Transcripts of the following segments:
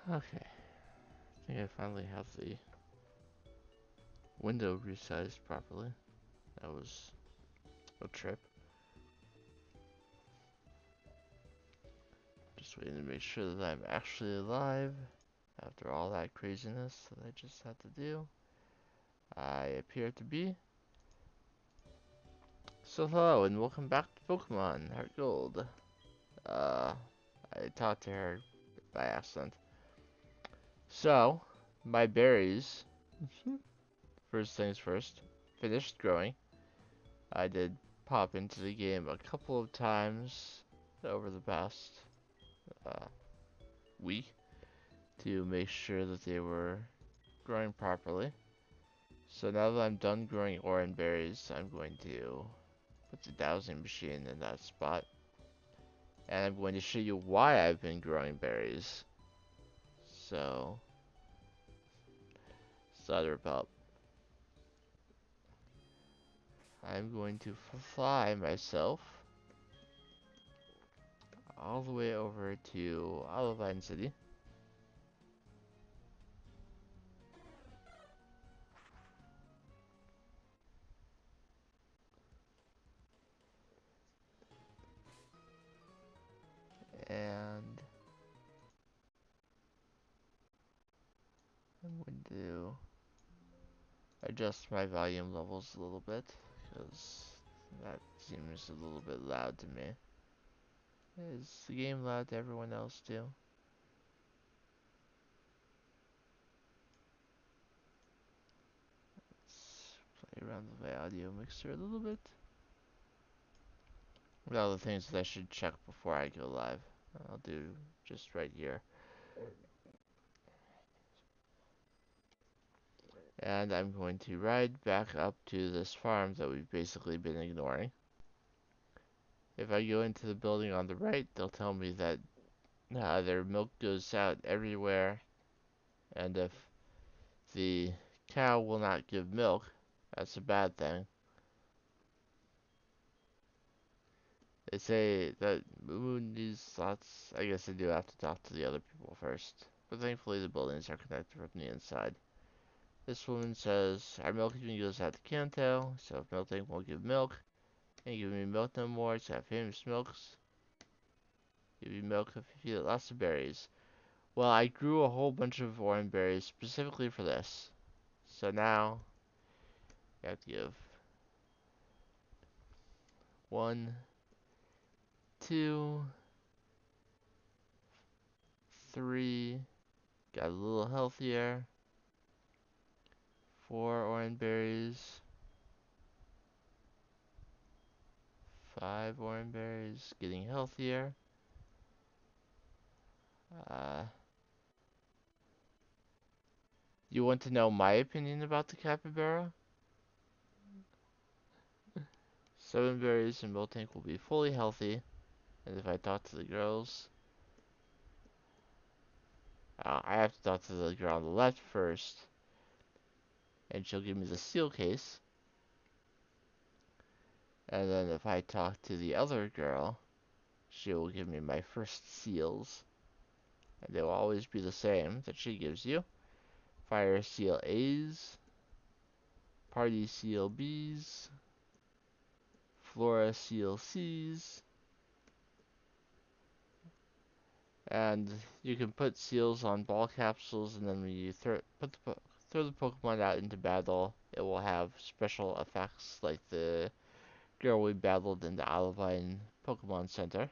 Okay, I think I finally have the window resized properly. That was a trip. Just waiting to make sure that I'm actually alive after all that craziness that I just had to do. I appear to be. So hello and welcome back to Pokemon HeartGold. Uh, I talked to her by accident. So, my berries, first things first, finished growing. I did pop into the game a couple of times over the past uh, week to make sure that they were growing properly. So now that I'm done growing orange berries, I'm going to put the dowsing machine in that spot. And I'm going to show you why I've been growing berries. So, start up. I'm going to fly myself all the way over to Olivine City. And I'm going to adjust my volume levels a little bit because that seems a little bit loud to me. Is the game loud to everyone else too? Let's play around with my audio mixer a little bit. What are the things that I should check before I go live? I'll do just right here. And I'm going to ride back up to this farm that we've basically been ignoring. If I go into the building on the right, they'll tell me that their milk goes out everywhere, and if the cow will not give milk, that's a bad thing. They say that Moon needs lots. I guess I do have to talk to the other people first. But thankfully the buildings are connected from the inside. This woman says, our milk even goes out to Kanto, so if Miltank won't give milk, ain't giving me milk no more, it's got famous milks. Give you milk if you feed it lots of berries. Well, I grew a whole bunch of orange berries specifically for this. So now, you have to give 1, 2, 3, got a little healthier, 4 orange berries, 5 orange berries, getting healthier. Uh, you want to know my opinion about the capybara? 7 berries and Miltank will be fully healthy. And if I talk to the girls, I have to talk to the girl on the left first, and she'll give me the seal case. And then if I talk to the other girl, she will give me my first seals. And they will always be the same that she gives you. Fire seal A's, Party seal B's, Flora seal C's, and you can put seals on ball capsules, and then when you throw the Pokemon out into battle, it will have special effects like the girl we battled in the Olivine Pokemon Center.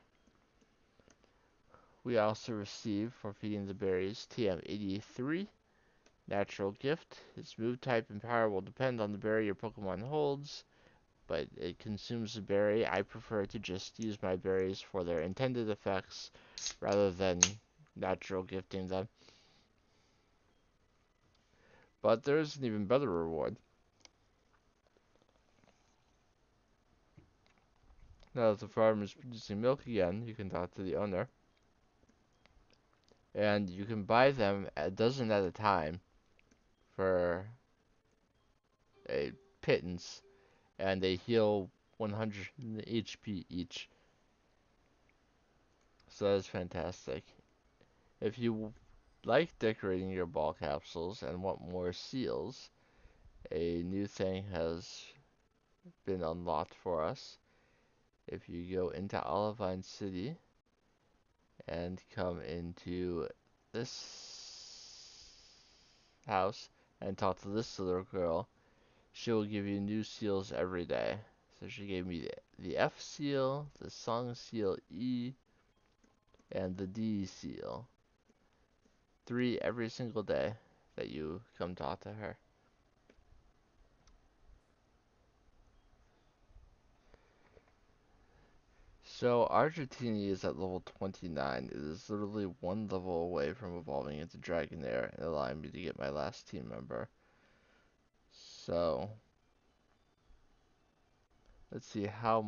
We also receive, for feeding the berries, TM83, Natural Gift. Its move type and power will depend on the berry your Pokemon holds, but it consumes the berry. I prefer to just use my berries for their intended effects rather than natural gifting them. But there is an even better reward. Now that the farm is producing milk again, you can talk to the owner. And you can buy them a dozen at a time for a pittance, and they heal 100 HP each. So that's fantastic. If you like decorating your ball capsules and want more seals, a new thing has been unlocked for us. If you go into Olivine City and come into this house and talk to this little girl, she will give you new seals every day. So she gave me the F seal, the song seal E, and the D seal. 3 every single day that you come talk to her. So Argentini is at level 29. It is literally one level away from evolving into Dragonair and allowing me to get my last team member. So let's see how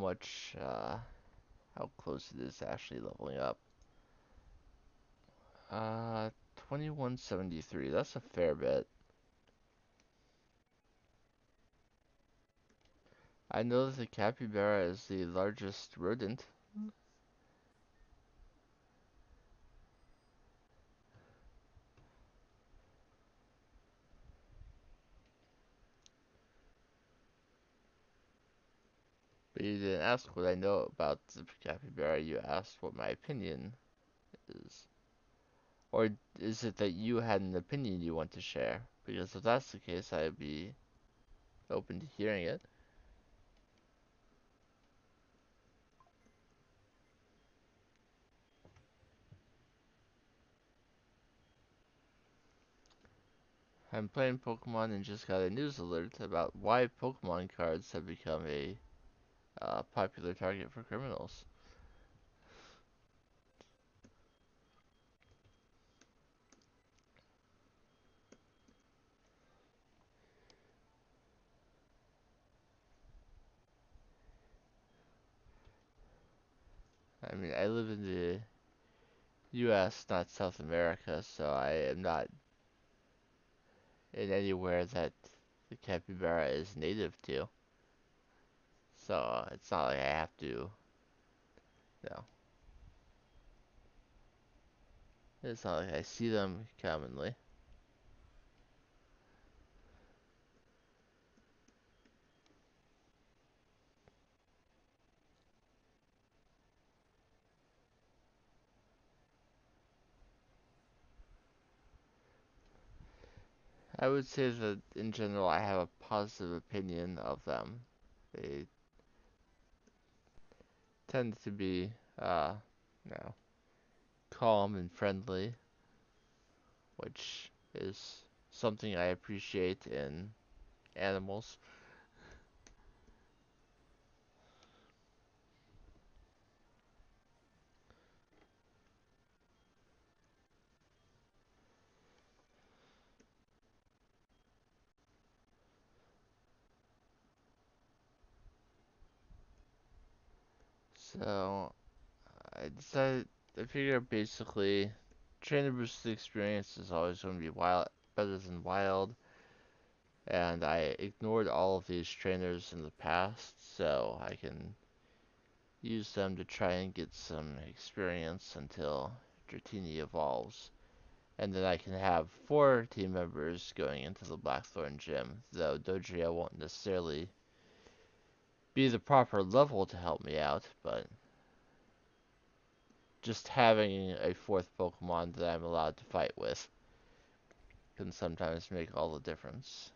close it is to actually leveling up. 2173. That's a fair bit. I know that the capybara is the largest rodent. But you didn't ask what I know about the capybara. You asked what my opinion is. Or is it that you had an opinion you want to share? Because if that's the case, I'd be open to hearing it. I'm playing Pokemon and just got a news alert about why Pokemon cards have become a popular target for criminals. I mean, I live in the US, not South America, so I am not in anywhere that the capybara is native to. So it's not like I have to, no. It's not like I see them commonly. I would say that in general I have a positive opinion of them. They tend to be, you know, calm and friendly, which is something I appreciate in animals. So I decided, I figure basically trainer boosted experience is always going to be wild, better than wild, and I ignored all of these trainers in the past, so I can use them to try and get some experience until Dratini evolves. And then I can have 4 team members going into the Blackthorn gym, though Dodrio won't necessarily be the proper level to help me out, but just having a 4th Pokemon that I'm allowed to fight with can sometimes make all the difference.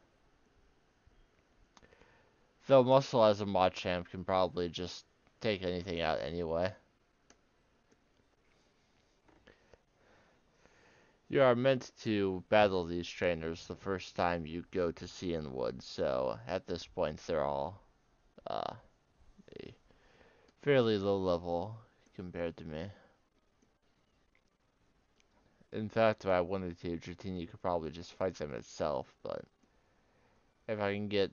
Though Muscle as a Machamp can probably just take anything out anyway. You are meant to battle these trainers the first time you go to Cianwood, so at this point they're all a fairly low level compared to me. In fact, if I wanted to, Dratini could probably just fight them itself, but if I can get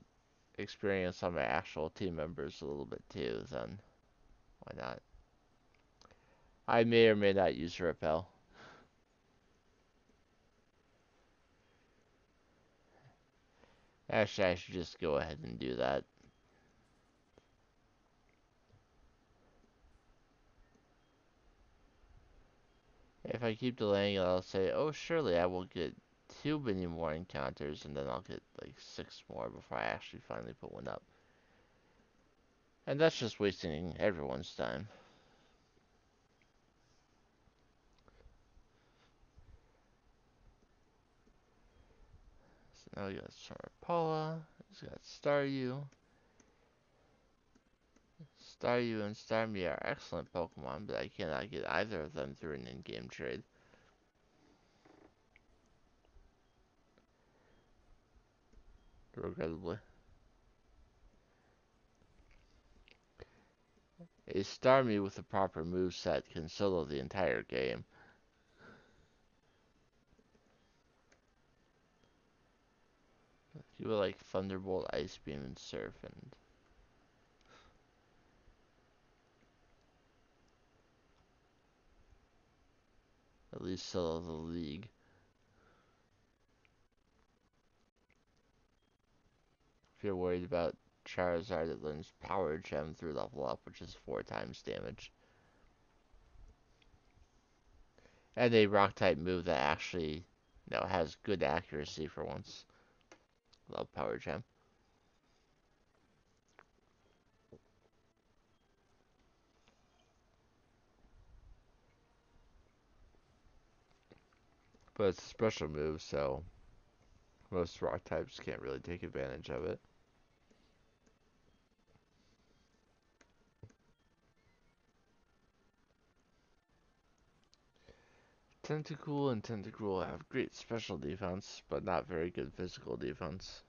experience on my actual team members a little bit too, then why not? I may or may not use Repel. Actually, I should just go ahead and do that. If I keep delaying it, I'll say, oh, surely I will get too many more encounters, and then I'll get like 6 more before I actually finally put one up. And that's just wasting everyone's time. So now we got Paula, he's got Staryu. Staryu and Starmie are excellent Pokemon, but I cannot get either of them through an in-game trade. Regrettably. A Starmie with a proper moveset can solo the entire game. You would like Thunderbolt, Ice Beam, and Surf, and at least solo the league. If you're worried about Charizard, it learns Power Gem through level up, which is 4 times damage. And a Rock type move that actually, has good accuracy for once. Love Power Gem. But it's a special move, so most Rock types can't really take advantage of it. Tentacool and Tentacruel have great special defense, but not very good physical defense.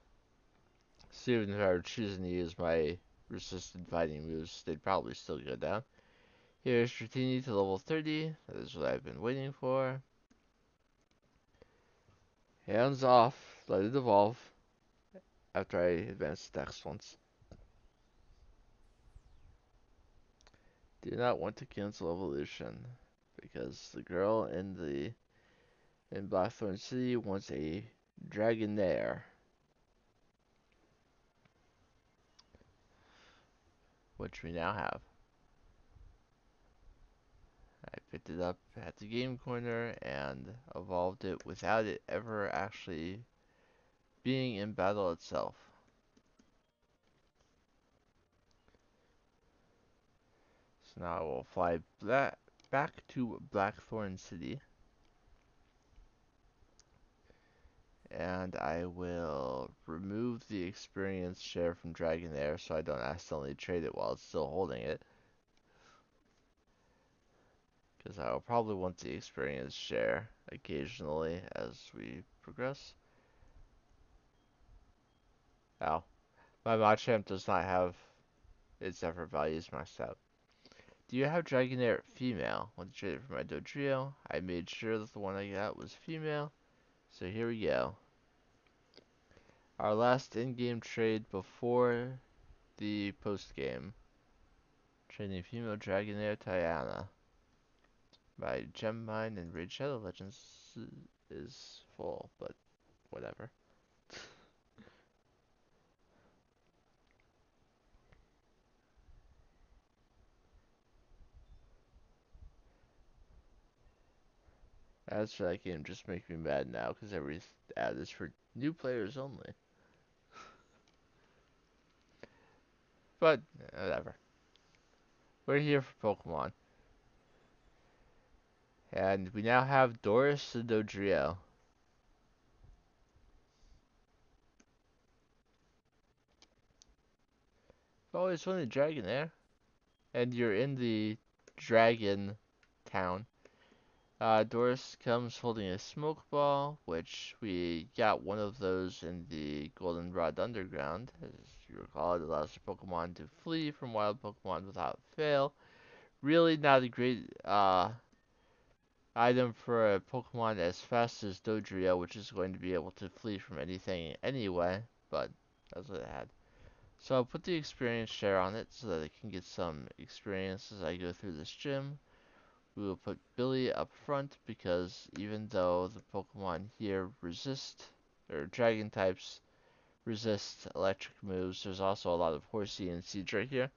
So even if I were choosing to use my resistant fighting moves, they'd probably still go down. Here's Dratini to level 30. That is what I've been waiting for. Hands off. Let it evolve. After I advance the next once. Do not want to cancel evolution. Because the girl in Blackthorn City wants a Dragonair. Which we now have. I picked it up at the game corner and evolved it without it ever actually being in battle itself. So now I will fly back to Blackthorn City. And I will remove the experience share from Dragonair so I don't accidentally trade it while it's still holding it. Because I will probably want the experience share occasionally as we progress. Ow. My Machamp does not have its effort values maxed out. Do you have Dragonair female? Want to trade it for my Dodrio? I made sure that the one I got was female. So here we go. Our last in-game trade before the post-game. Trading female Dragonair Tiana. My Gem Mine and Raid Shadow Legends is full, but whatever. As for that game, just makes me mad now because every ad is for new players only. But whatever. We're here for Pokemon. And we now have Doris the Dodrio. I've always wanted Dragonair. And you're in the Dragon Town. Doris comes holding a smoke ball, which we got one of those in the Goldenrod Underground. As you recall, it allows the Pokemon to flee from wild Pokemon without fail. Really not a great item for a Pokemon as fast as Dodrio, which is going to be able to flee from anything anyway, but that's what it had. So I'll put the experience share on it so that it can get some experience as I go through this gym. We will put Billy up front because even though the Pokemon here resist, or Dragon types resist electric moves, there's also a lot of Horsey and Seadra here.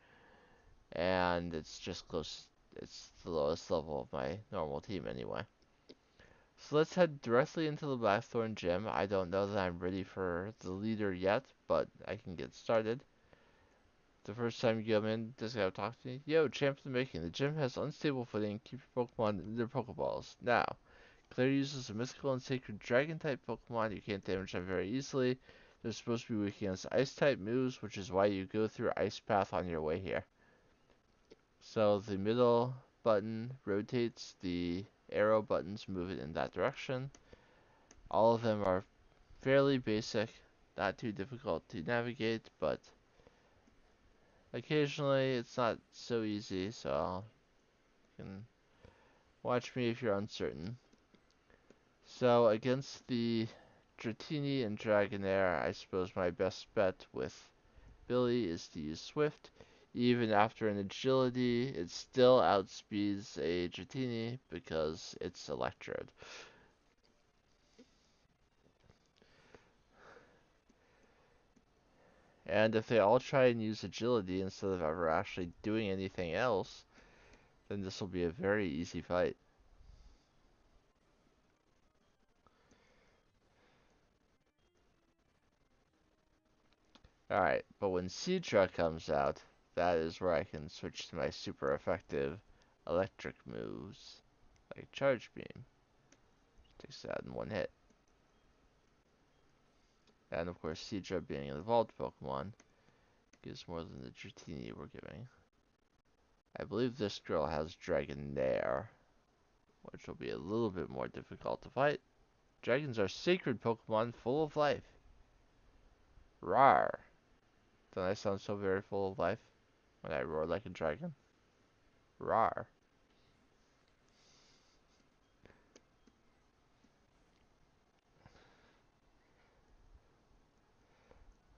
And it's just close, it's the lowest level of my normal team anyway. So let's head directly into the Blackthorn gym. I don't know that I'm ready for the leader yet, but I can get started. The first time you come in, this guy will talk to me. Yo, champ in the making. The gym has unstable footing. Keep your Pokemon in their Pokeballs. Now, Claire uses a mystical and sacred dragon type Pokemon. You can't damage them very easily. They're supposed to be weak against ice type moves, which is why you go through Ice Path on your way here. So the middle button rotates, the arrow buttons move it in that direction. All of them are fairly basic, not too difficult to navigate, but occasionally it's not so easy, so you can watch me if you're uncertain. So against the Dratini and Dragonair, I suppose my best bet with Billy is to use Swift. Even after an agility, it still outspeeds a Dratini because it's Electrode. And if they all try and use agility instead of ever actually doing anything else, then this will be a very easy fight. Alright, but when Seadra comes out, that is where I can switch to my super effective electric moves, like Charge Beam. Takes that in one hit. And of course, Seadra being an evolved Pokemon, gives more than the Dratini we're giving. I believe this girl has Dragonair, which will be a little bit more difficult to fight. Dragons are sacred Pokemon full of life. Rawr. Don't I sound so very full of life when I roar like a dragon? Rawr.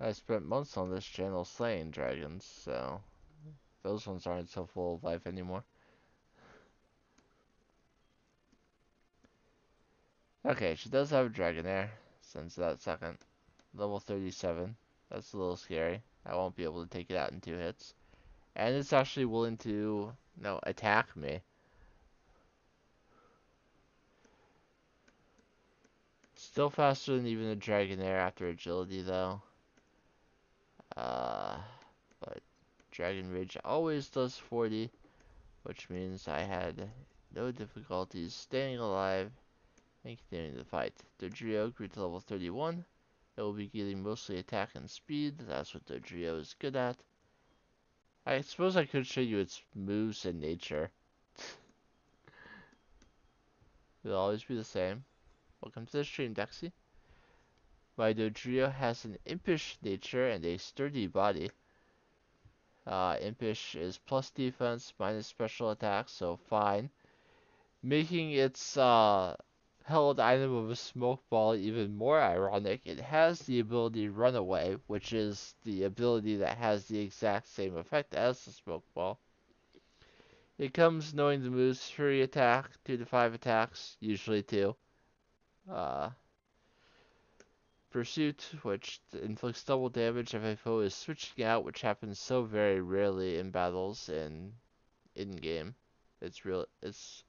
I spent months on this channel slaying dragons, so those ones aren't so full of life anymore. Okay, she does have a Dragonair. Sends that second. Level 37. That's a little scary. I won't be able to take it out in 2 hits. And it's actually willing to, attack me. Still faster than even a Dragonair after agility, though. Uh, but Dragon Rage always does 40, which means I had no difficulties staying alive and continuing the fight. Dodrio grew to level 31. It will be getting mostly attack and speed. That's what Dodrio is good at. I suppose I could show you its moves and nature. It'll always be the same. Welcome to the stream, Dexy. My Dodrio has an impish nature and a sturdy body. Impish is plus defense, minus special attack, so fine. Making its held item of a smoke ball even more ironic, it has the ability Run Away, which is the ability that has the exact same effect as the smoke ball. It comes knowing the moves Fury Attack, 2 to 5 attacks, usually 2. Uh, Pursuit, which inflicts double damage if a foe is switching out, which happens so very rarely in battles in game. It's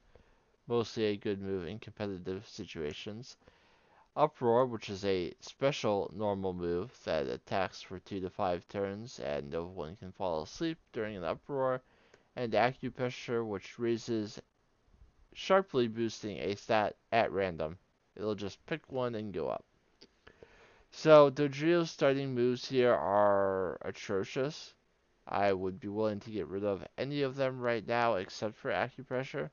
mostly a good move in competitive situations. Uproar, which is a special normal move that attacks for 2 to 5 turns and no one can fall asleep during an uproar. And Acupressure, which raises sharply boosting a stat at random. It'll just pick one and go up. So Dodrio's starting moves here are atrocious. I would be willing to get rid of any of them right now except for Acupressure.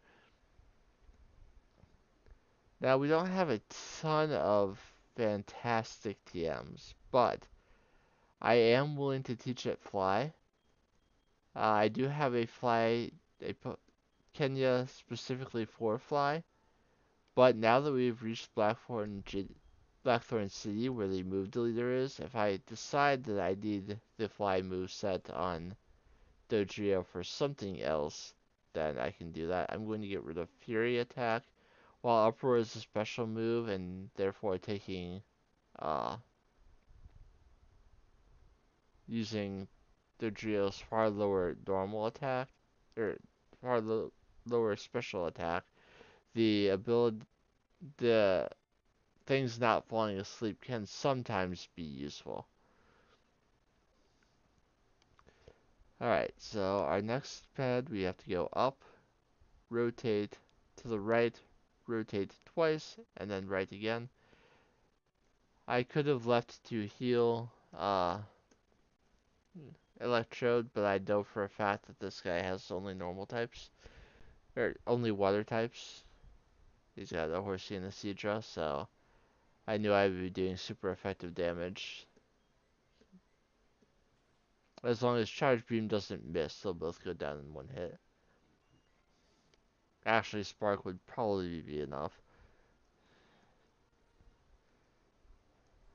Now, we don't have a ton of fantastic TMs, but I am willing to teach it Fly. I do have a Fly, Kenya specifically for Fly, but now that we've reached Blackthorn City, where the move deleter is, if I decide that I need the Fly move set on Dodrio for something else, then I can do that. I'm going to get rid of Fury Attack, while Uproar is a special move, and therefore taking, uh, using Dodrio's far lower normal attack, or far lower special attack, the ability, the things not falling asleep can sometimes be useful. Alright, so our next pad, we have to go up, rotate to the right, rotate twice, and then right again. I could have left to heal Electrode, but I know for a fact that this guy has only normal types, or only water types. He's got a Horsey and a Seadra, so I knew I would be doing super effective damage. As long as Charge Beam doesn't miss, they'll both go down in one hit. Actually, Spark would probably be enough.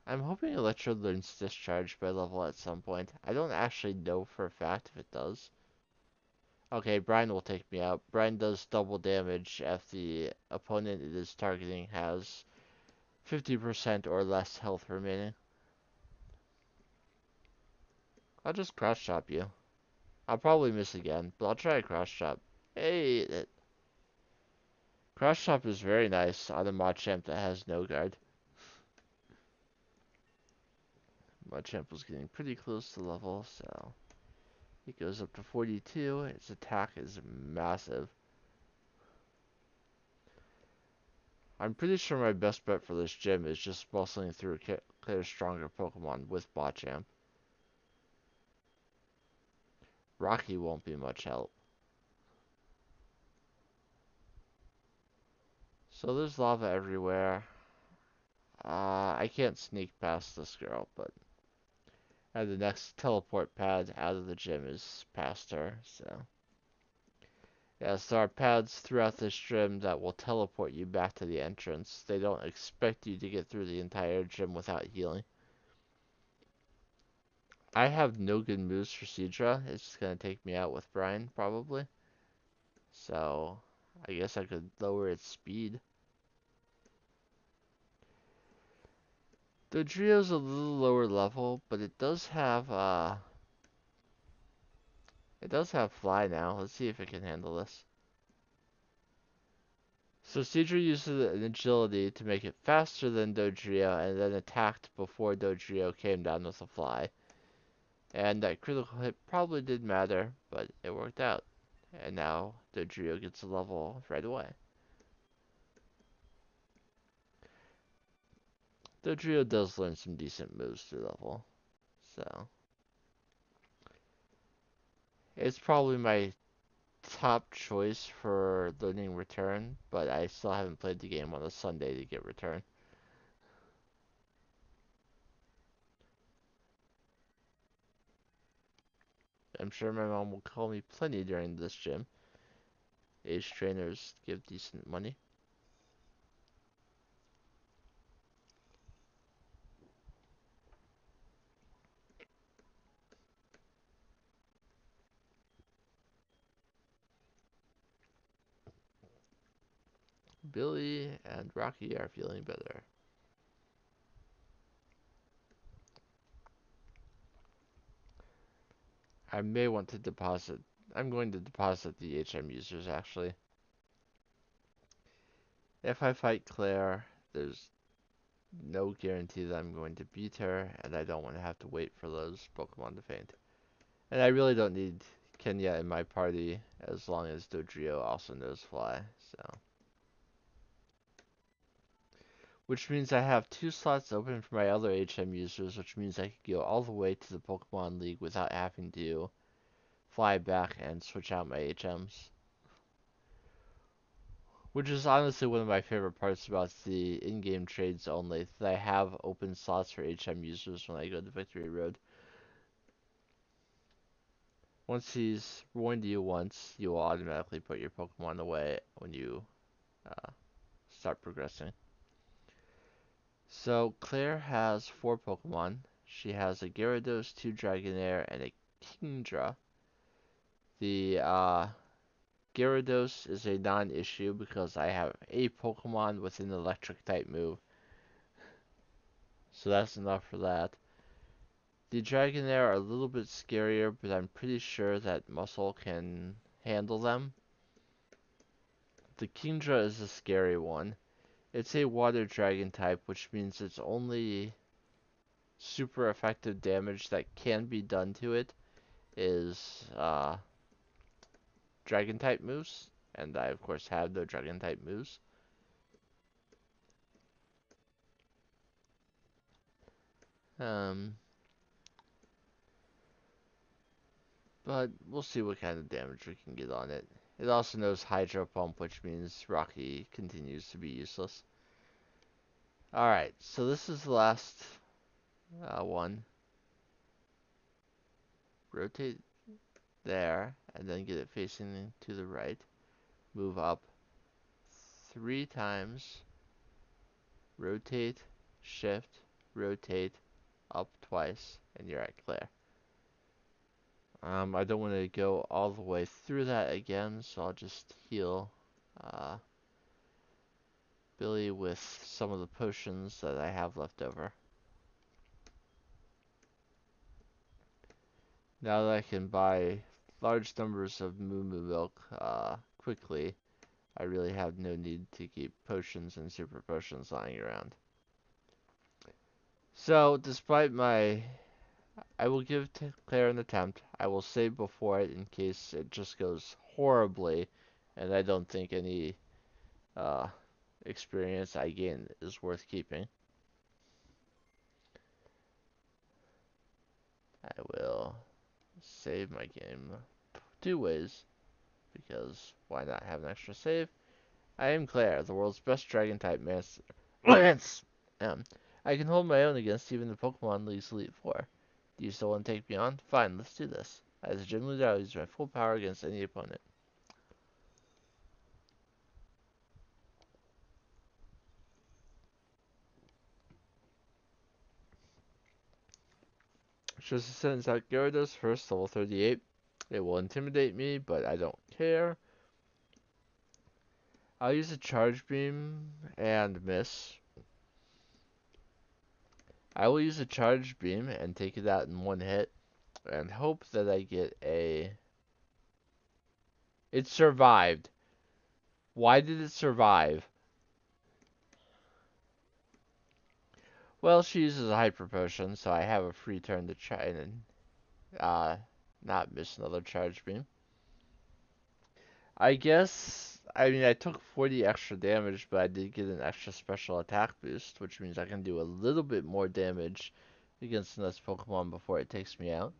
I'm hoping Electrode learns Discharge by level at some point. I don't actually know for a fact if it does. Okay, Brian will take me out. Brian does double damage if the opponent it is targeting has 50% or less health remaining. I'll just cross chop you. I'll probably miss again, but I'll try a cross chop. Hey, cross chop is very nice on a Machamp that has no guard. Machamp was getting pretty close to level, so it goes up to 42. Its attack is massive. I'm pretty sure my best bet for this gym is just bustling through clear stronger Pokemon with Machamp. Rocky won't be much help. So there's lava everywhere. I can't sneak past this girl, but and the next teleport pad out of the gym is past her, so. Yes, there are pads throughout this gym that will teleport you back to the entrance. They don't expect you to get through the entire gym without healing. I have no good moves for Seadra. It's just gonna take me out with Brian, probably. So, I guess I could lower its speed. The Drio's a little lower level, but it does have Fly now. Let's see if it can handle this. So Seadra uses an agility to make it faster than Dodrio and then attacked before Dodrio came down with a Fly. And that critical hit probably did matter, but it worked out. And now Dodrio gets a level right away. Dodrio does learn some decent moves through level. So it's probably my top choice for learning Return, but I still haven't played the game on a Sunday to get Return. I'm sure my mom will call me plenty during this gym. Age trainers give decent money. Billy and Rocky are feeling better. I may want to deposit. I'm going to deposit the HM users actually. If I fight Claire, there's no guarantee that I'm going to beat her, and I don't want to have to wait for those Pokemon to faint. And I really don't need Kenya in my party as long as Dodrio also knows Fly, so. Which means I have 2 slots open for my other HM users, which means I could go all the way to the Pokemon League without having to fly back and switch out my HMs. Which is honestly one of my favorite parts about the in-game trades only, that I have open slots for HM users when I go to Victory Road. Once he's warned you once, you will automatically put your Pokemon away when you uh, start progressing. So Claire has 4 Pokemon. She has a Gyarados, 2 Dragonair, and a Kingdra. The Gyarados is a non-issue because I have a Pokemon with an electric type move. So that's enough for that. The Dragonair are a little bit scarier, but I'm pretty sure that Muscle can handle them. The Kingdra is a scary one. It's a water dragon type, which means its only super effective damage that can be done to it is dragon type moves. And I, of course, have no dragon type moves. Um, but we'll see what kind of damage we can get on it. It also knows Hydro Pump, which means Rocky continues to be useless. Alright, so this is the last one. Rotate there, and then get it facing to the right. Move up 3 times. Rotate, shift, rotate, up twice, and you're at clear. I don't want to go all the way through that again, so I'll just heal Billy with some of the potions that I have left over. Now that I can buy large numbers of Moo Moo Milk quickly, I really have no need to keep potions and super potions lying around. So, despite I will give Claire an attempt. I will save before it in case it just goes horribly, and I don't think any uh, experience I gain is worth keeping. I will save my game 2 ways, because why not have an extra save? I am Claire, the world's best dragon-type master. Lance! I can hold my own against even the Pokemon League's Elite Four. Do you still want to take me on? Fine, let's do this. As a gym leader, I'll use my full power against any opponent. Just sends out Gyarados first, level 38. It will intimidate me, but I don't care. I'll use a Charge Beam and miss. I will use a Charge Beam and take it out in one hit, and hope that I get a... It survived. Why did it survive? Well, she uses a Hyper Potion, so I have a free turn to try and not miss another Charge Beam. I guess, I mean, I took 40 extra damage, but I did get an extra special attack boost, which means I can do a little bit more damage against this Pokemon before it takes me out.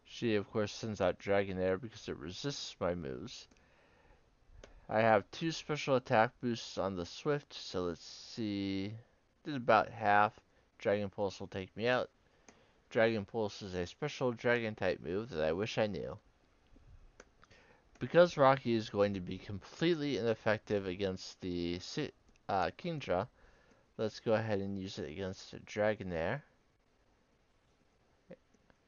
She, of course, sends out Dragonair because it resists my moves. I have 2 special attack boosts on the Swift, so let's see. Did about half. Dragon Pulse will take me out. Dragon Pulse is a special Dragon type move that I wish I knew. Because Rocky is going to be completely ineffective against the Kingdra, let's go ahead and use it against Dragonair.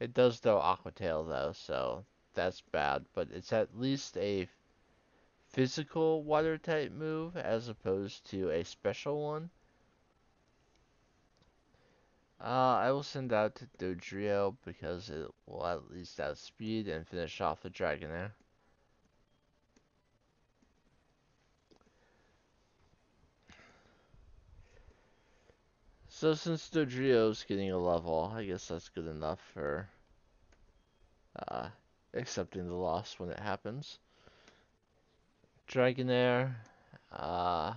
It does though Aqua Tail though, so that's bad, but it's at least a physical water type move as opposed to a special one. I will send out to Dodrio because it will at least outspeed and finish off the Dragonair. So since Dodrio's getting a level, I guess that's good enough for uh, accepting the loss when it happens. Dragonair, the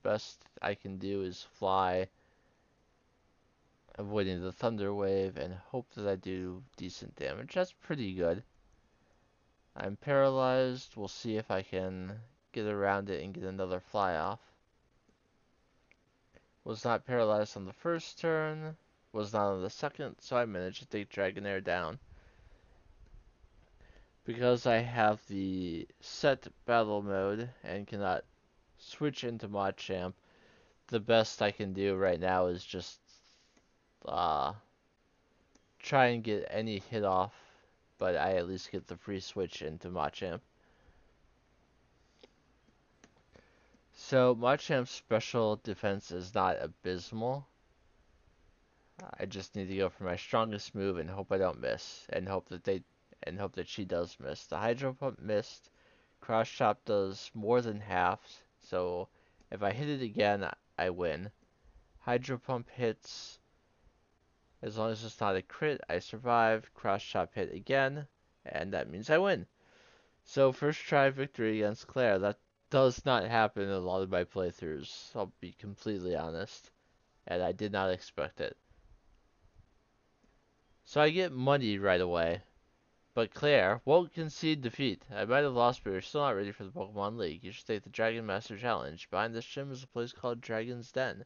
best I can do is fly, avoiding the Thunder Wave, and hope that I do decent damage. That's pretty good. I'm paralyzed. We'll see if I can get around it and get another fly off. Was not paralyzed on the first turn, was not on the second, so I managed to take Dragonair down. Because I have the set battle mode and cannot switch into Machamp, the best I can do right now is just try and get any hit off, but I at least get the free switch into Machamp. So Machamp's special defense is not abysmal. I just need to go for my strongest move and hope I don't miss, and hope that she does miss. The Hydro Pump missed, Cross Chop does more than half, so if I hit it again, I win. Hydro Pump hits, as long as it's not a crit, I survive. Cross Chop hit again, and that means I win. So first try victory against Claire. That does not happen in a lot of my playthroughs, I'll be completely honest. And I did not expect it. So I get money right away. But Claire won't concede defeat. I might have lost, but you're still not ready for the Pokemon League. You should take the Dragon Master Challenge. Behind this gym is a place called Dragon's Den.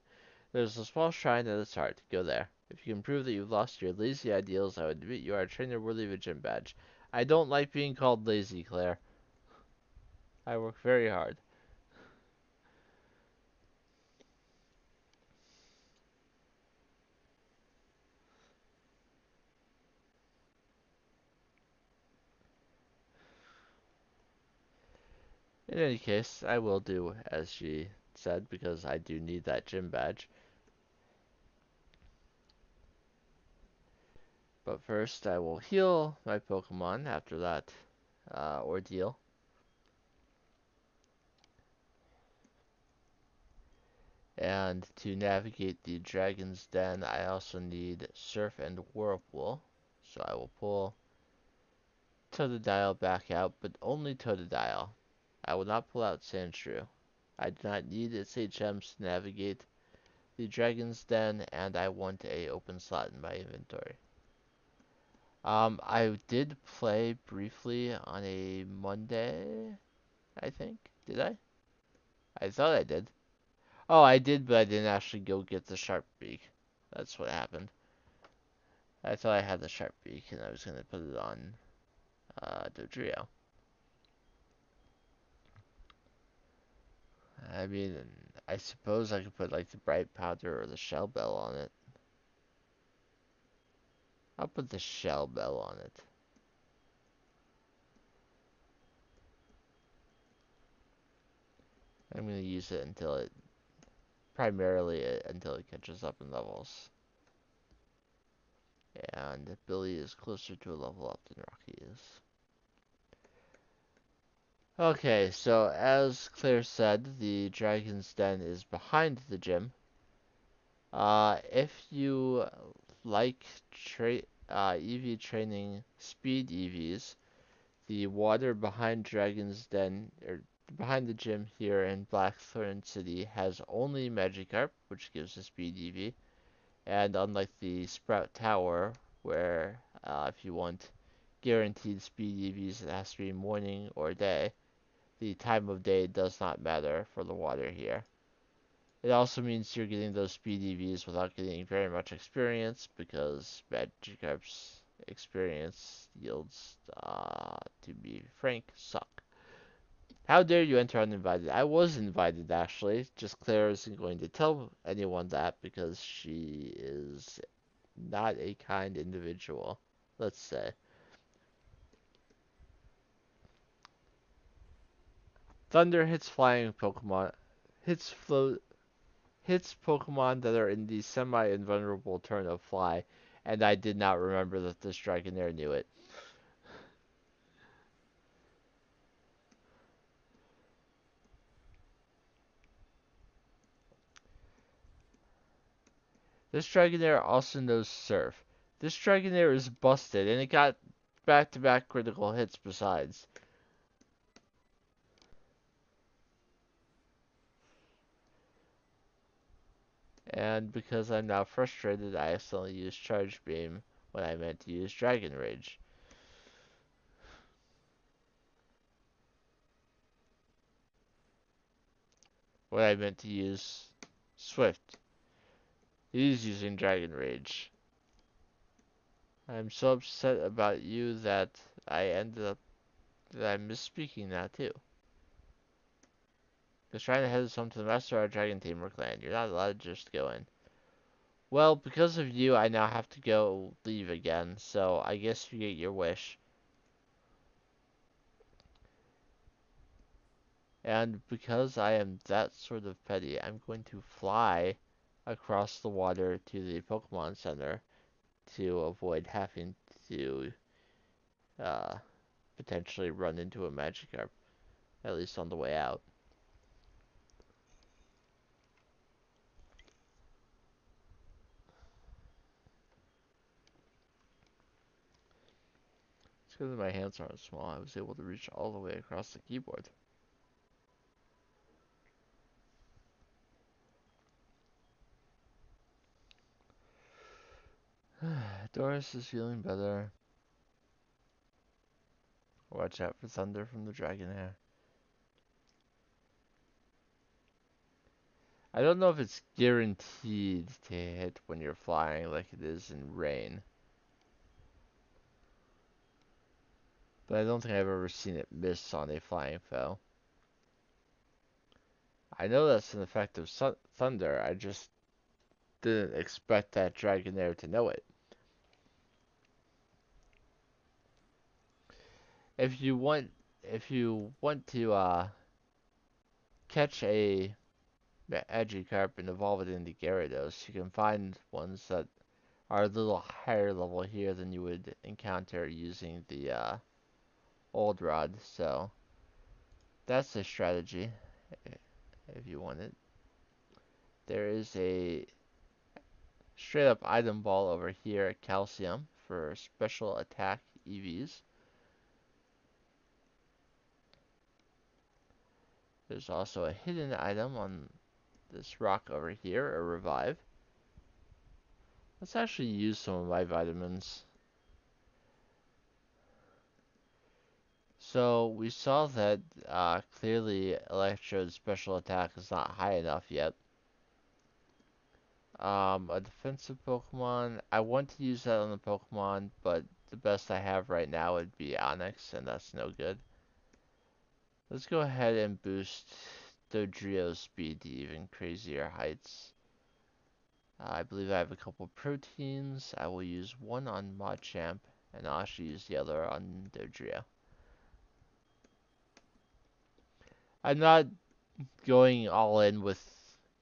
There's a small shrine at its heart. Go there. If you can prove that you've lost your lazy ideals, I would admit you are a trainer worthy of a gym badge. I don't like being called lazy, Claire. I work very hard. In any case, I will do as she said because I do need that gym badge. But first, I will heal my Pokemon after that ordeal. And to navigate the Dragon's Den, I also need Surf and Whirlpool. So I will pull Totodile back out, but only Totodile. I will not pull out Sandshrew. I do not need its HMs to navigate the Dragon's Den, and I want a open slot in my inventory. I did play briefly on a Monday, I think. Did I? I thought I did. Oh, I did, but I didn't actually go get the Sharp Beak. That's what happened. I thought I had the Sharp Beak, and I was going to put it on Dodrio. I mean, I suppose I could put, like, the Bright Powder or the Shell Bell on it. I'll put the Shell Bell on it. I'm going to use it until it, primarily until it catches up in levels. And Billy is closer to a level up than Rocky is. Okay, so as Claire said, the Dragon's Den is behind the gym. If you like EV training, speed EVs, the water behind Dragon's Den, or behind the gym here in Blackthorn City, has only Magikarp, which gives a speed EV. And unlike the Sprout Tower, where if you want guaranteed speed EVs, it has to be morning or day, the time of day does not matter for the water here. It also means you're getting those speed EVs without getting very much experience, because Magikarp's experience yields, to be frank, suck. How dare you enter uninvited? I was invited, actually. Just Claire isn't going to tell anyone that because she is not a kind individual, let's say. Thunder hits flying Pokemon, hits float, hits Pokemon that are in the semi-invulnerable turn of Fly, and I did not remember that this Dragonair knew it. This Dragonair also knows Surf. This Dragonair is busted, and it got back-to-back critical hits besides. And because I'm now frustrated, I accidentally used Charge Beam when I meant to use Dragon Rage. When I meant to use Swift. He's using Dragon Rage. I'm so upset about you that I'm misspeaking now too. Because trying to head us home to the Master of our Dragon Team or Clan. You're not allowed to just go in. Well, because of you, I now have to go leave again, so I guess you get your wish. And because I am that sort of petty, I'm going to fly across the water to the Pokemon Center to avoid having to uh, potentially run into a Magikarp. at least on the way out. It's because my hands aren't small. I was able to reach all the way across the keyboard. Doris is feeling better. Watch out for thunder from the dragon hair. I don't know if it's guaranteed to hit when you're flying like it is in rain. But I don't think I've ever seen it miss on a flying foe. I know that's an effect of thunder. I just didn't expect that Dragonair to know it. If you want, if you want to catch a Magikarp and evolve it into Gyarados, you can find ones that are a little higher level here than you would encounter using the old rod. So that's a strategy if you want it. There is a straight up item ball over here at Calcium for special attack EVs. There's also a hidden item on this rock over here, a revive. Let's actually use some of my vitamins. So we saw that clearly Electrode's special attack is not high enough yet. A defensive Pokemon. I want to use that on the Pokemon, but the best I have right now would be Onyx, and that's no good. Let's go ahead and boost Dodrio's speed to even crazier heights. I believe I have a couple proteins. I will use one on Machamp, and I'll actually use the other on Dodrio. I'm not going all in with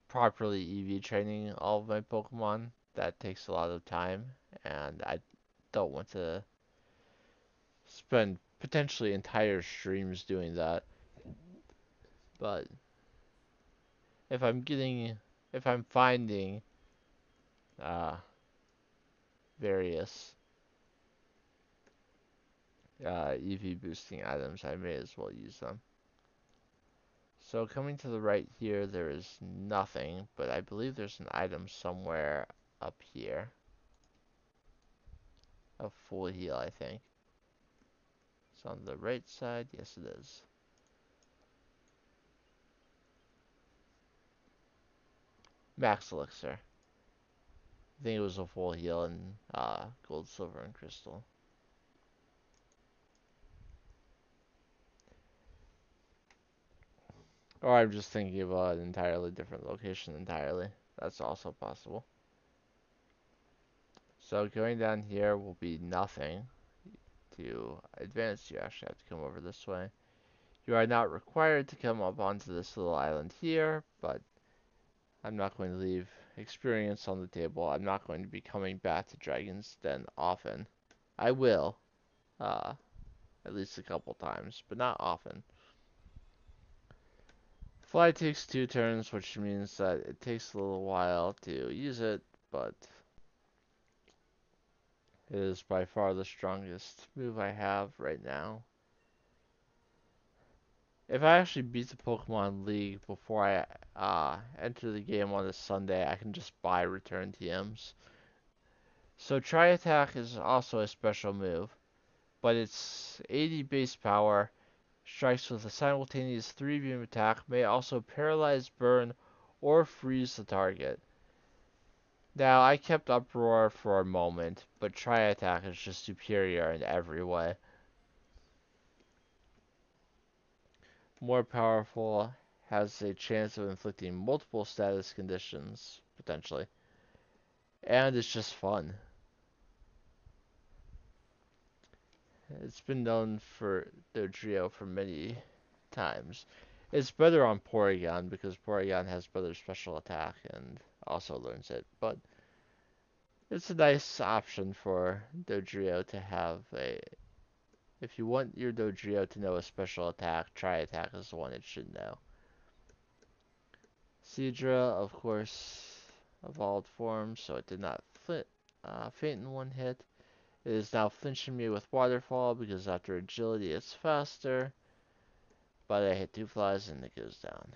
properly EV training all of my Pokemon. That takes a lot of time, and I don't want to spend potentially entire streams doing that. But if I'm finding uh, various EV boosting items, I may as well use them. So coming to the right here, there is nothing, but I believe there's an item somewhere up here. A full heal, I think. It's on the right side. Yes, it is. Max Elixir. I think it was a full heal in gold, silver, and crystal. Or I'm just thinking of an entirely different location entirely. That's also possible. So going down here will be nothing. To advance, you actually have to come over this way. You are not required to come up onto this little island here, but I'm not going to leave experience on the table. I'm not going to be coming back to Dragon's Den often. I will, uh, at least a couple times, but not often. Fly takes 2 turns, which means that it takes a little while to use it, but it is by far the strongest move I have right now. If I actually beat the Pokemon League before I enter the game on a Sunday, I can just buy return TMs. So Tri Attack is also a special move, but it's 80 base power, strikes with a simultaneous 3 beam attack, may also paralyze, burn, or freeze the target. Now, I kept Uproar for a moment, but Tri Attack is just superior in every way. More powerful, has a chance of inflicting multiple status conditions, potentially. And it's just fun. It's been known for Dodrio for many times. It's better on Porygon because Porygon has better special attack and also learns it. But it's a nice option for Dodrio to have a If you want your Dodrio to know a special attack, Tri-Attack is the one it should know. Seadra, of course, evolved form, so it did not faint in one hit. It is now flinching me with Waterfall because after agility it's faster. But I hit two flies and it goes down.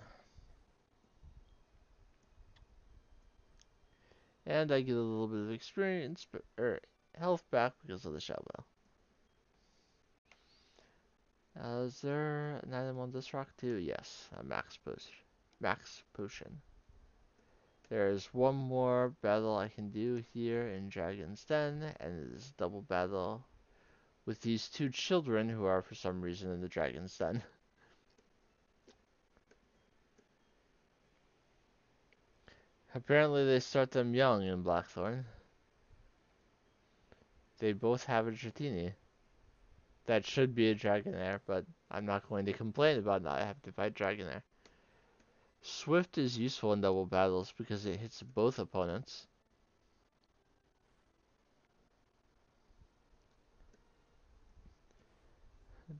And I get a little bit of experience, or health back because of the Shell Bell. Is there an item on this rock too? Yes, a max potion. There's one more battle I can do here in Dragon's Den, and it is a double battle with these two children who are for some reason in the Dragon's Den. Apparently they start them young in Blackthorn. They both have a Dratini. That should be a Dragonair, but I'm not going to complain about not having to fight Dragonair. Swift is useful in double battles because it hits both opponents.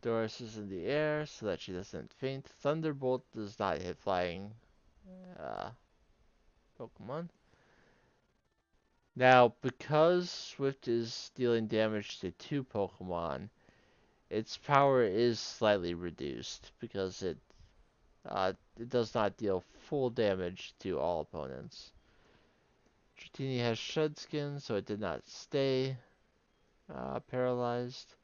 Doris is in the air so that she doesn't faint. Thunderbolt does not hit flying uh, Pokemon. Now, because Swift is dealing damage to two Pokemon, its power is slightly reduced because it does not deal full damage to all opponents. Dratini has Shed Skin, so it did not stay paralyzed,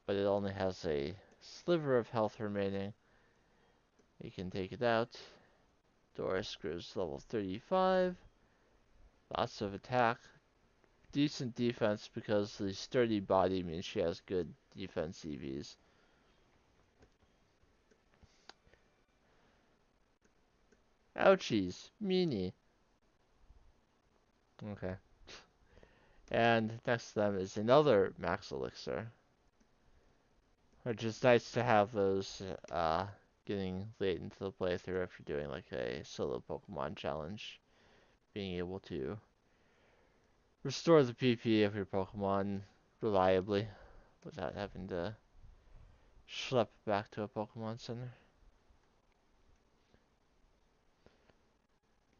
but it only has a sliver of health remaining. You can take it out. Doris grows to level 35. Lots of attack. Decent defense because the sturdy body means she has good defense EVs. Ouchies. Meanie. Okay. And next to them is another Max Elixir. Which is nice to have those getting late into the playthrough if you're doing like a solo Pokemon challenge. Being able to restore the PP of your Pokemon reliably without having to schlep back to a Pokemon Center.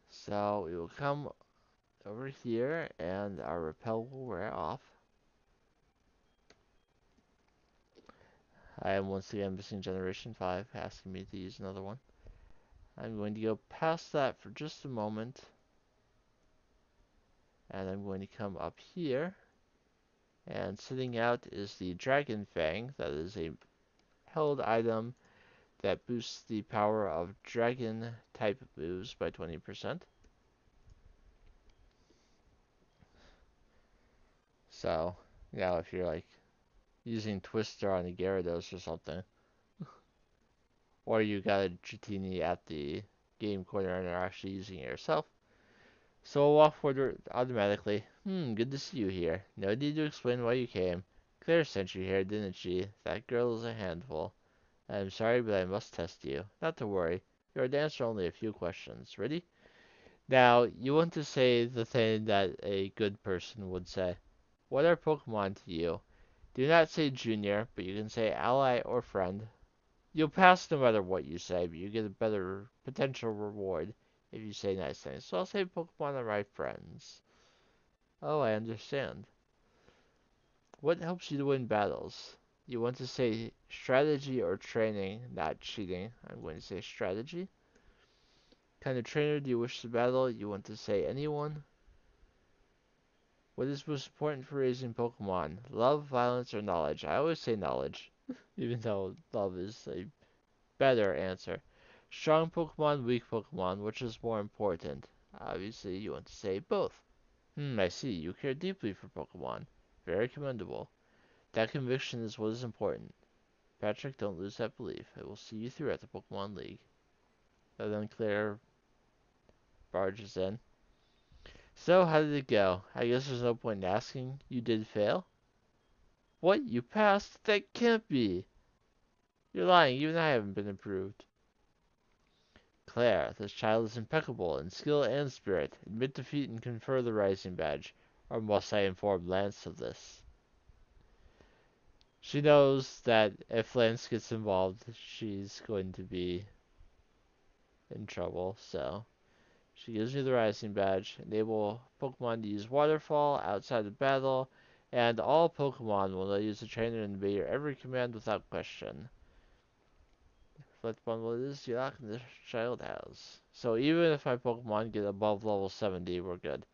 So we will come over here and our repel will wear off. I am once again missing Generation 5, asking me to use another one. I'm going to go past that for just a moment. And I'm going to come up here. And sitting out is the Dragon Fang. That is a held item that boosts the power of dragon type moves by 20%. So, now if you're like using Twister on a Gyarados or something, or you got a Dratini at the game corner and are actually using it yourself, so we'll walk forward automatically. Good to see you here. No need to explain why you came. Claire sent you here, didn't she? That girl is a handful. I'm sorry, but I must test you. Not to worry. You're to answer only a few questions. Ready? Now, you want to say the thing that a good person would say. What are Pokemon to you? Do not say junior, but you can say ally or friend. You'll pass no matter what you say, but you get a better potential reward if you say nice things. So I'll say Pokemon are my friends. Oh, I understand. What helps you to win battles? You want to say strategy or training, not cheating. I'm going to say strategy. Kind of trainer do you wish to battle? You want to say anyone? What is most important for raising Pokemon? Love, violence, or knowledge? I always say knowledge, even though love is a better answer. Strong Pokemon, weak Pokemon, which is more important? Obviously, you want to say both. I see. You care deeply for Pokemon. Very commendable. That conviction is what is important. Patrick, don't lose that belief. I will see you through at the Pokemon League. And then Claire barges in. So, how did it go? I guess there's no point in asking. You did fail? What? You passed? That can't be. You're lying. Even I haven't been improved. Claire, this child is impeccable in skill and spirit. Admit defeat and confer the Rising Badge. Or must I inform Lance of this? She knows that if Lance gets involved, she's going to be in trouble, so she gives me the Rising Badge. Enable Pokemon to use Waterfall outside of battle, and all Pokemon will use the trainer and obey your every command without question. Select bundle it is, you lock in the child house. So even if my Pokemon get above level 70, we're good.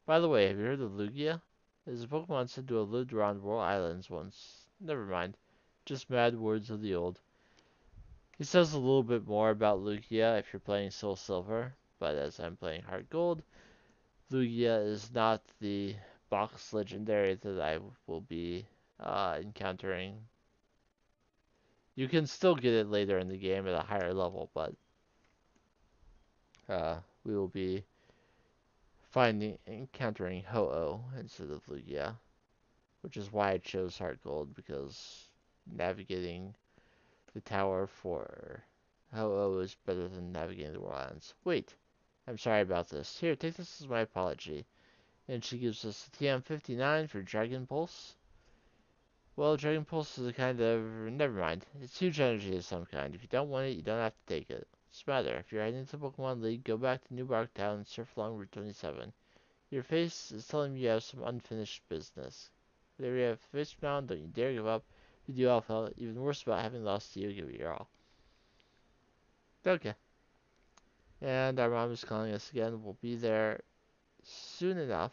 By the way, have you heard of Lugia? There's a Pokemon said to have lived around Royal Islands once. Never mind. Just mad words of the old. He says a little bit more about Lugia if you're playing Soul Silver, but as I'm playing Heart Gold, Lugia is not the box legendary that I will be encountering. You can still get it later in the game at a higher level, but we will be encountering Ho-Oh instead of Lugia, which is why I chose Heart Gold, because navigating the tower for Ho-Oh is better than navigating the World Islands. Wait, I'm sorry about this. Here, take this as my apology. And she gives us a TM59 for Dragon Pulse. Well, Dragon Pulse is a kind of... Never mind. It's huge energy of some kind. If you don't want it, you don't have to take it. What's the matter? If you're heading to Pokemon League, go back to New Bark Town and surf along Route 27. Your face is telling me you have some unfinished business. Whatever you have faced down, don't you dare give up. If you do, I'll feel even worse about having lost to you. Give it your all. Okay. And our mom is calling us again. We'll be there soon enough.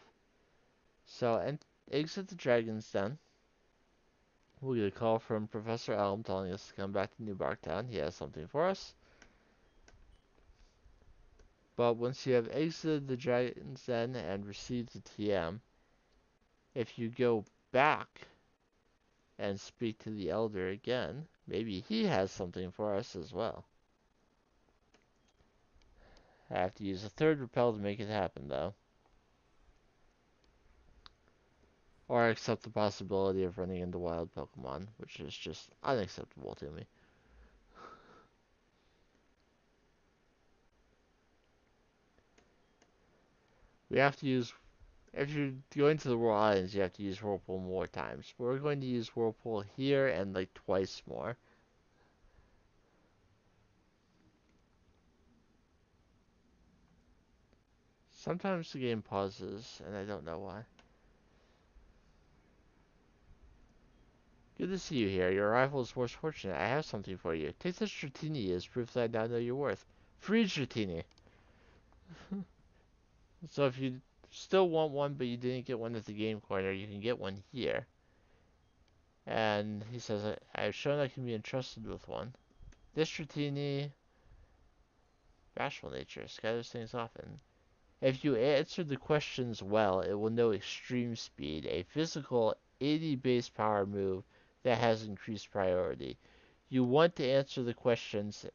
So, exit the Dragon's Den. We'll get a call from Professor Elm telling us to come back to New Barktown. He has something for us. But once you have exited the Dragon's Den and received the TM, if you go back and speak to the Elder again, maybe he has something for us as well. I have to use a third repel to make it happen, though. Or accept the possibility of running into wild Pokemon, which is just unacceptable to me. We have to use... If you're going to the Royal Islands, you have to use Whirlpool more times. But we're going to use Whirlpool here and like twice more. Sometimes the game pauses, and I don't know why. Good to see you here. Your arrival is most fortunate. I have something for you. Take this Dratini as proof that I now know your worth. Free Dratini. So if you still want one, but you didn't get one at the game corner, you can get one here. And he says, I've shown I can be entrusted with one. This Dratini, bashful nature, scatters things often. If you answer the questions well, it will know Extreme Speed, a physical 80 base power move that has increased priority. You want to answer the questions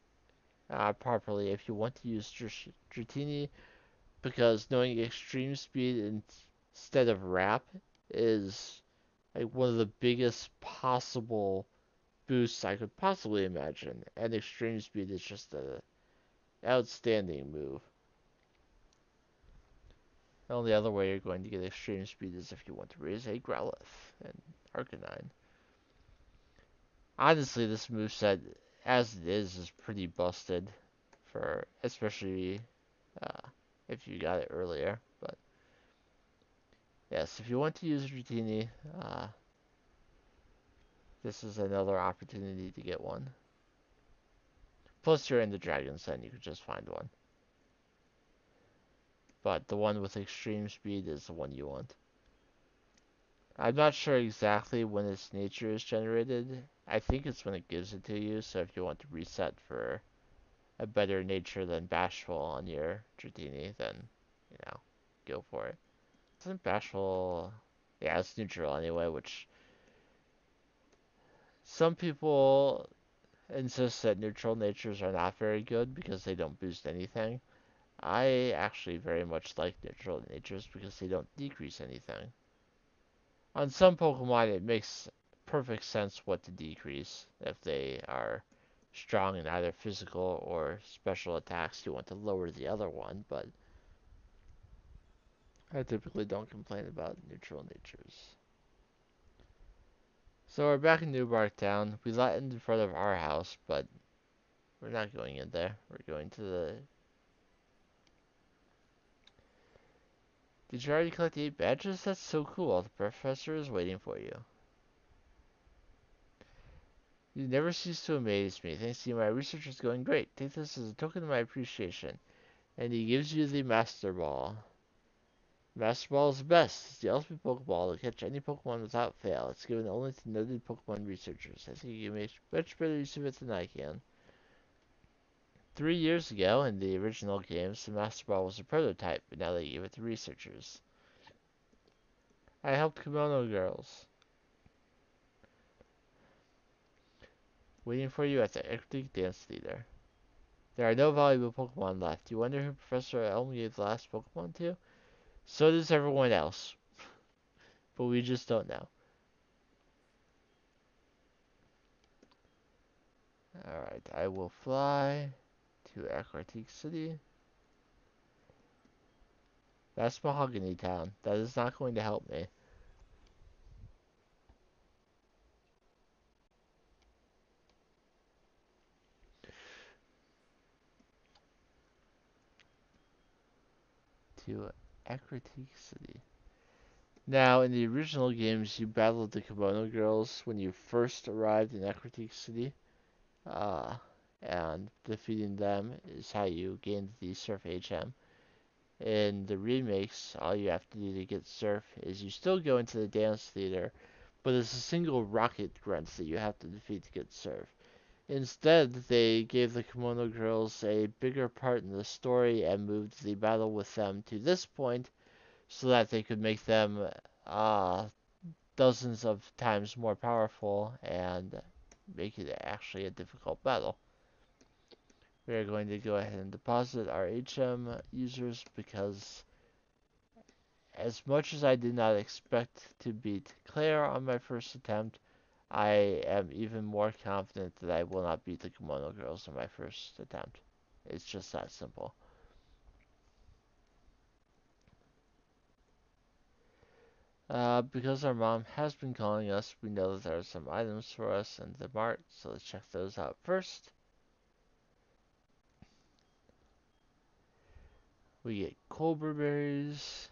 properly if you want to use Dratini, because knowing Extreme Speed instead of Wrap is like one of the biggest possible boosts I could possibly imagine, and Extreme Speed is just an outstanding move. The only other way you're going to get Extreme Speed is if you want to raise a Growlithe and Arcanine. Honestly, this moveset, as it is pretty busted, for especially if you got it earlier. But yes, if you want to use Dratini, this is another opportunity to get one. Plus, you're in the Dragon's Den, you could just find one. But the one with extreme speed is the one you want. I'm not sure exactly when its nature is generated. I think it's when it gives it to you, so if you want to reset for a better nature than Bashful on your Dratini, then, go for it. Isn't Bashful... Yeah, it's neutral anyway, which... Some people insist that neutral natures are not very good because they don't boost anything. I actually very much like neutral natures because they don't decrease anything. On some Pokemon, it makes perfect sense what to decrease. If they are strong in either physical or special attacks, you want to lower the other one, but I typically don't complain about neutral natures. So we're back in New Bark Town. We let in front of our house, but we're not going in there. We're going to the... Did you already collect the 8 badges? That's so cool. The professor is waiting for you. You never cease to amaze me. Thanks to you, my research is going great. Take this as a token of my appreciation. And he gives you the Master Ball. Master Ball is the best. It's the ultimate Pokeball to catch any Pokemon without fail. It's given only to noted Pokemon researchers. I think you can make much better use of it than I can. 3 years ago, in the original games, the Master Ball was a prototype, but now they gave it to researchers. I helped Kimono Girls. Waiting for you at the Eclectic Dance Theater. There are no valuable Pokemon left. You wonder who Professor Elm gave the last Pokemon to? So does everyone else. But we just don't know. Alright, I will fly to Eclectic City. That's Mahogany Town. That is not going to help me. To Eclectic City. Now, in the original games, you battled the Kimono Girls when you first arrived in Eclectic City. Uh, and defeating them is how you gained the Surf HM. In the remakes, all you have to do to get Surf is you still go into the dance theater, but it's a single rocket grunt that you have to defeat to get Surf. Instead, they gave the Kimono Girls a bigger part in the story and moved the battle with them to this point so that they could make them uh, dozens of times more powerful and make it actually a difficult battle. We are going to go ahead and deposit our HM users because as much as I did not expect to beat Claire on my first attempt, I am even more confident that I will not beat the Kimono Girls on my first attempt. It's just that simple. Because our mom has been calling us, we know that there are some items for us in the mart, so let's check those out first. We get Cobra berries,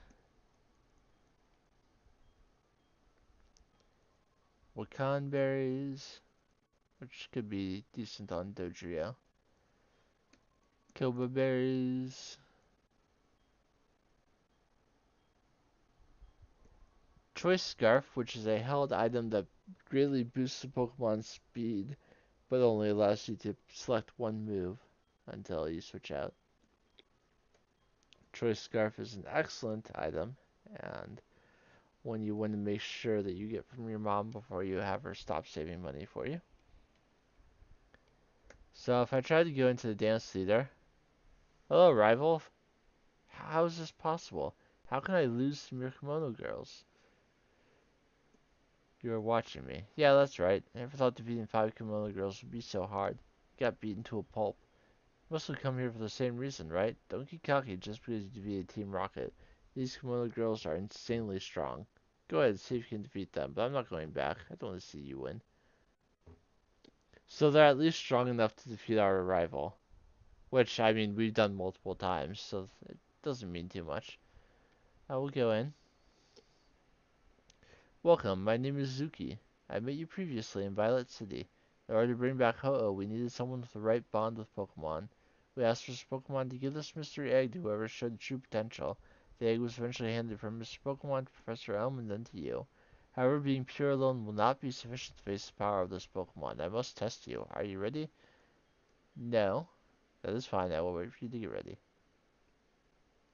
Wakan berries, which could be decent on Dodrio, Koba berries, Choice Scarf, which is a held item that greatly boosts the Pokemon's speed, but only allows you to select one move until you switch out. Choice Scarf is an excellent item, and one you want to make sure that you get from your mom before you have her stop saving money for you. So if I try to go into the dance theater, hello rival, how is this possible? How can I lose to your Kimono Girls? You are watching me. Yeah, that's right. I never thought defeating 5 Kimono Girls would be so hard. Got beaten to a pulp. Must have come here for the same reason, right? Don't get cocky just because you defeated Team Rocket. These Kimono Girls are insanely strong. Go ahead, see if you can defeat them, but I'm not going back. I don't want to see you win. So they're at least strong enough to defeat our rival. Which, I mean, we've done multiple times, so it doesn't mean too much. I will go in. Welcome, my name is Zuki. I met you previously in Violet City. In order to bring back Ho-Oh, we needed someone with the right bond with Pokemon. We asked for Pokemon to give this mystery egg to whoever showed true potential. The egg was eventually handed from Mr. Pokemon to Professor Elm and then to you. However, being pure alone will not be sufficient to face the power of this Pokemon. I must test you. Are you ready? No. That is fine. I will wait for you to get ready.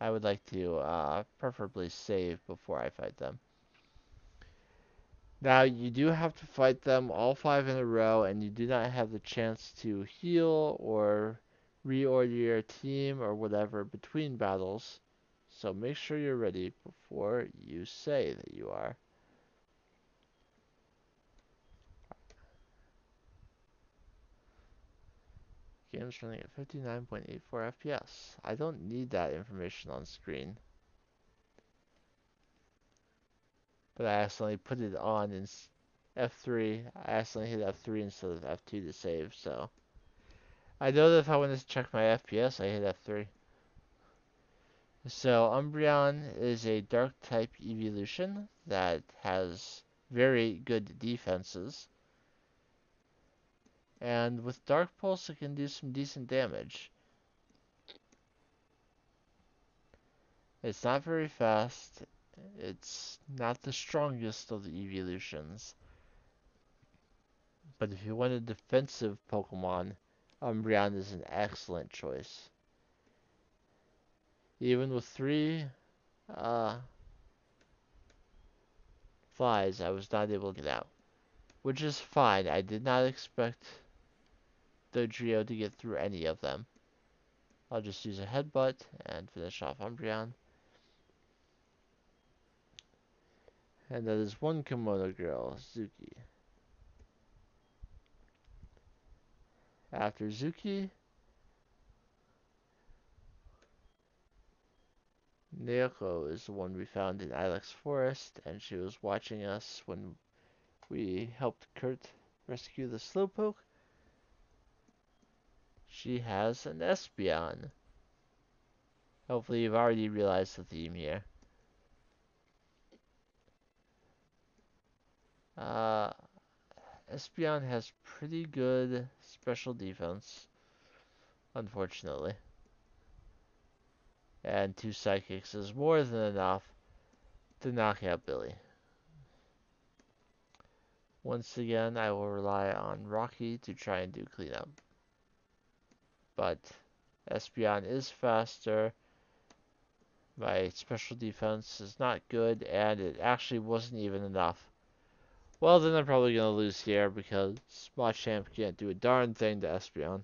I would like to preferably save before I fight them. Now, you do have to fight them all 5 in a row, and you do not have the chance to heal or reorder your team or whatever between battles. So make sure you're ready before you say that you are. Game's running at 59.84 FPS. I don't need that information on screen. But I accidentally put it on F3. I accidentally hit F3 instead of F2 to save, so. I know that if I wanted to check my FPS, I hit F3. So, Umbreon is a dark type evolution that has very good defenses. And with Dark Pulse, it can do some decent damage. It's not very fast. It's not the strongest of the evolutions. But if you want a defensive Pokemon, Umbreon is an excellent choice. Even with 3 uh, flies, I was not able to get out. Which is fine. I did not expect Dodrio to get through any of them. I'll just use a headbutt and finish off Umbreon. And that is one Kimono Girl, Zuki. After Zuki, Naoko is the one we found in Ilex Forest, and she was watching us when we helped Kurt rescue the Slowpoke. She has an Espeon. Hopefully you've already realized the theme here. Uh, Espeon has pretty good special defense, unfortunately. And 2 Psychics is more than enough to knock out Billy. Once again, I will rely on Rocky to try and do cleanup. But Espeon is faster. My special defense is not good, and it actually wasn't even enough. Well, then I'm probably going to lose here because Machamp can't do a darn thing to Espeon.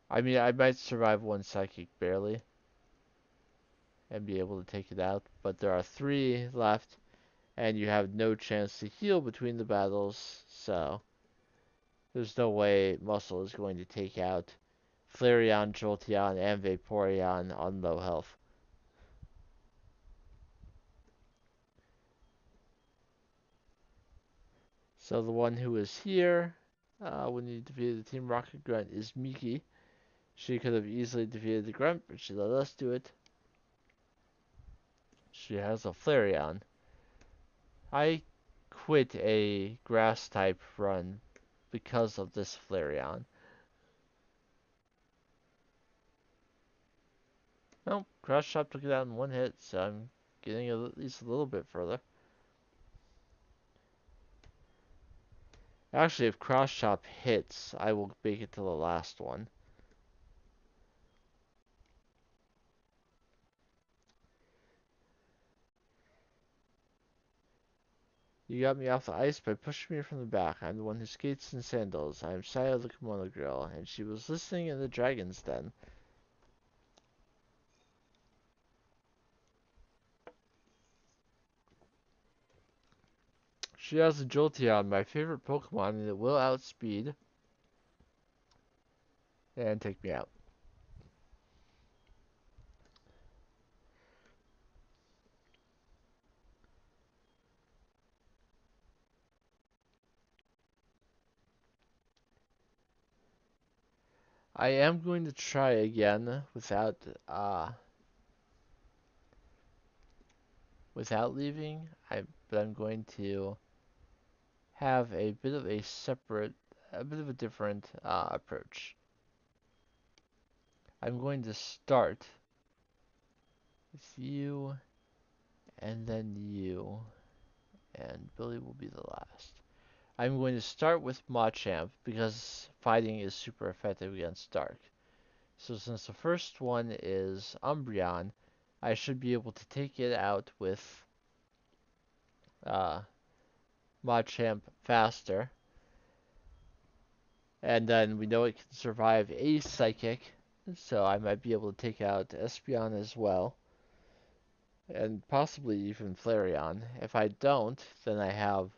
I mean, I might survive 1 Psychic barely and be able to take it out, but there are 3 left, and you have no chance to heal between the battles, so there's no way Muscle is going to take out Flareon, Jolteon, and Vaporeon on low health. So the one who is here when you defeated the Team Rocket Grunt is Miki. She could have easily defeated the Grunt, but she let us do it. She has a Flareon. I quit a grass type run because of this Flareon. Nope, Cross Chop took it out in 1 hit, so I'm getting at least a little bit further. Actually, if Cross Chop hits, I will make it to the last one. You got me off the ice by pushing me from the back. I'm the one who skates in sandals. I am Sayo the Kimono Girl, and she was listening in the dragon's den. She has a Jolteon, my favorite Pokemon, and it will outspeed and take me out. I am going to try again without leaving. But I'm going to have a bit of a different approach. I'm going to start with you, and then you, and Billy will be the last. I'm going to start with Machamp because fighting is super effective against Dark. So since the first one is Umbreon, I should be able to take it out with uh, Machamp faster. And then we know it can survive a Psychic, so I might be able to take out Espeon as well. And possibly even Flareon. If I don't, then I have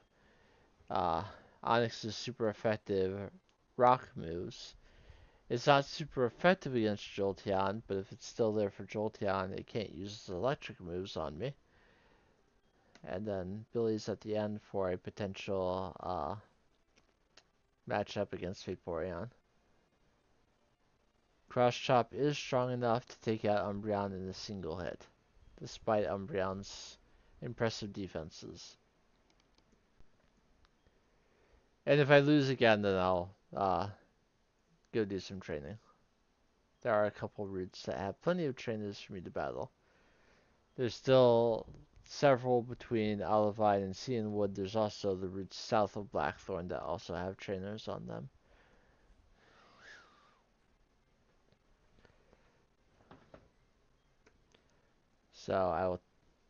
uh, Onix's super effective rock moves. It's not super effective against Jolteon, but if it's still there for Jolteon, it can't use its electric moves on me. And then Billy's at the end for a potential matchup against Vaporeon. Cross Chop is strong enough to take out Umbreon in a single hit, despite Umbreon's impressive defenses. And if I lose again, then I'll go do some training. There are a couple routes that have plenty of trainers for me to battle. There's still several between Olivine and Cianwood. There's also the routes south of Blackthorn that also have trainers on them. So I will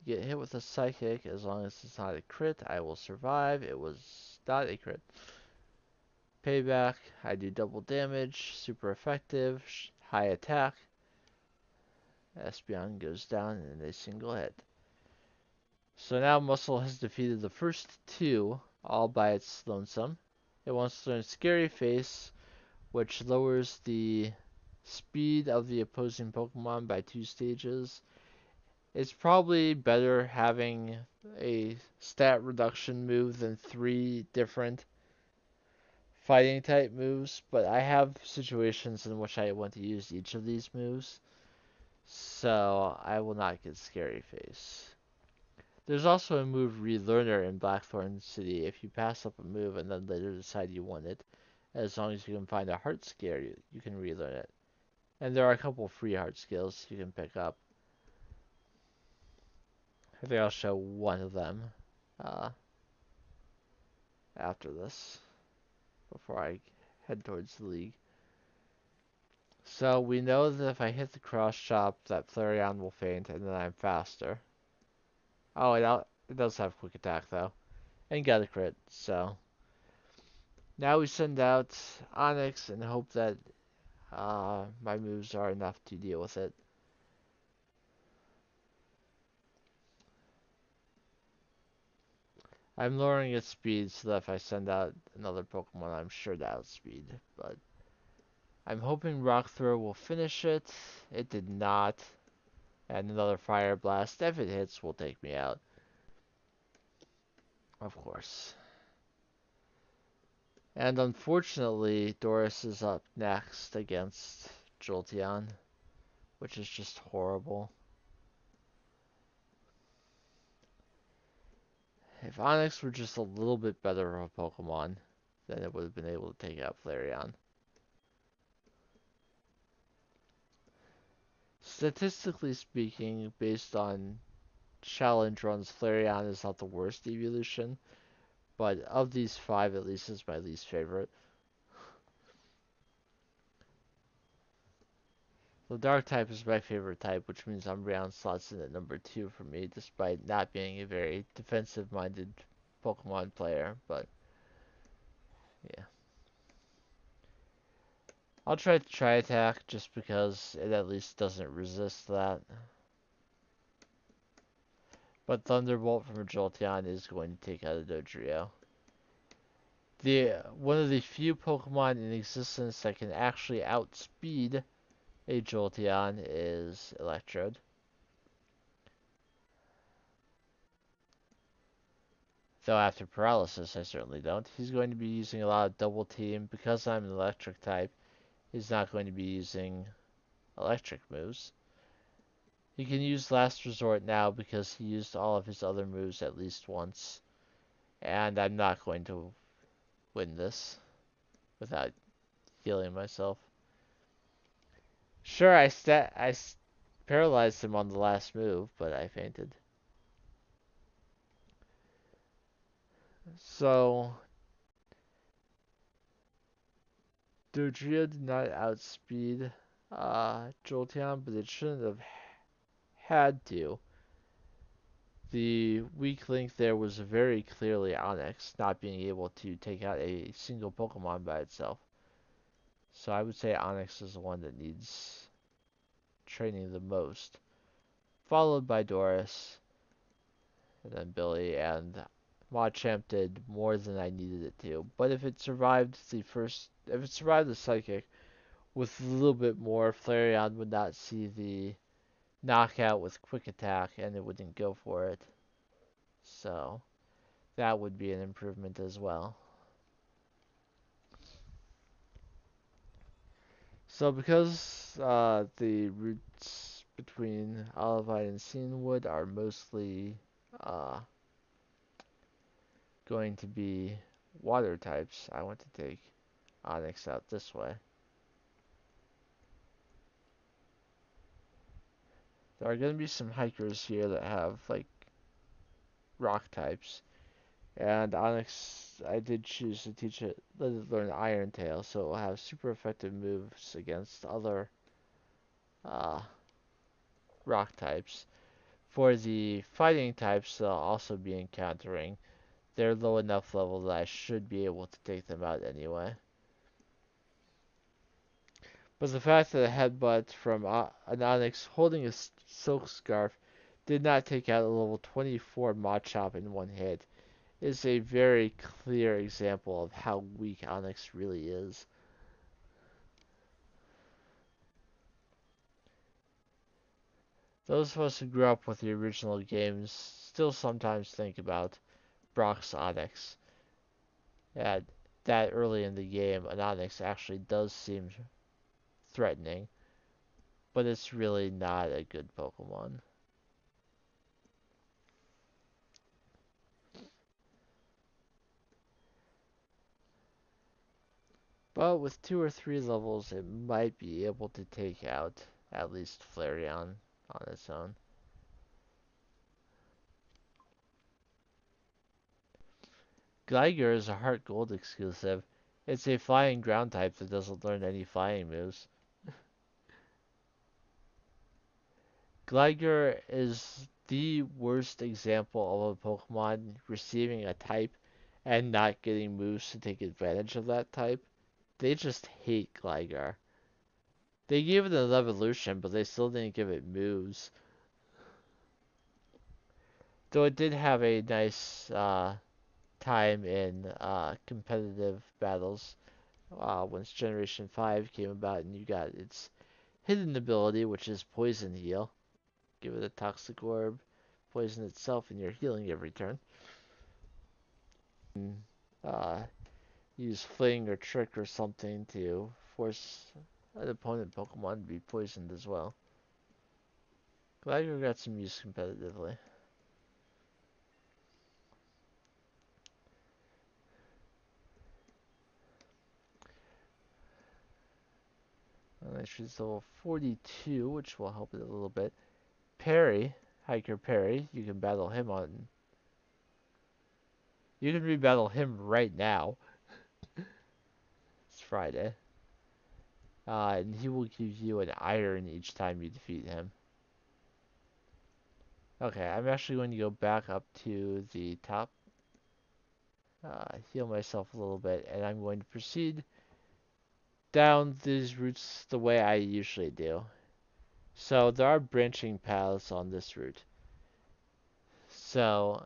get hit with a Psychic. As long as it's not a crit, I will survive. It was not a crit. Payback, I do double damage, super effective, high attack. Espeon goes down in a single hit. So now Muscle has defeated the first two all by its lonesome. It wants to learn Scary Face, which lowers the speed of the opposing Pokemon by 2 stages. It's probably better having a stat reduction move than 3 different fighting type moves, but I have situations in which I want to use each of these moves, so I will not get Scary Face. There's also a move Relearner in Blackthorn City if you pass up a move and then later decide you want it. As long as you can find a heart scare, you can relearn it. And there are a couple free heart skills you can pick up. I think I'll show one of them uh, after this, before I head towards the league. So we know that if I hit the cross chop, that Flareon will faint, and then I'm faster. Oh, it does have quick attack though, and got a crit. So now we send out Onyx and hope that my moves are enough to deal with it. I'm lowering its speed so that if I send out another Pokemon, I'm sure to outspeed. But I'm hoping Rock Throw will finish it. It did not. And another Fire Blast, if it hits, will take me out. Of course. And unfortunately, Doris is up next against Jolteon, which is just horrible. If Onyx were just a little bit better of a Pokemon, then it would have been able to take out Flareon. Statistically speaking, based on challenge runs, Flareon is not the worst evolution, but of these 5, at least is my least favorite. The Dark type is my favorite type, which means Umbreon slots in at number 2 for me, despite not being a very defensive-minded Pokemon player, but yeah. I'll try to Tri-Attack just because it at least doesn't resist that. But Thunderbolt from a Jolteon is going to take out a Dodrio. One of the few Pokemon in existence that can actually outspeed a Jolteon is Electrode. Though after Paralysis, I certainly don't. He's going to be using a lot of Double Team. Because I'm an Electric type, he's not going to be using Electric moves. He can use Last Resort now because he used all of his other moves at least once. And I'm not going to win this without healing myself. Sure, I paralyzed him on the last move, but I fainted. So, Dodrio did not outspeed Jolteon, but it shouldn't have had to. The weak link there was very clearly Onyx, not being able to take out a single Pokemon by itself. So I would say Onyx is the one that needs training the most, followed by Doris, and then Billy, and Machamp did more than I needed it to. But if it survived the Psychic, with a little bit more, Flareon would not see the knockout with quick attack and it wouldn't go for it. So that would be an improvement as well. So because the roots between Olivine and Cianwood are mostly uh, going to be water types, I want to take Onyx out this way. There are going to be some hikers here that have like rock types, and Onyx, I did choose to teach it, let it learn Iron Tail, so it will have super effective moves against other uh, rock types. For the fighting types, they'll also be encountering. They're low enough level that I should be able to take them out anyway. But the fact that a headbutt from an Onyx holding a silk scarf did not take out a level 24 Machop in one hit is a very clear example of how weak Onyx really is. Those of us who grew up with the original games still sometimes think about Brock's Onyx. And that early in the game, an Onyx actually does seem threatening, but it's really not a good Pokemon. But with 2 or 3 levels, it might be able to take out at least Flareon on its own. Gligar is a HeartGold exclusive. It's a flying ground type that doesn't learn any flying moves. Gligar is the worst example of a Pokemon receiving a type and not getting moves to take advantage of that type. They just hate Gligar. They gave it an evolution, but they still didn't give it moves. Though it did have a nice time in competitive battles once Generation 5 came about and you got its hidden ability, which is Poison Heal. Give it a Toxic Orb, poison itself, and you're healing every turn. And, use Fling or Trick or something to force an opponent Pokemon to be poisoned as well. Gligar got some use competitively. She's level 42, which will help it a little bit. Perry, Hiker Perry, you can battle him on. You can rebattle him right now. It's Friday. And he will give you an iron each time you defeat him. Okay, I'm actually going to go back up to the top, heal myself a little bit, and I'm going to proceed down these routes the way I usually do. So there are branching paths on this route. So,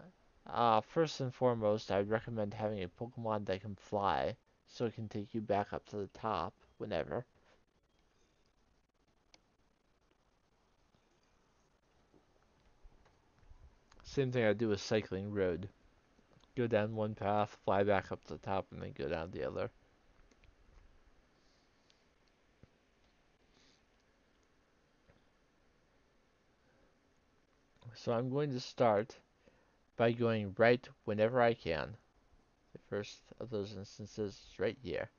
first and foremost, I would recommend having a Pokemon that can fly, so it can take you back up to the top whenever. Same thing I do with Cycling Road. Go down one path, fly back up to the top, and then go down the other. So I'm going to start by going right whenever I can. The first of those instances is right here,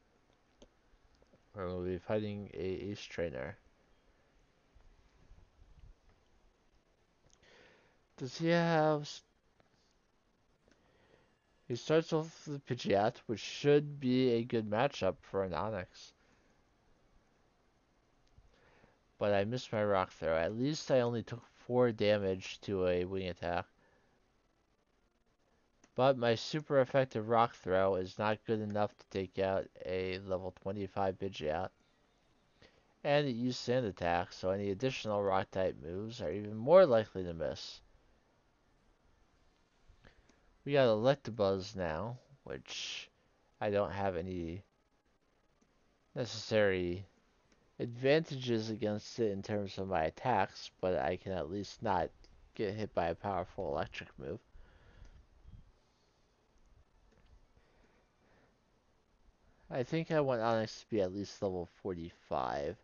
where we'll be fighting a Ace Trainer. Does he have... He starts off with Pidgeot, which should be a good matchup for an Onix. But I missed my Rock Throw. At least I only took 4 damage to a Wing Attack. But my super effective Rock Throw is not good enough to take out a level 25 Pidgeot. And it used Sand Attack, so any additional Rock type moves are even more likely to miss. We got Electabuzz now, which I don't have any necessary advantages against it in terms of my attacks, but I can at least not get hit by a powerful electric move. I think I want Onyx to be at least level 45.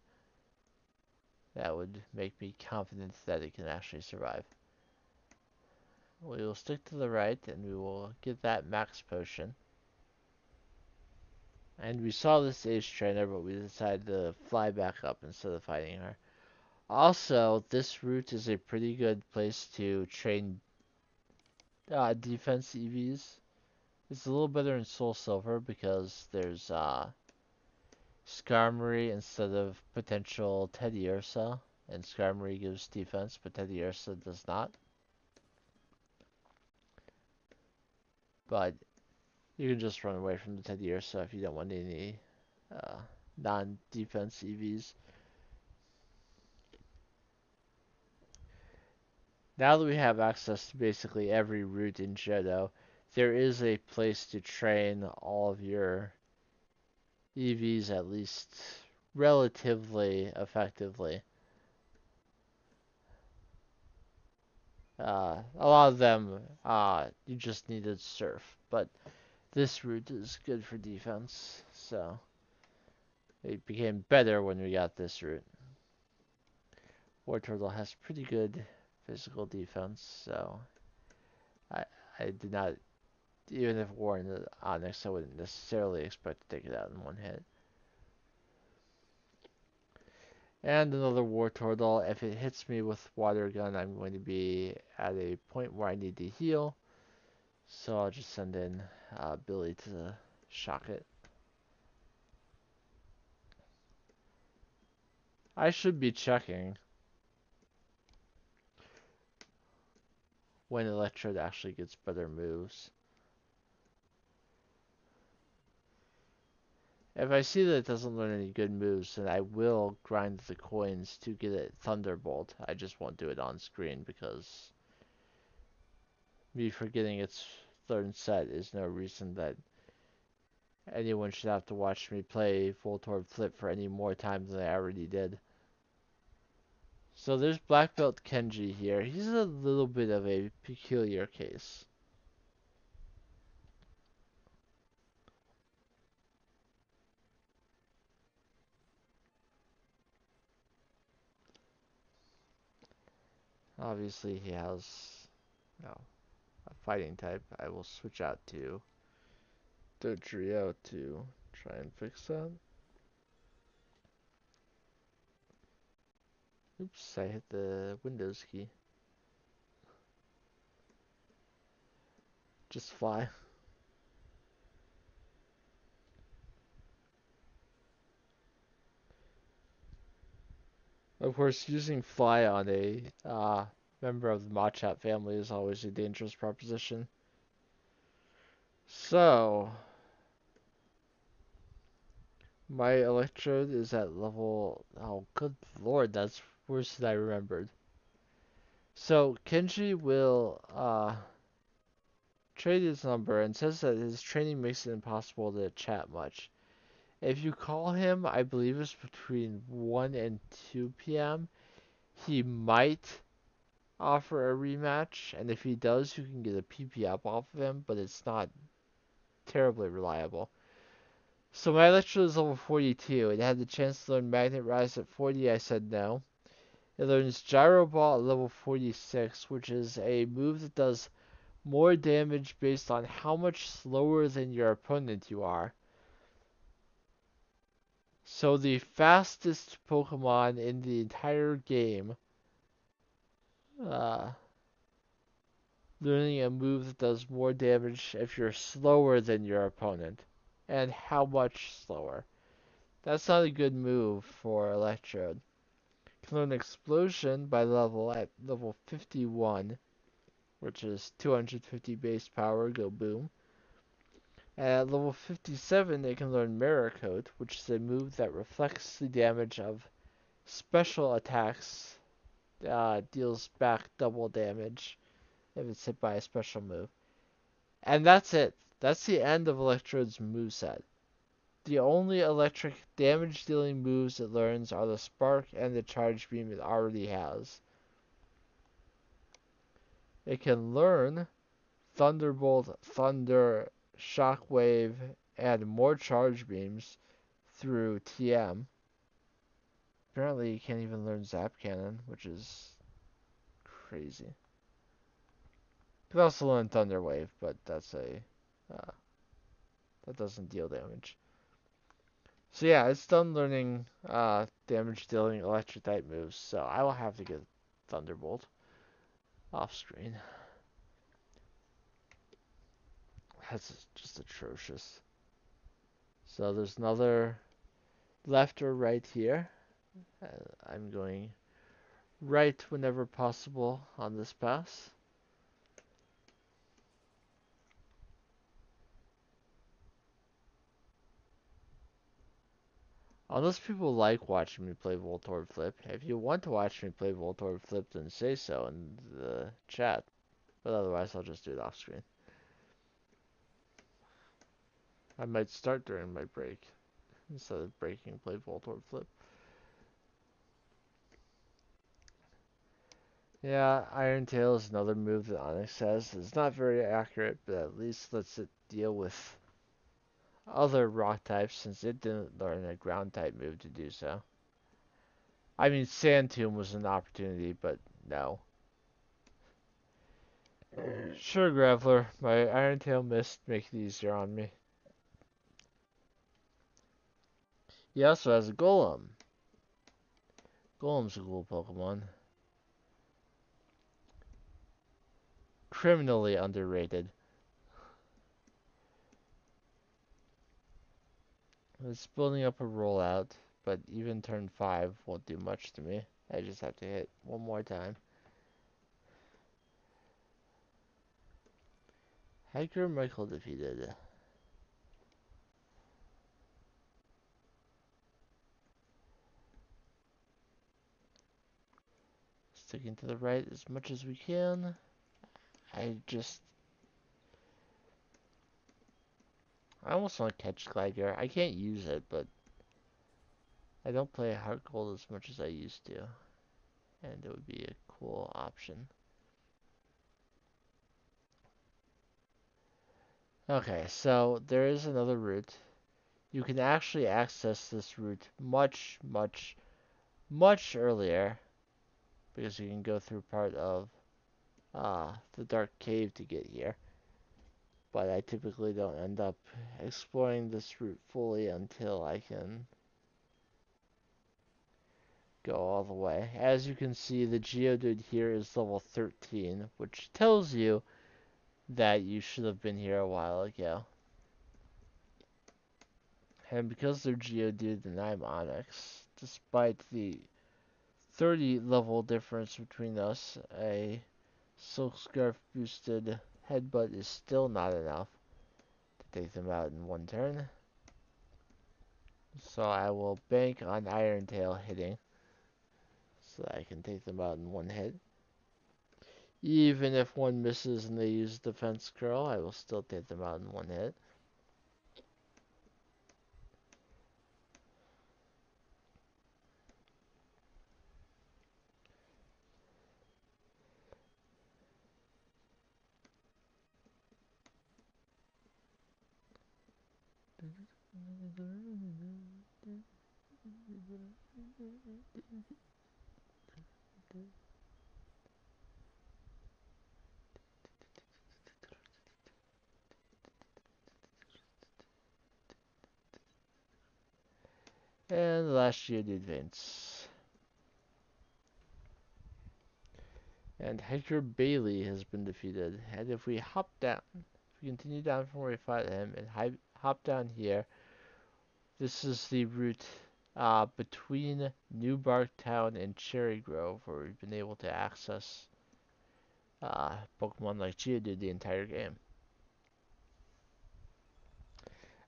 That would make me confident that it can actually survive. We will stick to the right and we will get that max potion. And we saw this Ace Trainer, but we decided to fly back up instead of fighting her. Also, this route is a pretty good place to train defense EVs. It's a little better in Soul Silver because there's Skarmory instead of potential Teddiursa. And Skarmory gives defense, but Teddiursa does not. But you can just run away from the Teddiursa if you don't want any uh, non-defense EVs. Now that we have access to basically every route in Johto, there is a place to train all of your EVs at least relatively effectively. A lot of them, you just needed surf, but this route is good for defense, so it became better when we got this route. Wartortle has pretty good physical defense, so I I did not, even if Warren the Onyx, I wouldn't necessarily expect to take it out in one hit. And another Wartortle. If it hits me with Water Gun, I'm going to be at a point where I need to heal. So I'll just send in Billy to shock it. I should be checking when Electrode actually gets better moves. If I see that it doesn't learn any good moves, then I will grind the coins to get it Thunderbolt. I just won't do it on screen because me forgetting its third set is no reason that anyone should have to watch me play Voltorb Flip for any more time than I already did. So there's Black Belt Kenji here. He's a little bit of a peculiar case. Obviously he has a fighting type. I will switch out to Dodrio to try and fix that. Oops, I hit the Windows key. Just fly. Of course, using fly on a member of the Machop family is always a dangerous proposition. So, my Electrode is at level... Oh, good lord, that's worse than I remembered. So, Kenji will trade his number and says that his training makes it impossible to chat much. If you call him, I believe it's between 1 and 2 p.m., he might offer a rematch, and if he does, you can get a PP up off of him, but it's not terribly reliable. So my Electro is level 42. It had the chance to learn Magnet Rise at 40. I said no. It learns Gyro Ball at level 46, which is a move that does more damage based on how much slower than your opponent you are. So the fastest Pokemon in the entire game uh, learning a move that does more damage if you're slower than your opponent. And how much slower. That's not a good move for Electrode. Can learn Explosion by level at level 51, which is 250 base power, go boom. And at level 57, it can learn Mirror Coat, which is a move that reflects the damage of special attacks, deals back double damage if it's hit by a special move. And that's it. That's the end of Electrode's moveset. The only electric damage dealing moves it learns are the Spark and the Charge Beam it already has. It can learn Thunderbolt, Thunder, Shockwave, and more Charge Beams through TM. Apparently, you can't even learn Zap Cannon, which is crazy. You can also learn Thunder Wave, but uh, that doesn't deal damage. So yeah, it's done learning damage dealing electric type moves, so I will have to get Thunderbolt off screen. That's just atrocious. So there's another left or right here. I'm going right whenever possible on this pass. Unless people like watching me play Voltorb Flip. If you want to watch me play Voltorb Flip, then say so in the chat. But otherwise, I'll just do it off screen. I might start during my break instead of breaking play Voltorb Flip. Yeah, Iron Tail is another move that Onyx has. It's not very accurate, but at least lets it deal with other rock types since it didn't learn a ground type move to do so. I mean, Sand Tomb was an opportunity, but no. Sure, Graveler. My Iron Tail missed. Make it easier on me. He also has a Golem. Golem's a cool Pokemon. Criminally underrated. It's building up a rollout, but even turn 5 won't do much to me. I just have to hit one more time. Hiker Michael defeated. Sticking to the right as much as we can. I almost want to catch Gligar. I can't use it, but I don't play HeartGold as much as I used to. And it would be a cool option. Okay, so there is another route. You can actually access this route much, much, much earlier because you can go through part of the Dark Cave to get here. But I typically don't end up exploring this route fully until I can go all the way. As you can see, the Geodude here is level 13, which tells you that you should have been here a while ago. And because they're Geodude and I'm Onyx, despite the 30 level difference between us, a Silk Scarf boosted Headbutt is still not enough to take them out in one turn. So I will bank on Iron Tail hitting so that I can take them out in one hit. Even if one misses and they use Defense Curl, I will still take them out in one hit. And the last Geodude advance. And Hector Bailey has been defeated. And if we hop down, if we continue down from where we fought him and hop down here, this is the route between New Bark Town and Cherry Grove where we've been able to access Pokemon like Geodude the entire game.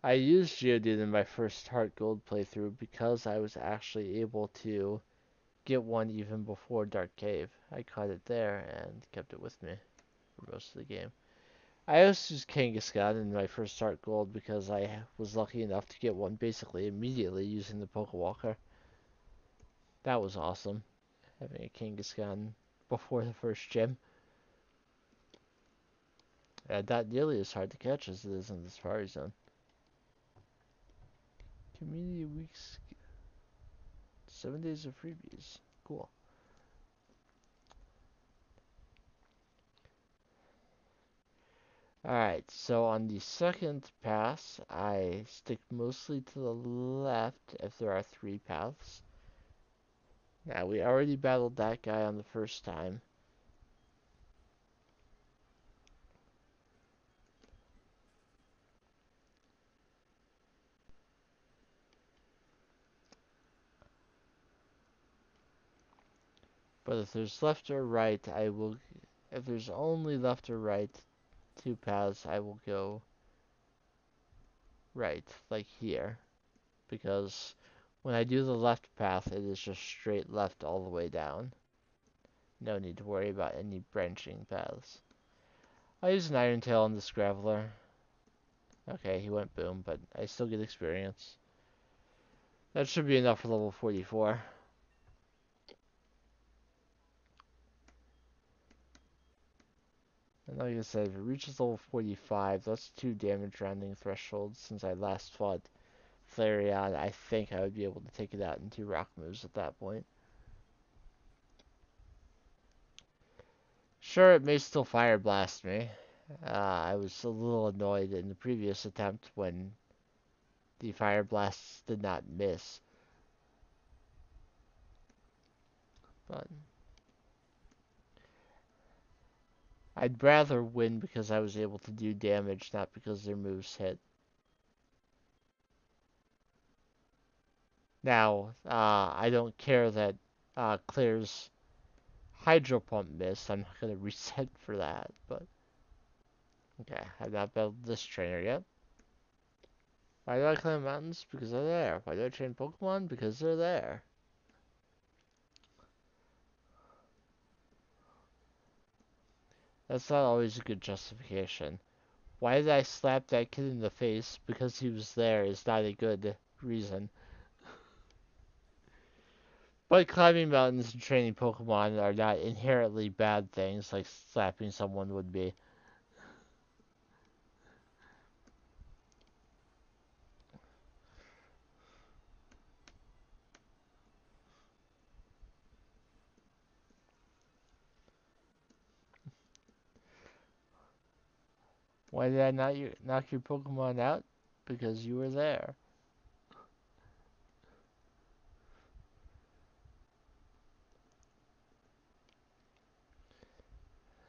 I used Geodude in my first HeartGold playthrough because I was actually able to get one even before Dark Cave. I caught it there and kept it with me for most of the game. I also used Kangaskhan in my first HeartGold because I was lucky enough to get one basically immediately using the Pokewalker. That was awesome, having a Kangaskhan before the first gym. Not nearly as hard to catch as it is in the Safari Zone. Community weeks, 7 days of freebies. Cool. Alright, so on the second pass, I stick mostly to the left if there are 3 paths. Now, we already battled that guy on the first time. But if there's left or right, I will... If there's only left or right 2 paths, I will go right, like here. Because when I do the left path, it is just straight left all the way down. No need to worry about any branching paths. I'll use an Iron Tail on this Graveler. Okay, he went boom, but I still get experience. That should be enough for level 44. And like I said, if it reaches level 45, that's 2 damage rounding thresholds since I last fought Flareon. I think I would be able to take it out in 2 rock moves at that point. Sure, it may still Fire Blast me. I was a little annoyed in the previous attempt when the Fire Blasts did not miss. But I'd rather win because I was able to do damage, not because their moves hit. Now, I don't care that Claire's Hydro Pump missed. I'm not going to reset for that, but... Okay, I've not battled this trainer yet. Why do I climb mountains? Because they're there. Why do I train Pokemon? Because they're there. That's not always a good justification. Why did I slap that kid in the face? Because he was there is not a good reason. But climbing mountains and training Pokemon are not inherently bad things like slapping someone would be. Why did I not knock your Pokemon out? Because you were there.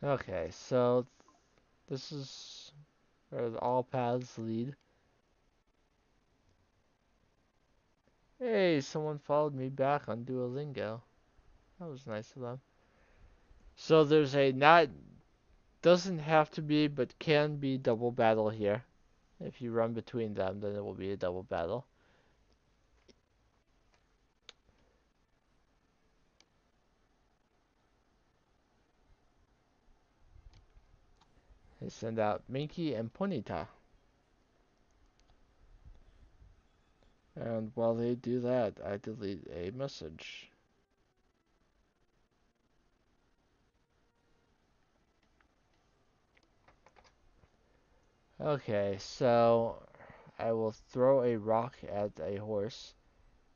Okay, so this is where all paths lead. Hey, someone followed me back on Duolingo. That was nice of them. So there's a not, doesn't have to be, but can be double battle here. If you run between them, then it will be a double battle. They send out Minky and Ponyta. And while they do that, I delete a message. Okay, so I will throw a rock at a horse,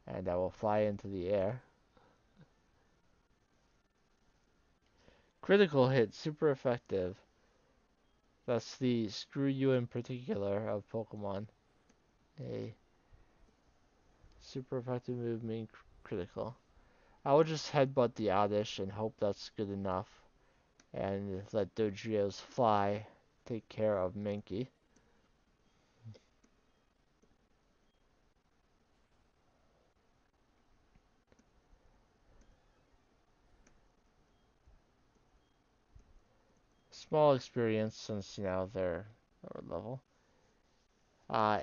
and I will fly into the air. Critical hit, super effective. That's the screw you in particular of Pokemon. A super effective move mean critical. I will just headbutt the Oddish and hope that's good enough. And let Dodrio's fly take care of Minky. Small experience since, you know, they're lower level.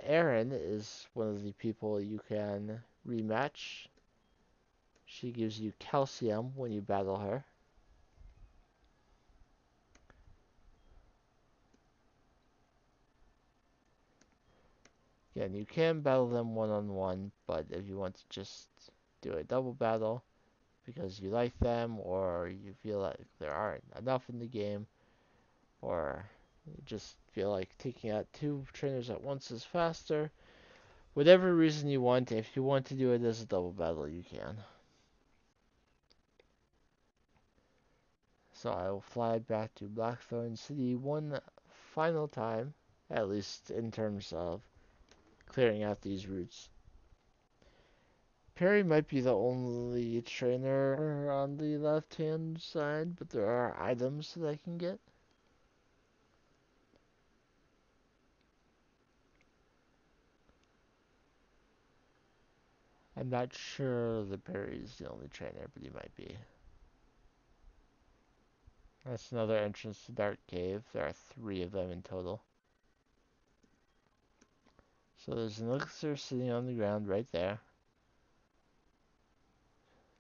Erin is one of the people you can rematch. She gives you calcium when you battle her. Again, you can battle them one-on-one, but if you want to just do a double battle because you like them or you feel like there aren't enough in the game or you just feel like taking out two trainers at once is faster, whatever reason you want, if you want to do it as a double battle, you can. So I will fly back to Blackthorn City one final time, at least in terms of clearing out these routes. Perry might be the only trainer on the left-hand side, but there are items that I can get. I'm not sure that Perry's the only trainer, but he might be. That's another entrance to Dark Cave. There are 3 of them in total. So there's an elixir sitting on the ground right there.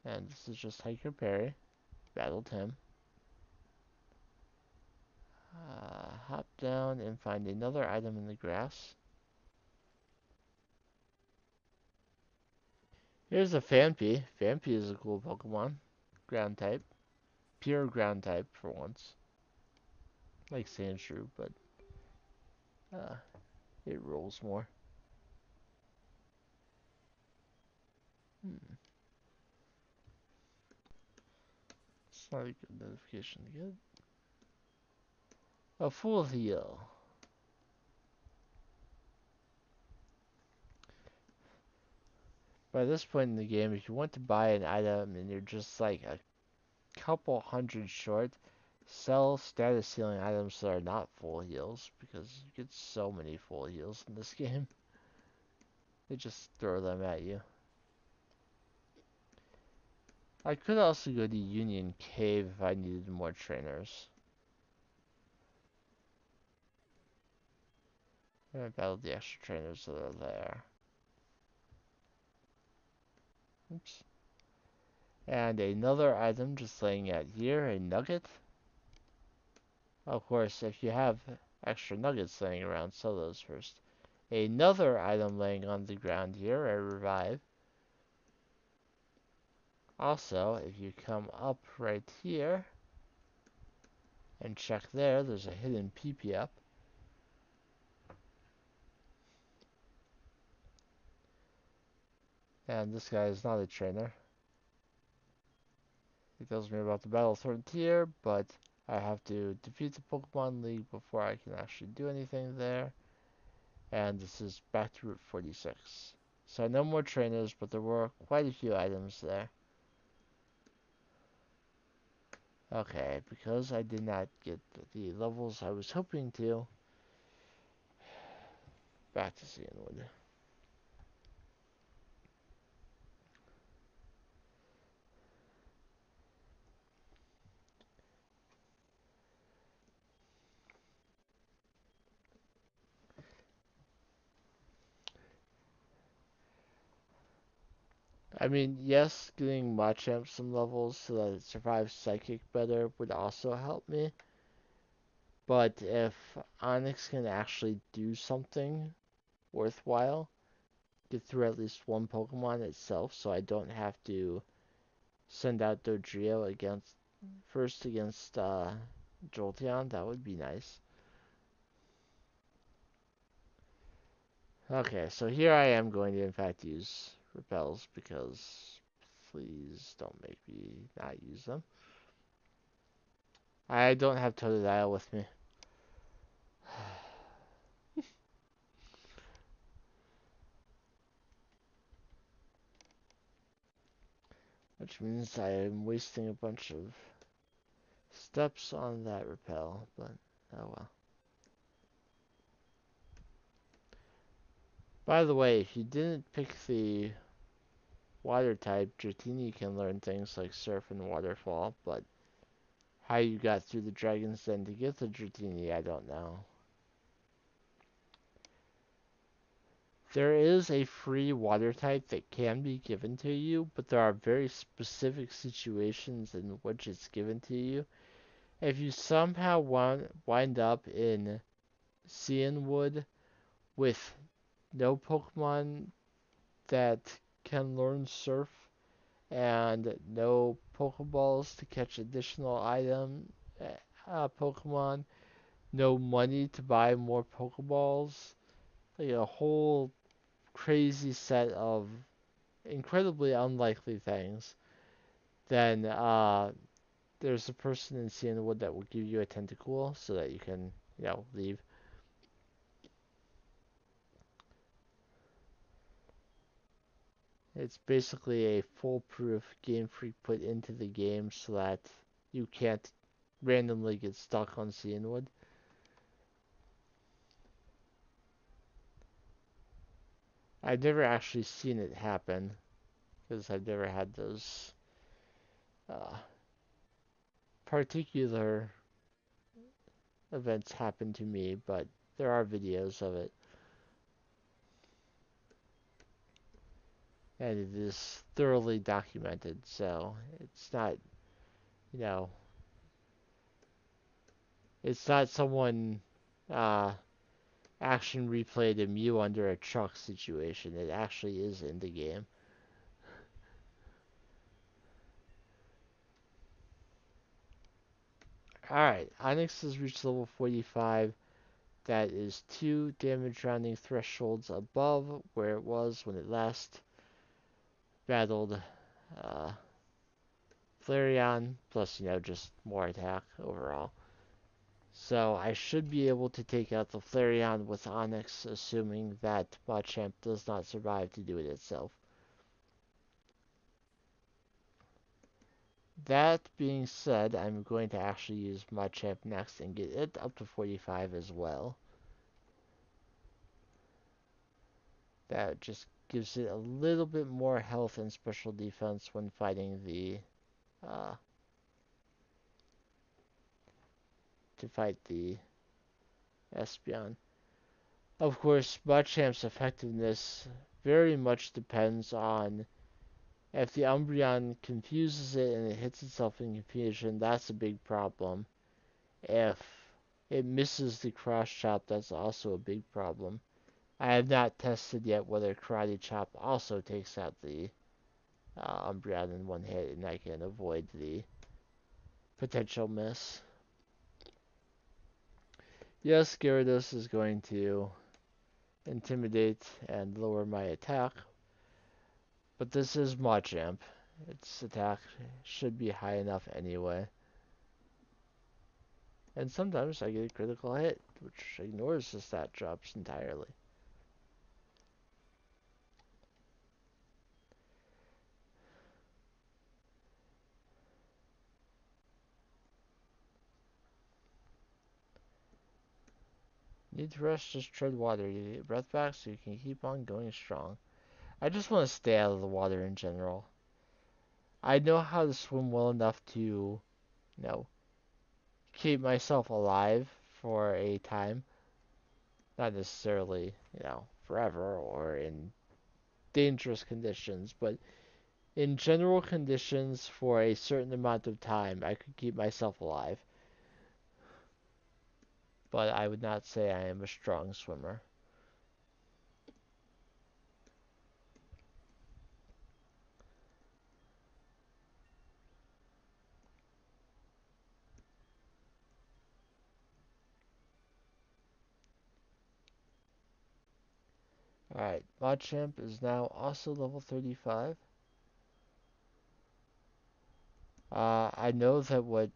And this is just Hiker Perry. Battled him. Hop down and find another item in the grass. Here's a Phanpy. Phanpy is a cool Pokemon. Ground type. Pure ground type for once. Like Sandshrew, but uh, it rolls more. Hmm. It's not a good notification to get. A full heal. By this point in the game, if you want to buy an item and you're just like a couple hundred short, sell status healing items that are not full heals because you get so many full heals in this game. They just throw them at you. I could also go to Union Cave if I needed more trainers. I battled the extra trainers that are there. Oops. And another item just laying out here, a nugget. Of course, if you have extra nuggets laying around, sell those first. Another item laying on the ground here, a revive. Also, if you come up right here and check there, there's a hidden PP up. And this guy is not a trainer. He tells me about the Battle Frontier, but I have to defeat the Pokemon League before I can actually do anything there. And this is back to Route 46. So no more trainers, but there were quite a few items there. Okay, because I did not get the levels I was hoping to, back to Cianwood. I mean, yes, getting Machamp some levels so that it survives Psychic better would also help me. But if Onyx can actually do something worthwhile, get through at least one Pokemon itself so I don't have to send out Dodrio against Jolteon, that would be nice. Okay, so here I am going to in fact use repels because please don't make me not use them. I don't have Totodile with me. Which means I am wasting a bunch of steps on that repel, but oh well. By the way, if you didn't pick the water type, Dratini can learn things like Surf and Waterfall, but how you got through the Dragon's Den to get the Dratini, I don't know. There is a free water type that can be given to you, but there are very specific situations in which it's given to you. If you somehow wind up in Cianwood with no Pokemon that can learn Surf, and no Pokeballs to catch additional Pokemon, no money to buy more Pokeballs, like a whole crazy set of incredibly unlikely things, then there's a person in Cianwood that will give you a Tentacool so that you can, leave. It's basically a foolproof Game Freak put into the game so that you can't randomly get stuck on Cianwood. I've never actually seen it happen because I've never had those uh, particular events happen to me, but there are videos of it, and it is thoroughly documented. So it's not, you know, it's not someone uh, action replayed a Mew under a truck situation. It actually is in the game. Alright, Onyx has reached level 45. That is 2 damage rounding thresholds above where it was when it last battled uh, Flareon, plus, just more attack overall. So I should be able to take out the Flareon with Onyx, assuming that Machamp does not survive to do it itself. That being said, I'm going to actually use Machamp next and get it up to 45 as well. That just gives it a little bit more health and special defense when fighting uh, the Espeon. Of course, Machamp's effectiveness very much depends on if the Umbreon confuses it and it hits itself in confusion. That's a big problem. If it misses the cross chop, that's also a big problem. I have not tested yet whether Karate Chop also takes out the Umbreon in one hit, and I can avoid the potential miss. Yes, Gyarados is going to intimidate and lower my attack, but this is Machamp. Its attack should be high enough anyway. And sometimes I get a critical hit, which ignores the stat drops entirely. Need to rest, just tread water. You get breath back so you can keep on going strong. I just want to stay out of the water in general. I know how to swim well enough to, keep myself alive for a time. Not necessarily, forever or in dangerous conditions, but in general conditions for a certain amount of time, I could keep myself alive. But I would not say I am a strong swimmer. Alright, Machamp is now also level 35. I know that what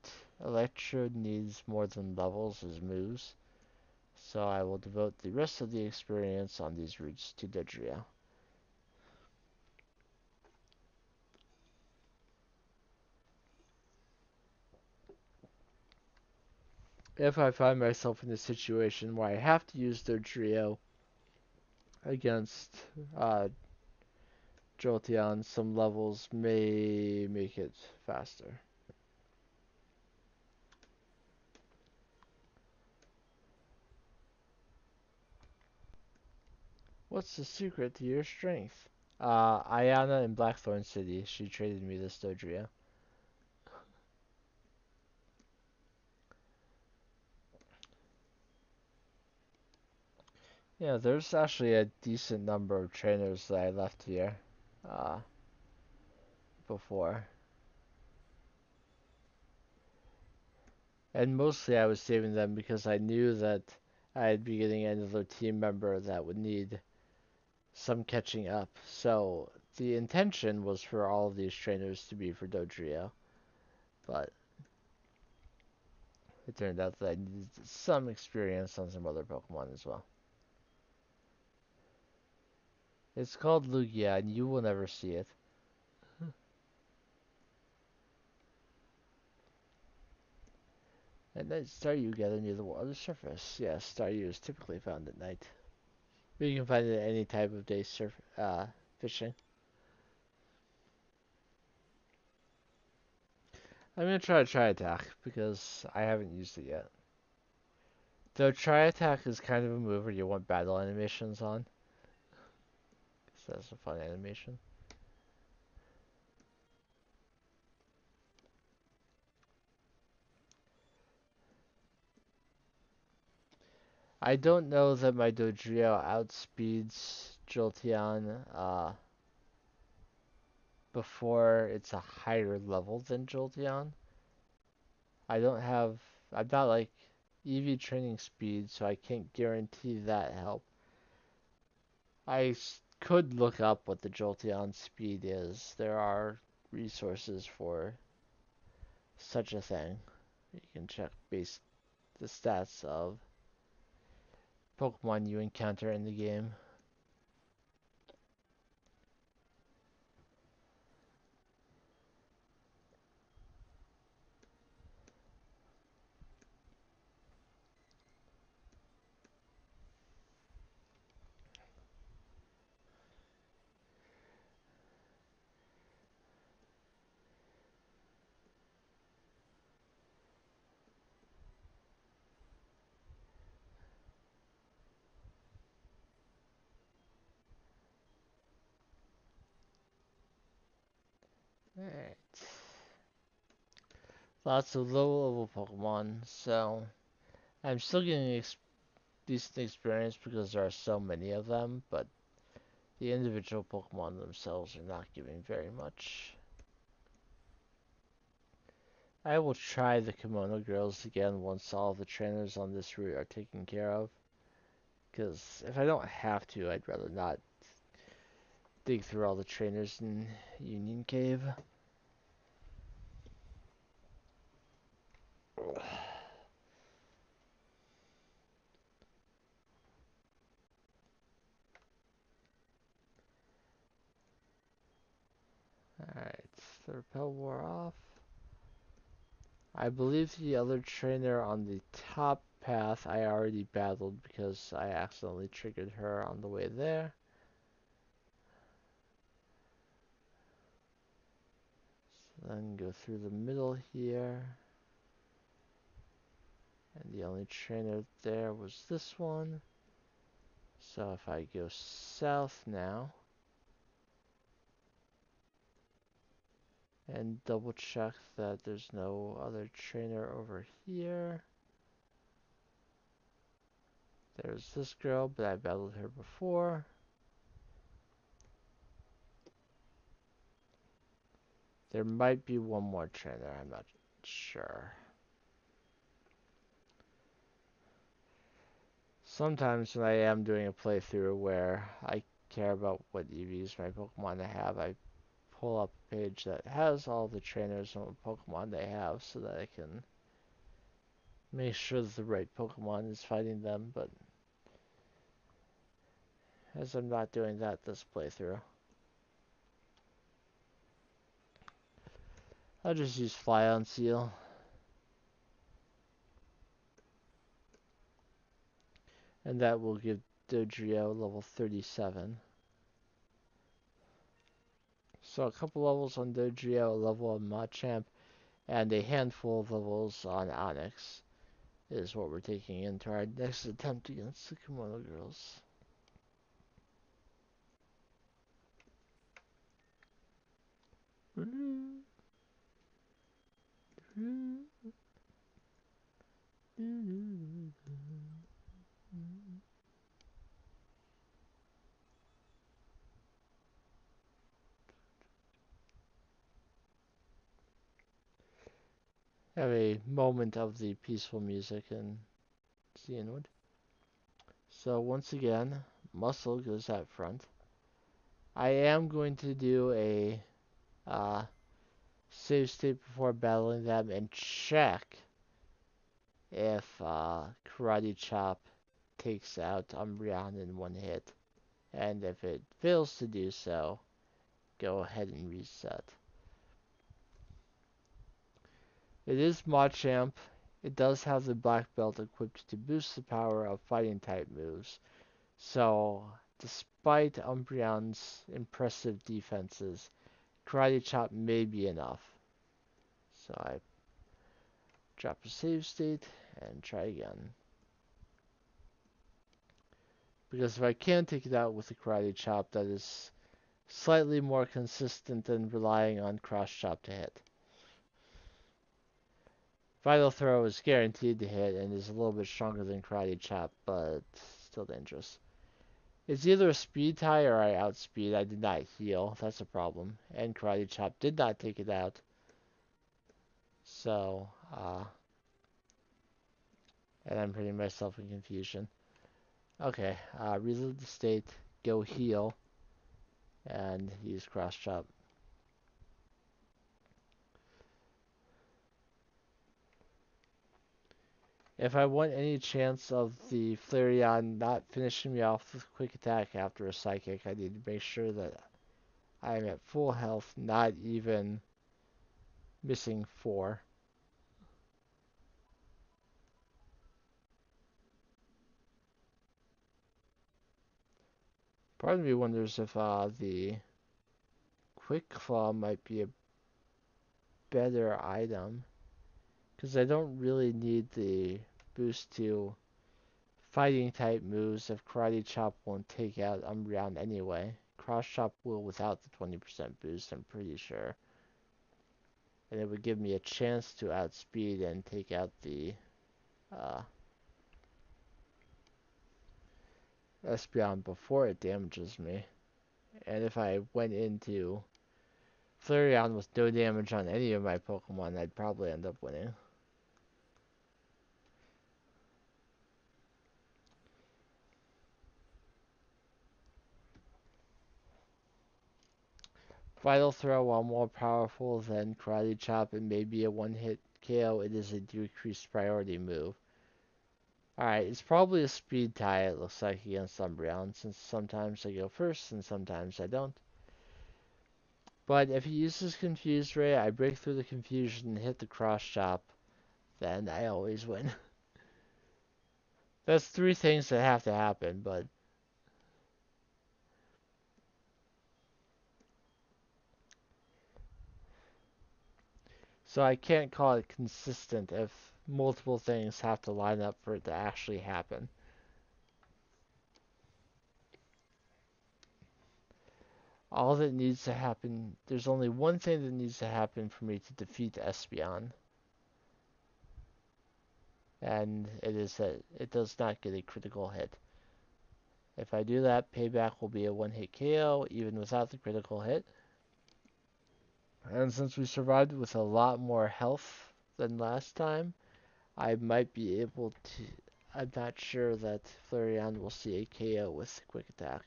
Electrode needs more than levels is moves, so I will devote the rest of the experience on these routes to Dodrio. If I find myself in a situation where I have to use Dodrio against Jolteon, some levels may make it faster. What's the secret to your strength? Ayana in Blackthorn City. She traded me this Dodrio. Yeah, there's actually a decent number of trainers that I left here uh, before. And mostly I was saving them because I knew that I'd be getting another team member that would need some catching up. So the intention was for all of these trainers to be for Dodrio, but it turned out that I needed some experience on some other Pokemon as well. It's called Lugia, and you will never see it. And then Staryu gather near the water surface. Yes, Staryu is typically found at night. But you can find it at any type of day fishing. I'm gonna try Tri Attack because I haven't used it yet. Though Tri Attack is kind of a move where you want battle animations on. So that's a fun animation. I don't know that my Dodrio outspeeds Jolteon before it's a higher level than Jolteon. I don't have. I'm not like EV training speed, so I can't guarantee that help. Could look up what the Jolteon speed is. There are resources for such a thing. You can check base the stats of Pokemon you encounter in the game. Alright. Lots of low level Pokemon, so I'm still getting decent experience because there are so many of them, but the individual Pokemon themselves are not giving very much. I will try the Kimono Girls again once all the trainers on this route are taken care of. Because if I don't have to, I'd rather not dig through all the trainers in Union Cave. Alright, the repel wore off. I believe the other trainer on the top path I already battled because I accidentally triggered her on the way there. So then go through the middle here. And the only trainer there was this one. So if I go south now and double check that there's no other trainer over here. There's this girl, but I battled her before. There might be one more trainer, I'm not sure. Sometimes when I am doing a playthrough where I care about what EVs my Pokemon have, I pull up a page that has all the trainers and what Pokemon they have so that I can make sure that the right Pokemon is fighting them, but as I'm not doing that this playthrough, I'll just use Fly on Seal. And that will give Dodrio level 37. So a couple levels on Dodrio, a level on Machamp, and a handful of levels on Onyx is what we're taking into our next attempt against the Kimono Girls. have a moment of the peaceful music and Xenwood. So once again, Muscle goes out front. I am going to do a uh, save state before battling them and check if Karate Chop takes out Umbreon in one hit. And if it fails to do so, go ahead and reset. It is Machamp. It does have the black belt equipped to boost the power of fighting type moves. So, despite Umbreon's impressive defenses, Karate Chop may be enough. So I drop a save state and try again. Because if I can take it out with the Karate Chop, that is slightly more consistent than relying on Cross Chop to hit. Vital Throw is guaranteed to hit and is a little bit stronger than Karate Chop, but still dangerous. It's either a speed tie or I outspeed. I did not heal. That's a problem. And Karate Chop did not take it out. So, and I'm putting myself in confusion. Okay, reload the state, go heal, and use Cross Chop. If I want any chance of the Flareon not finishing me off with Quick Attack after a Psychic, I need to make sure that I'm at full health, not even missing 4. Part of me wonders if the Quick Claw might be a better item, because I don't really need the boost to fighting type moves if Karate Chop won't take out Umbreon anyway. Cross Chop will without the 20% boost, I'm pretty sure. And it would give me a chance to outspeed and take out the Espeon before it damages me. And if I went into Flareon with no damage on any of my Pokemon, I'd probably end up winning. Vital Throw, while more powerful than Karate Chop and maybe a one-hit KO, it is a decreased priority move. Alright, it's probably a speed tie, it looks like, against Umbreon, since sometimes I go first and sometimes I don't. But if he uses Confused Ray, I break through the confusion and hit the Cross Chop, then I always win. That's 3 things that have to happen, but so I can't call it consistent if multiple things have to line up for it to actually happen. All that needs to happen, there's only one thing that needs to happen for me to defeat Espeon. And it is that it does not get a critical hit. If I do that, Payback will be a one-hit KO, even without the critical hit. And since we survived with a lot more health than last time, I might be able to... I'm not sure that Flareon will see a KO with Quick Attack.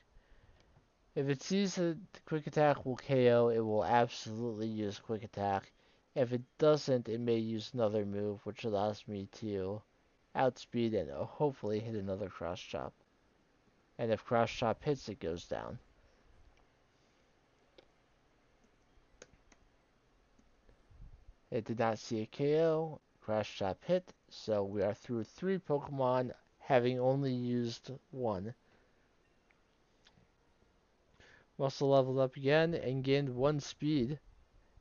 If it sees that Quick Attack will KO, it will absolutely use Quick Attack. If it doesn't, it may use another move, which allows me to outspeed and hopefully hit another Cross Chop. And if Cross Chop hits, it goes down. It did not see a KO. Cross Chop hit, so we are through 3 Pokemon, having only used 1. Muscle leveled up again and gained 1 speed.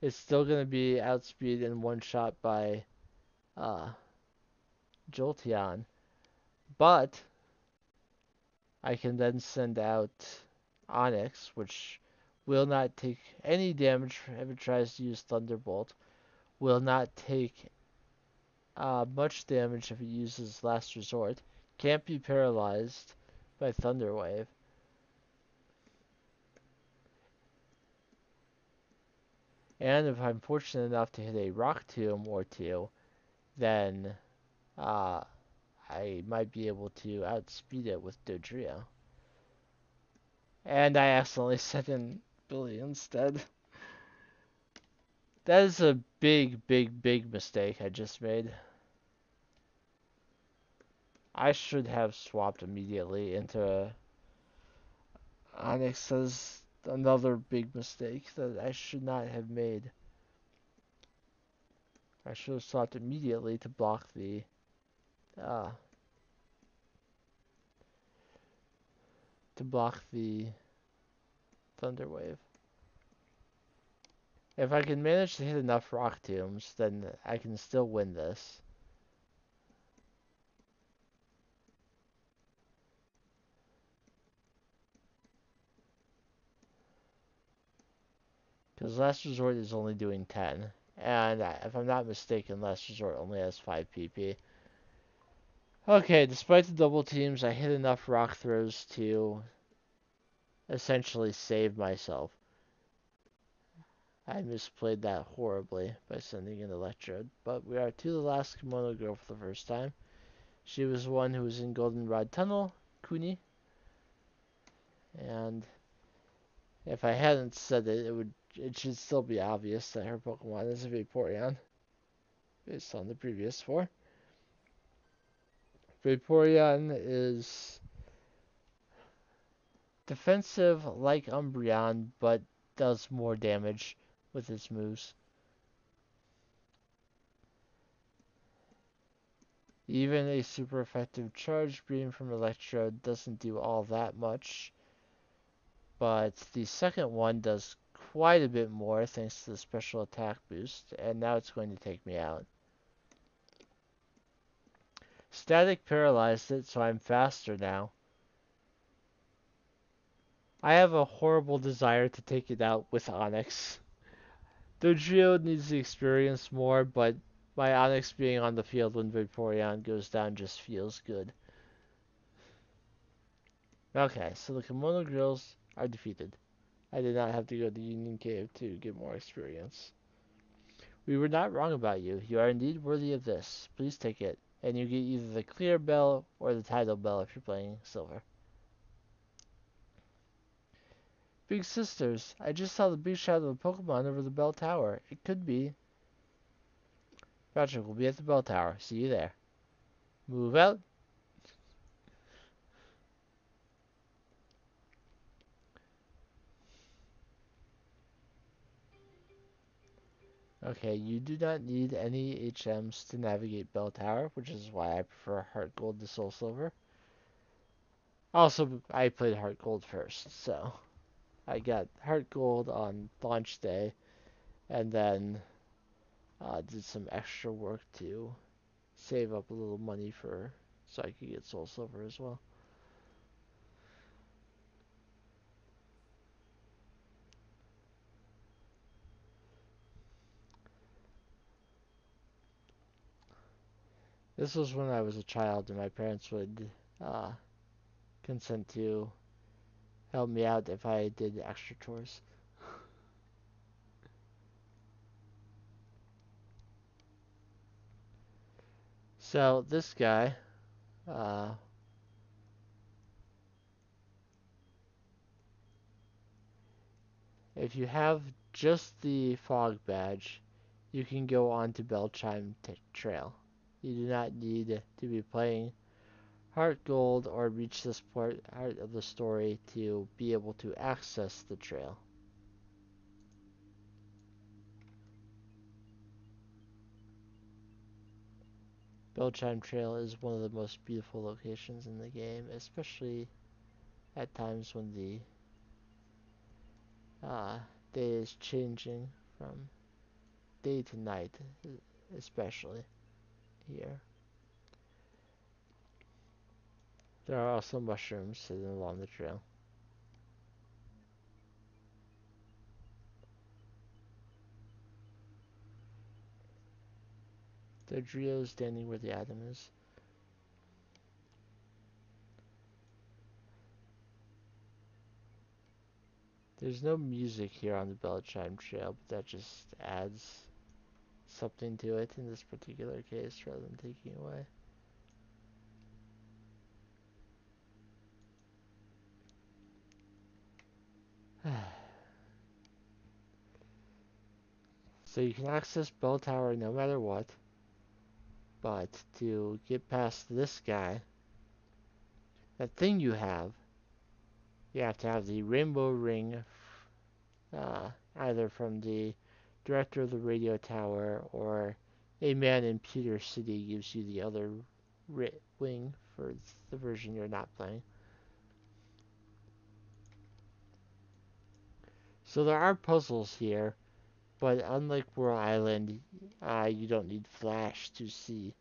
It's still going to be outspeed and one shot by Jolteon. But I can then send out Onyx, which will not take any damage if it tries to use Thunderbolt. Will not take much damage if it uses Last Resort. Can't be paralyzed by Thunder Wave. And if I'm fortunate enough to hit a Rock Tomb or 2, then uh, I might be able to outspeed it with Dodrio. And I accidentally sent in Billy instead. That is a big, big, big mistake I just made. I should have swapped immediately into Onyx. As another big mistake that I should not have made. I should have swapped immediately uh, to block the Thunder Wave. If I can manage to hit enough Rock Tombs, then I can still win this. Because Last Resort is only doing 10. And if I'm not mistaken, Last Resort only has 5 PP. Okay, despite the double teams, I hit enough rock throws to essentially save myself. I misplayed that horribly by sending an Electrode, but we are to the last Kimono Girl for the first time. She was the one who was in Goldenrod Tunnel, Kuni, and if I hadn't said it, it should still be obvious that her Pokemon is a Vaporeon, based on the previous 4. Vaporeon is defensive like Umbreon, but does more damage with its moves. Even a super effective Charge Beam from Electrode doesn't do all that much, but the second one does quite a bit more thanks to the special attack boost, and now it's going to take me out. Static paralyzed it, so I'm faster now. I have a horrible desire to take it out with Onix. Dodrio needs the experience more, but my Onix being on the field when Vaporeon goes down just feels good. Okay, so the Kimono Girls are defeated. I did not have to go to Union Cave to get more experience. We were not wrong about you. You are indeed worthy of this. Please take it, and you get either the Clear Bell or the Tidal Bell if you're playing Silver. Big Sisters, I just saw the big shadow of a Pokemon over the bell tower. It could be. Patrick will be at the bell tower. See you there. Move out. Okay, you do not need any HMs to navigate Bell Tower, which is why I prefer HeartGold to Soul Silver. Also, I played HeartGold first, so I got HeartGold on launch day, and then did some extra work to save up a little money so I could get Soul Silver as well. This was when I was a child, and my parents would uh, consent to help me out if I did extra chores. So this guy, uh, if you have just the fog badge, you can go on to Bellchime Trail. You do not need to be playing Heart Gold or reach this part of the story to be able to access the trail. Bellchime Trail is one of the most beautiful locations in the game, especially at times when the day is changing from day to night, especially here. There are also mushrooms sitting along the trail. The trio is standing where the item is. There's no music here on the Bell Chime Trail, but that just adds something to it in this particular case rather than taking away. So you can access Bell Tower no matter what, but to get past this guy, that thing you have to have the rainbow ring, either from the director of the radio tower or a man in Pewter City gives you the other wing for the version you're not playing. So there are puzzles here, but unlike Whirl Island, you don't need flash to see.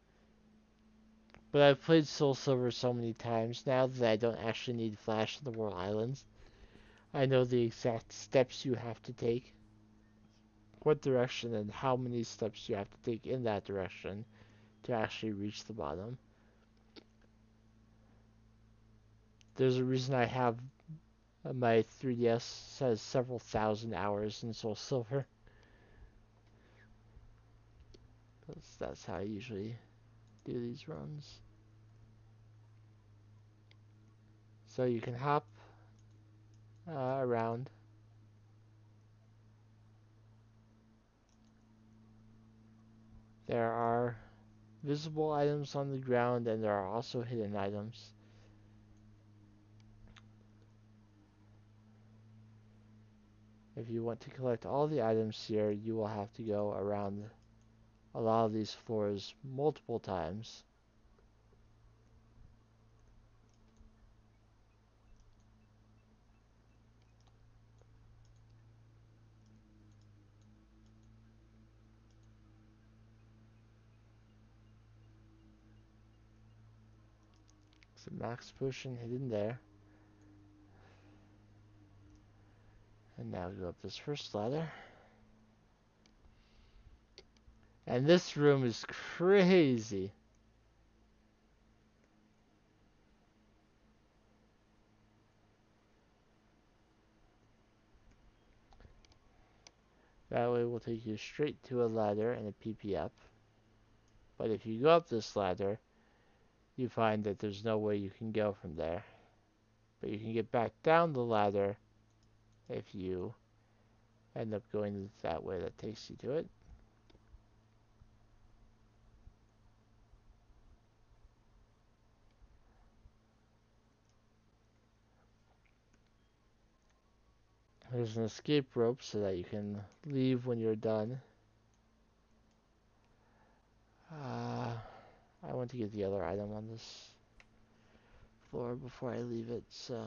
But I've played Soul Silver so many times now that I don't actually need flash in the Whirl Islands. I know the exact steps you have to take, what direction, and how many steps you have to take in that direction to actually reach the bottom. There's a reason I have my 3DS says several thousand hours in Soul Silver. That's how I usually do these runs. So you can hop around. There are visible items on the ground, and there are also hidden items. If you want to collect all the items here, you will have to go around a lot of these floors multiple times. There's a max potion hidden there. And now go up this first ladder. And this room is crazy. That way will take you straight to a ladder and a PP up. But if you go up this ladder, you find that there's no way you can go from there. But you can get back down the ladder if you end up going that way that takes you to it. There's an escape rope so that you can leave when you're done. I want to get the other item on this floor before I leave it, so...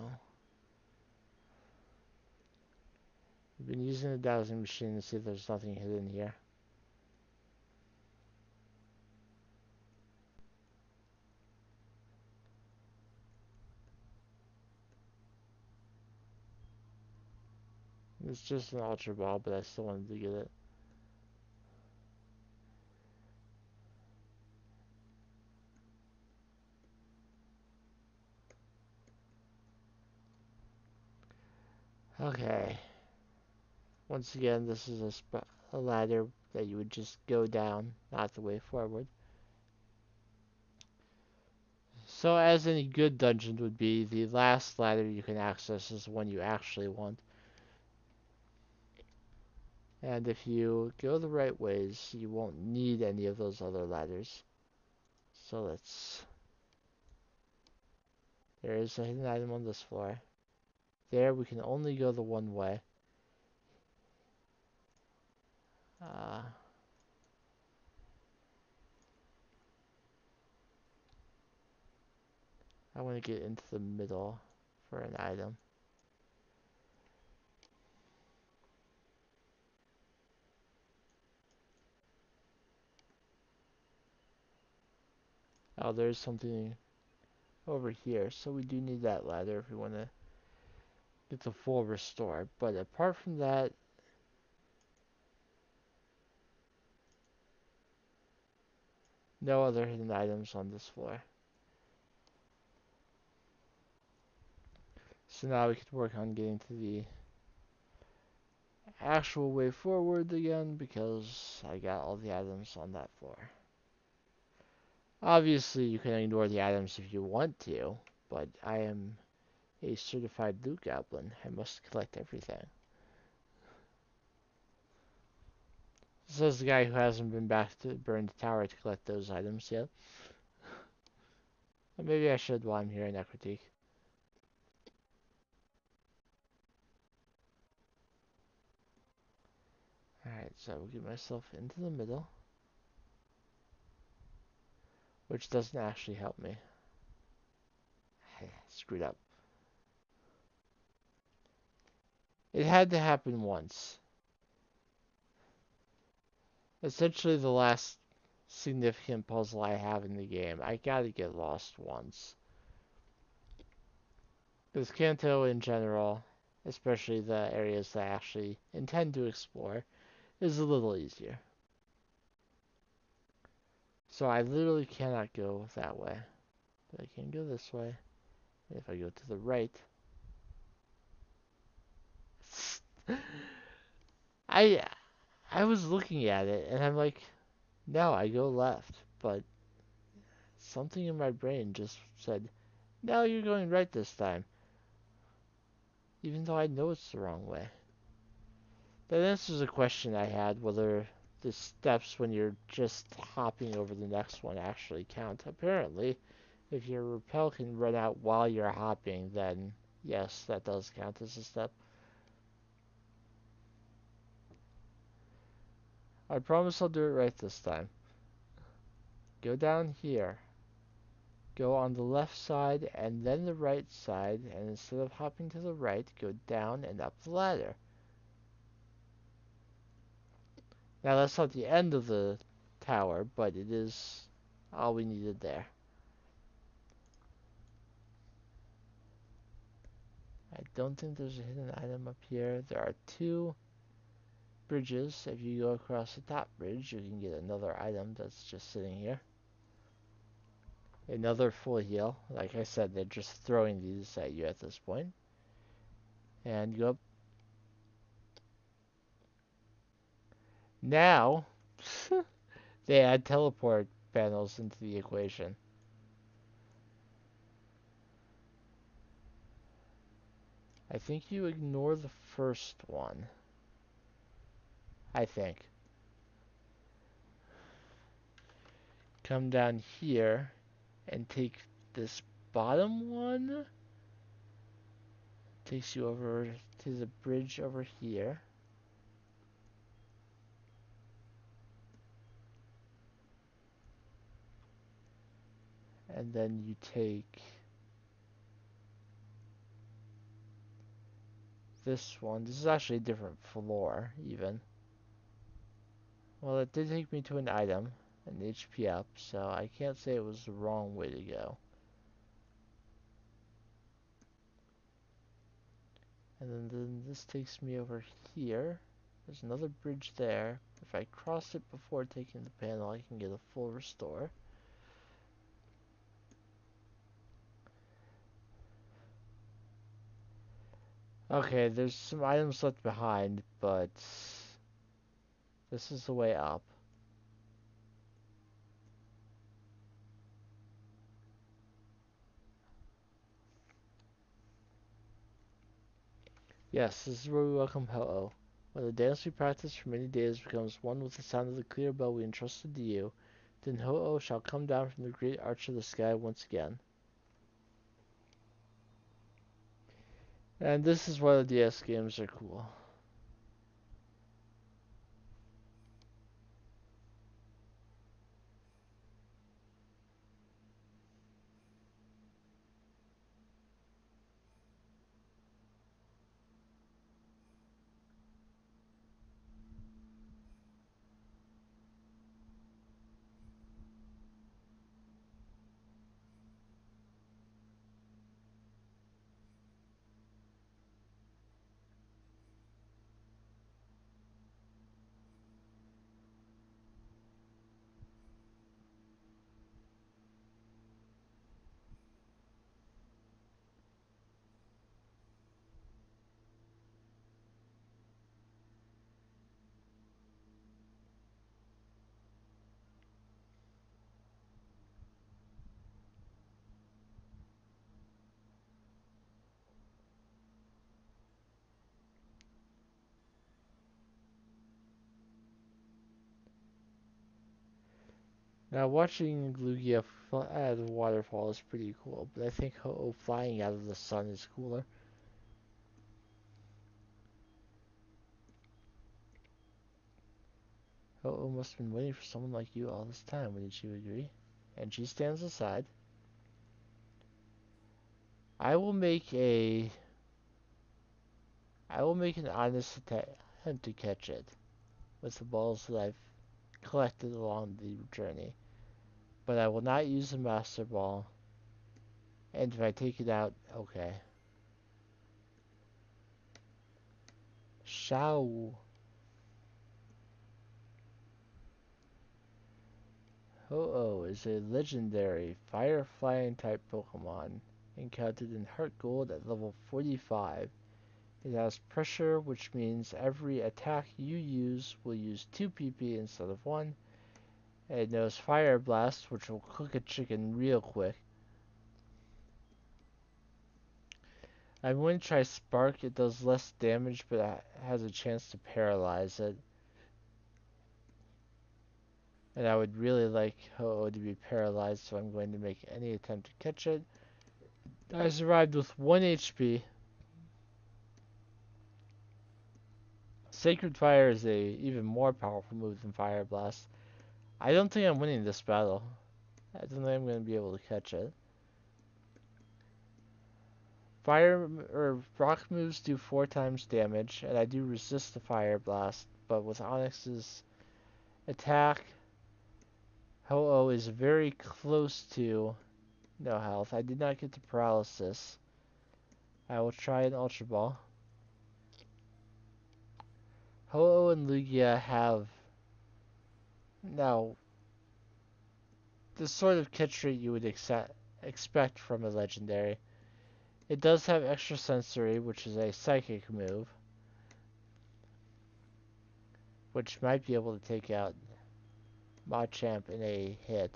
I've been using the dowsing machine to see if there's nothing hidden here. It's just an Ultra Ball, but I still wanted to get it. Okay. Once again, this is a ladder that you would just go down, not the way forward. So as any good dungeon would be, the last ladder you can access is the one you actually want. And if you go the right ways, you won't need any of those other ladders. So there is a hidden item on this floor. There we can only go the one way. Uh, I want to get into the middle for an item. Oh, there's something over here, so we do need that ladder if we want to get the full restore. But apart from that, no other hidden items on this floor. So now we can work on getting to the actual way forward again because I got all the items on that floor. Obviously, you can ignore the items if you want to, but I am a certified loot goblin. I must collect everything. Says the guy who hasn't been back to burn the tower to collect those items yet. Or maybe I should while I'm here in that critique. Alright, so I will get myself into the middle, which doesn't actually help me. Screwed up. It had to happen once. Essentially the last significant puzzle I have in the game. I gotta get lost once. Because Kanto in general, especially the areas that I actually intend to explore, is a little easier. So I literally cannot go that way. But I can go this way. And if I go to the right... I I was looking at it and I'm like, no, I go left. But something in my brain just said, no, you're going right this time. Even though I know it's the wrong way. That answers a question I had, whether the steps when you're just hopping over the next one actually count. Apparently, if your rappel can run out while you're hopping, then yes, that does count as a step. I promise I'll do it right this time. Go down here. Go on the left side and then the right side, and instead of hopping to the right, go down and up the ladder. Now that's not the end of the tower, but it is all we needed there. I don't think there's a hidden item up here. There are two bridges. If you go across the top bridge, you can get another item that's just sitting here. Another full heal. Like I said, they're just throwing these at you at this point. And go up. Now, they add teleport panels into the equation. I think you ignore the first one. I think. Come down here and take this bottom one. Takes you over to the bridge over here. And then you take this one. This is actually a different floor, even. Well, it did take me to an item, an HP up, so I can't say it was the wrong way to go. And then this takes me over here. There's another bridge there. If I cross it before taking the panel, I can get a full restore. Okay, there's some items left behind, but this is the way up. Yes, this is where we welcome Ho-Oh. When the dance we practiced for many days becomes one with the sound of the clear bell we entrusted to you, then Ho-Oh shall come down from the great arch of the sky once again. And this is why the DS games are cool. Now, watching Lugia out of the waterfall is pretty cool, but I think Ho-Oh flying out of the sun is cooler. Ho-Oh must have been waiting for someone like you all this time, wouldn't you agree? And she stands aside. I will make a... I will make an honest attempt to catch it with the balls that I've collected along the journey. But I will not use the Master Ball. And if I take it out, okay. Shao. Ho-Oh is a legendary fire flying type Pokemon encountered in HeartGold at level 45. It has pressure, which means every attack you use will use 2 PP instead of 1. And it knows Fire Blast, which will cook a chicken real quick. I'm going to try Spark. It does less damage, but it has a chance to paralyze it. And I would really like Ho-Oh to be paralyzed, so I'm going to make any attempt to catch it. I survived with 1 HP. Sacred Fire is a even more powerful move than Fire Blast. I don't think I'm winning this battle. I don't think I'm going to be able to catch it. Fire or rock moves do 4 times damage, and I do resist the Fire Blast, but with Onyx's attack, Ho-Oh is very close to no health. I did not get the paralysis. I will try an Ultra Ball. Ho-Oh and Lugia have now the sort of catch rate you would expect from a legendary. It does have extra sensory, which is a psychic move, which might be able to take out Machamp in a hit.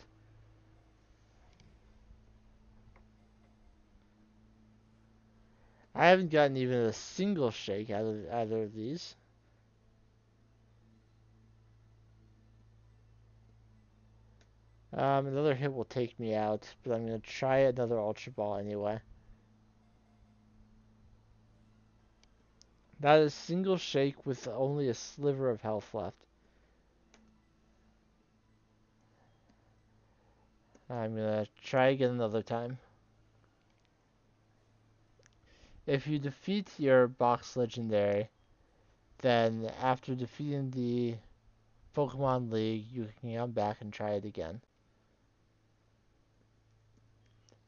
I haven't gotten even a single shake out of either of these. Another hit will take me out, but I'm going to try another Ultra Ball anyway. Not a single shake with only a sliver of health left. I'm going to try again another time. If you defeat your box legendary, then after defeating the Pokemon League, you can come back and try it again.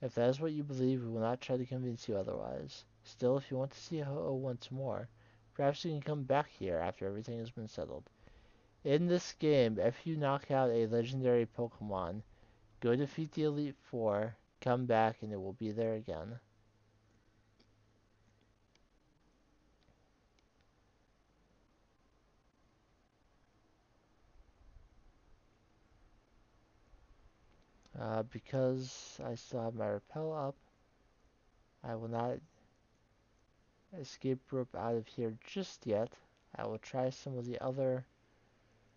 If that is what you believe, we will not try to convince you otherwise. Still, if you want to see Ho-Oh once more, perhaps you can come back here after everything has been settled. In this game, if you knock out a legendary Pokemon, go defeat the Elite Four, come back, and it will be there again. Because I still have my repel up, I will not escape rope out of here just yet. I will try some of the other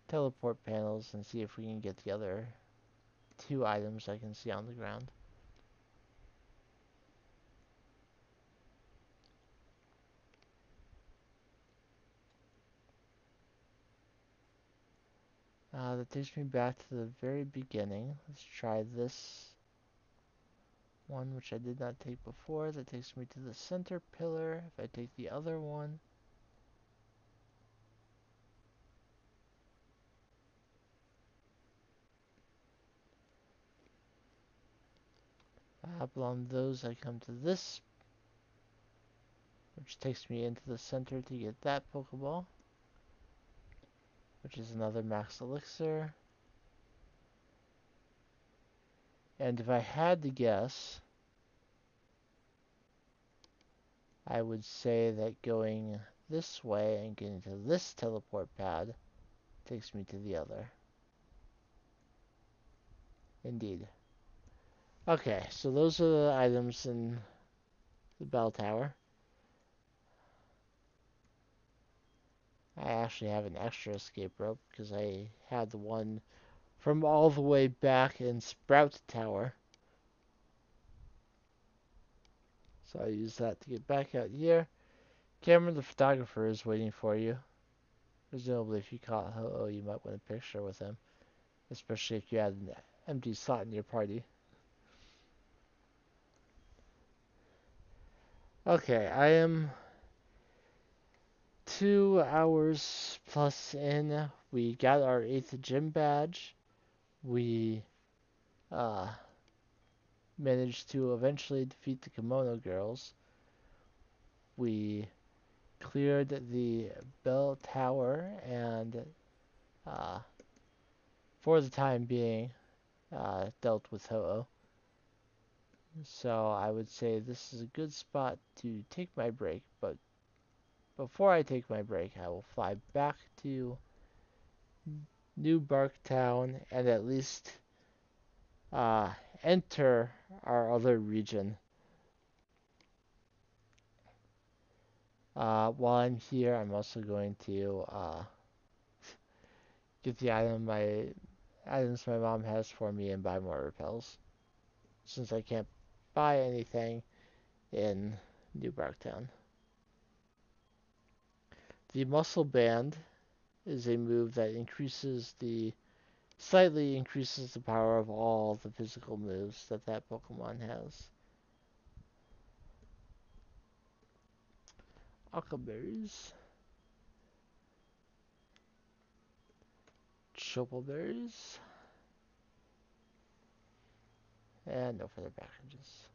teleport panels and see if we can get the other 2 items I can see on the ground. That takes me back to the very beginning. Let's try this one, which I did not take before. That takes me to the center pillar. If I take the other one, up along those I come to this, which takes me into the center to get that Pokeball, which is another Max Elixir. And if I had to guess, I would say that going this way and getting to this teleport pad takes me to the other. Indeed. Okay, so those are the items in the bell tower. I actually have an extra escape rope because I had the one from all the way back in Sprout Tower. So I use that to get back out here. Cameron the photographer is waiting for you. Presumably if you caught Ho-Oh, you might want a picture with him. Especially if you had an empty slot in your party. Okay, I am 2 hours plus in. We got our 8th gym badge. We uh, managed to eventually defeat the Kimono Girls. We cleared the bell tower and, uh, for the time being, dealt with Ho-Oh. So I would say this is a good spot to take my break, but before I take my break, I will fly back to New Barktown and at least uh, enter our other region. While I'm here, I'm also going to get the items my mom has for me and buy more repels, since I can't buy anything in New Barktown. The Muscle Band is a move that slightly increases the power of all the physical moves that Pokemon has. Berries, Chople Berries, and no further packages.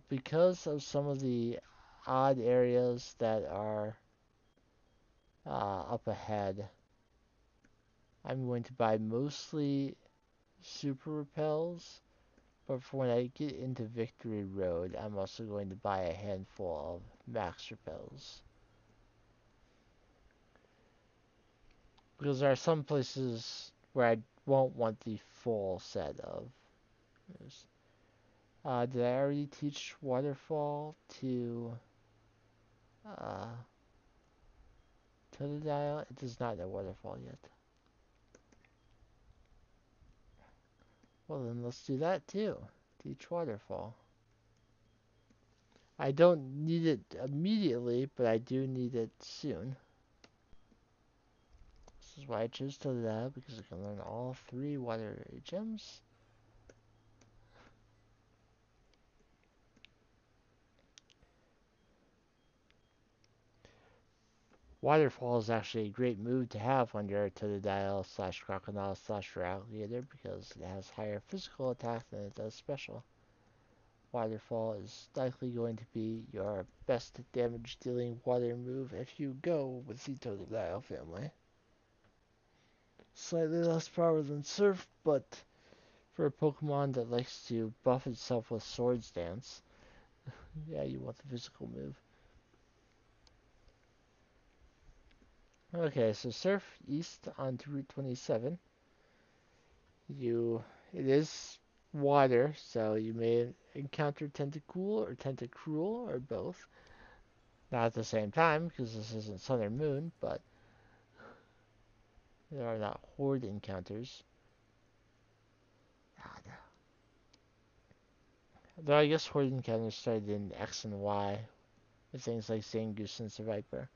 Because of some of the odd areas that are up ahead, I'm going to buy mostly super repels, but for when I get into Victory Road, I'm also going to buy a handful of max repels. Because there are some places where I won't want the full set of moves. Did I already teach Waterfall to uh, Totodile? It does not know Waterfall yet. Well, then let's do that too. Teach Waterfall. I don't need it immediately, but I do need it soon. This is why I chose Totodile, because I can learn all 3 water gems. Waterfall is actually a great move to have when you're a Totodile slash Crocodile slash Alligator, because it has higher physical attack than it does special. Waterfall is likely going to be your best damage dealing water move if you go with the Totodile family. Slightly less power than Surf, but for a Pokemon that likes to buff itself with Swords Dance, yeah, you want the physical move. Okay, so Surf east onto Route 27. It is water, so you may encounter Tentacool or Tentacruel or both. Not at the same time, because this isn't Sun or Moon, but there are not horde encounters. Though I guess horde encounters started in X and Y, with things like Zangoose and Seviper.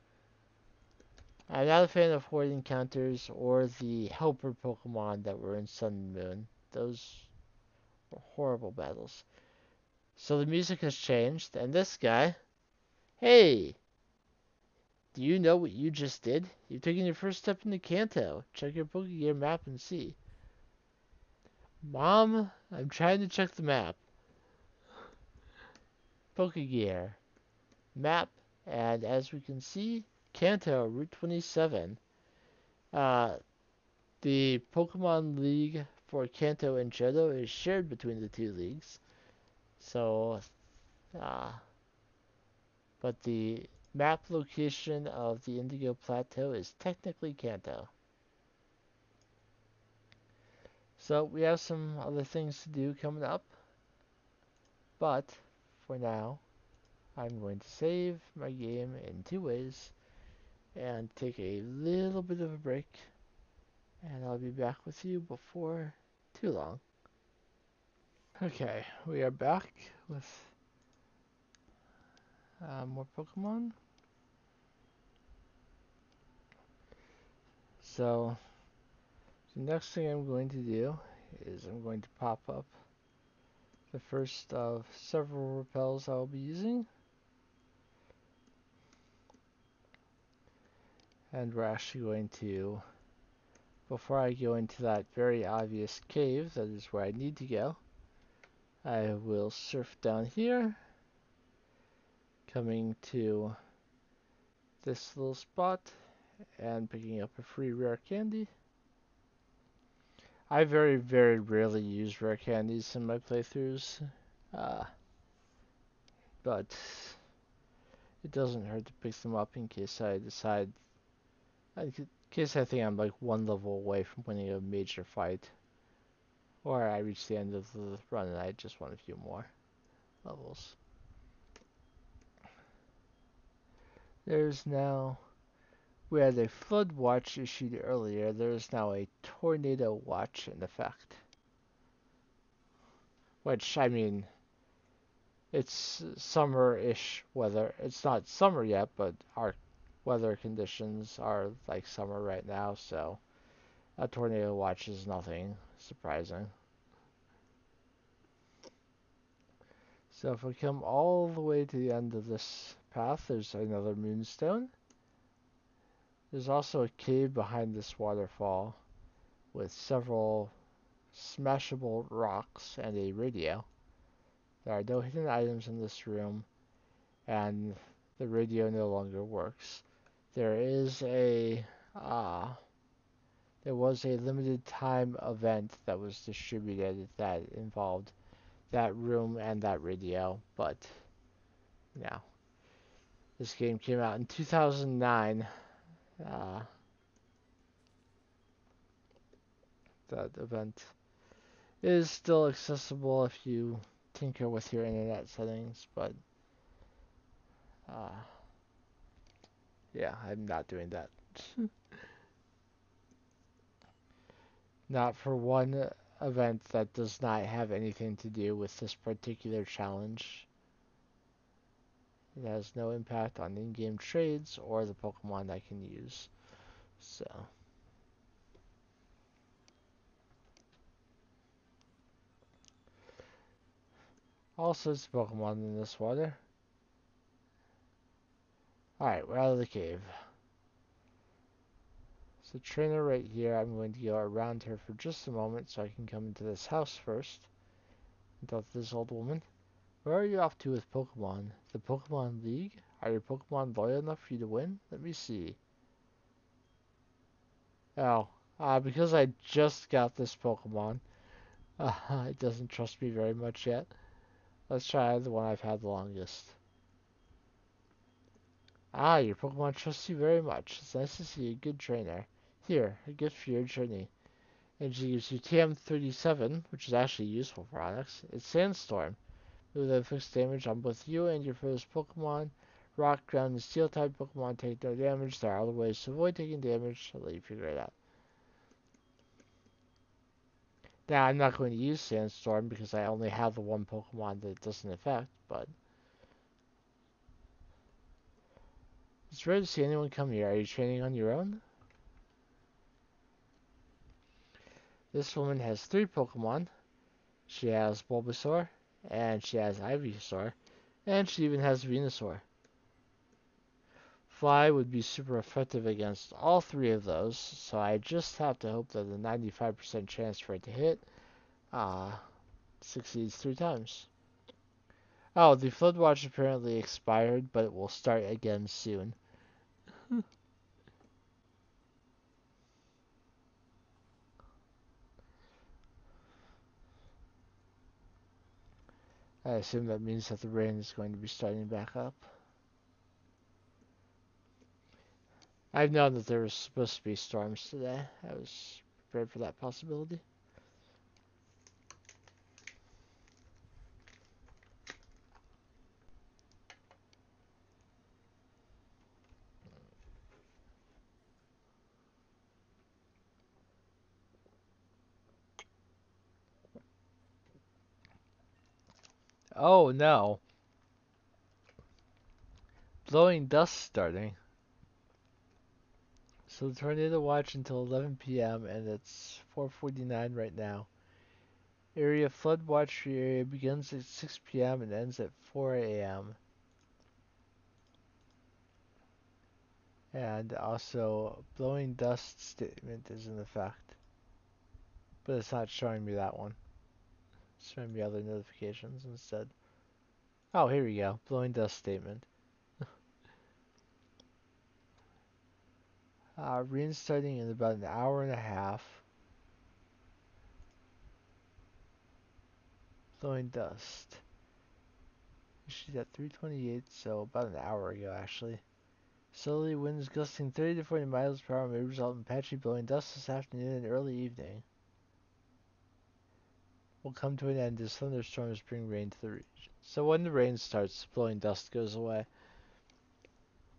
I'm not a fan of horde encounters or the helper Pokemon that were in Sun and Moon. Those were horrible battles. So the music has changed, and this guy, hey, do you know what you just did? You've taken your first step into Kanto. Check your Pokegear map and see. Mom, I'm trying to check the map. Pokegear. Map. And as we can see, Kanto, Route 27. The Pokemon League for Kanto and Johto is shared between the 2 leagues. So, but the map location of the Indigo Plateau is technically Kanto. So we have some other things to do coming up, but for now, I'm going to save my game in 2 ways. and take a little bit of a break, and I'll be back with you before too long. Okay, we are back with more Pokemon. So, the next thing I'm going to do is I'm going to pop up the first of several repels I'll be using. And we're actually going to, before I go into that very obvious cave that is where I need to go, I will surf down here, coming to this little spot and picking up a free rare candy. I very, very rarely use rare candies in my playthroughs, uh, but it doesn't hurt to pick them up in case I decide, in case I think I'm like one level away from winning a major fight, or I reach the end of the run and I just want a few more levels. There's now, we had a flood watch issued earlier, there is now a tornado watch in effect. Which, I mean, it's summer-ish weather. It's not summer yet, but our weather conditions are like summer right now, so a tornado watch is nothing surprising. So if we come all the way to the end of this path, there's another moonstone. There's also a cave behind this waterfall with several smashable rocks and a radio. There are no hidden items in this room, and the radio no longer works. There is there was a limited time event that was distributed that involved that room and that radio, but no. This game came out in 2009. Uh, that event is still accessible if you tinker with your internet settings, but uh, yeah, I'm not doing that. Not for one event that does not have anything to do with this particular challenge. It has no impact on in-game trades or the Pokemon I can use. So, all sorts of Pokemon in this water. Alright, we're out of the cave. So trainer right here, I'm going to go around her for just a moment so I can come into this house first and talk to this old woman. Where are you off to with Pokemon? The Pokemon League? Are your Pokemon loyal enough for you to win? Let me see. Oh, because I just got this Pokemon, it doesn't trust me very much yet. Let's try the one I've had the longest. Ah, your Pokemon trusts you very much. It's nice to see a good trainer. Here, a gift for your journey. And she gives you TM37, which is actually useful for Onyx. It's Sandstorm. With a fixed damage on both you and your foe's Pokemon. Rock, ground, and steel type Pokemon take no damage. There are other ways to avoid taking damage. I'll let you figure it out. Now, I'm not going to use Sandstorm because I only have the one Pokemon that it doesn't affect, but it's rare to see anyone come here. Are you training on your own? This woman has 3 Pokemon. She has Bulbasaur, and she has Ivysaur, and she even has Venusaur. Fly would be super effective against all 3 of those, so I just have to hope that the 95% chance for it to hit succeeds 3 times. Oh, the Flood Watch apparently expired, but it will start again soon. I assume that means that the rain is going to be starting back up. I've known that there was supposed to be storms today. I was prepared for that possibility. Oh no. Blowing dust starting. So the tornado watch until 11 p.m. and it's 4:49 right now. Area flood watch for your area begins at 6 p.m. and ends at 4 a.m. And also, blowing dust statement is in effect. But it's not showing me that one. It's showing me other notifications instead. Oh, here we go. Blowing dust statement. Rain starting in about an hour and a half. Blowing dust. She's at 3:28, so about an hour ago actually. Southerly winds gusting 30 to 40 miles per hour may result in patchy blowing dust this afternoon and early evening. Will come to an end as thunderstorms bring rain to the region. So when the rain starts, blowing dust goes away.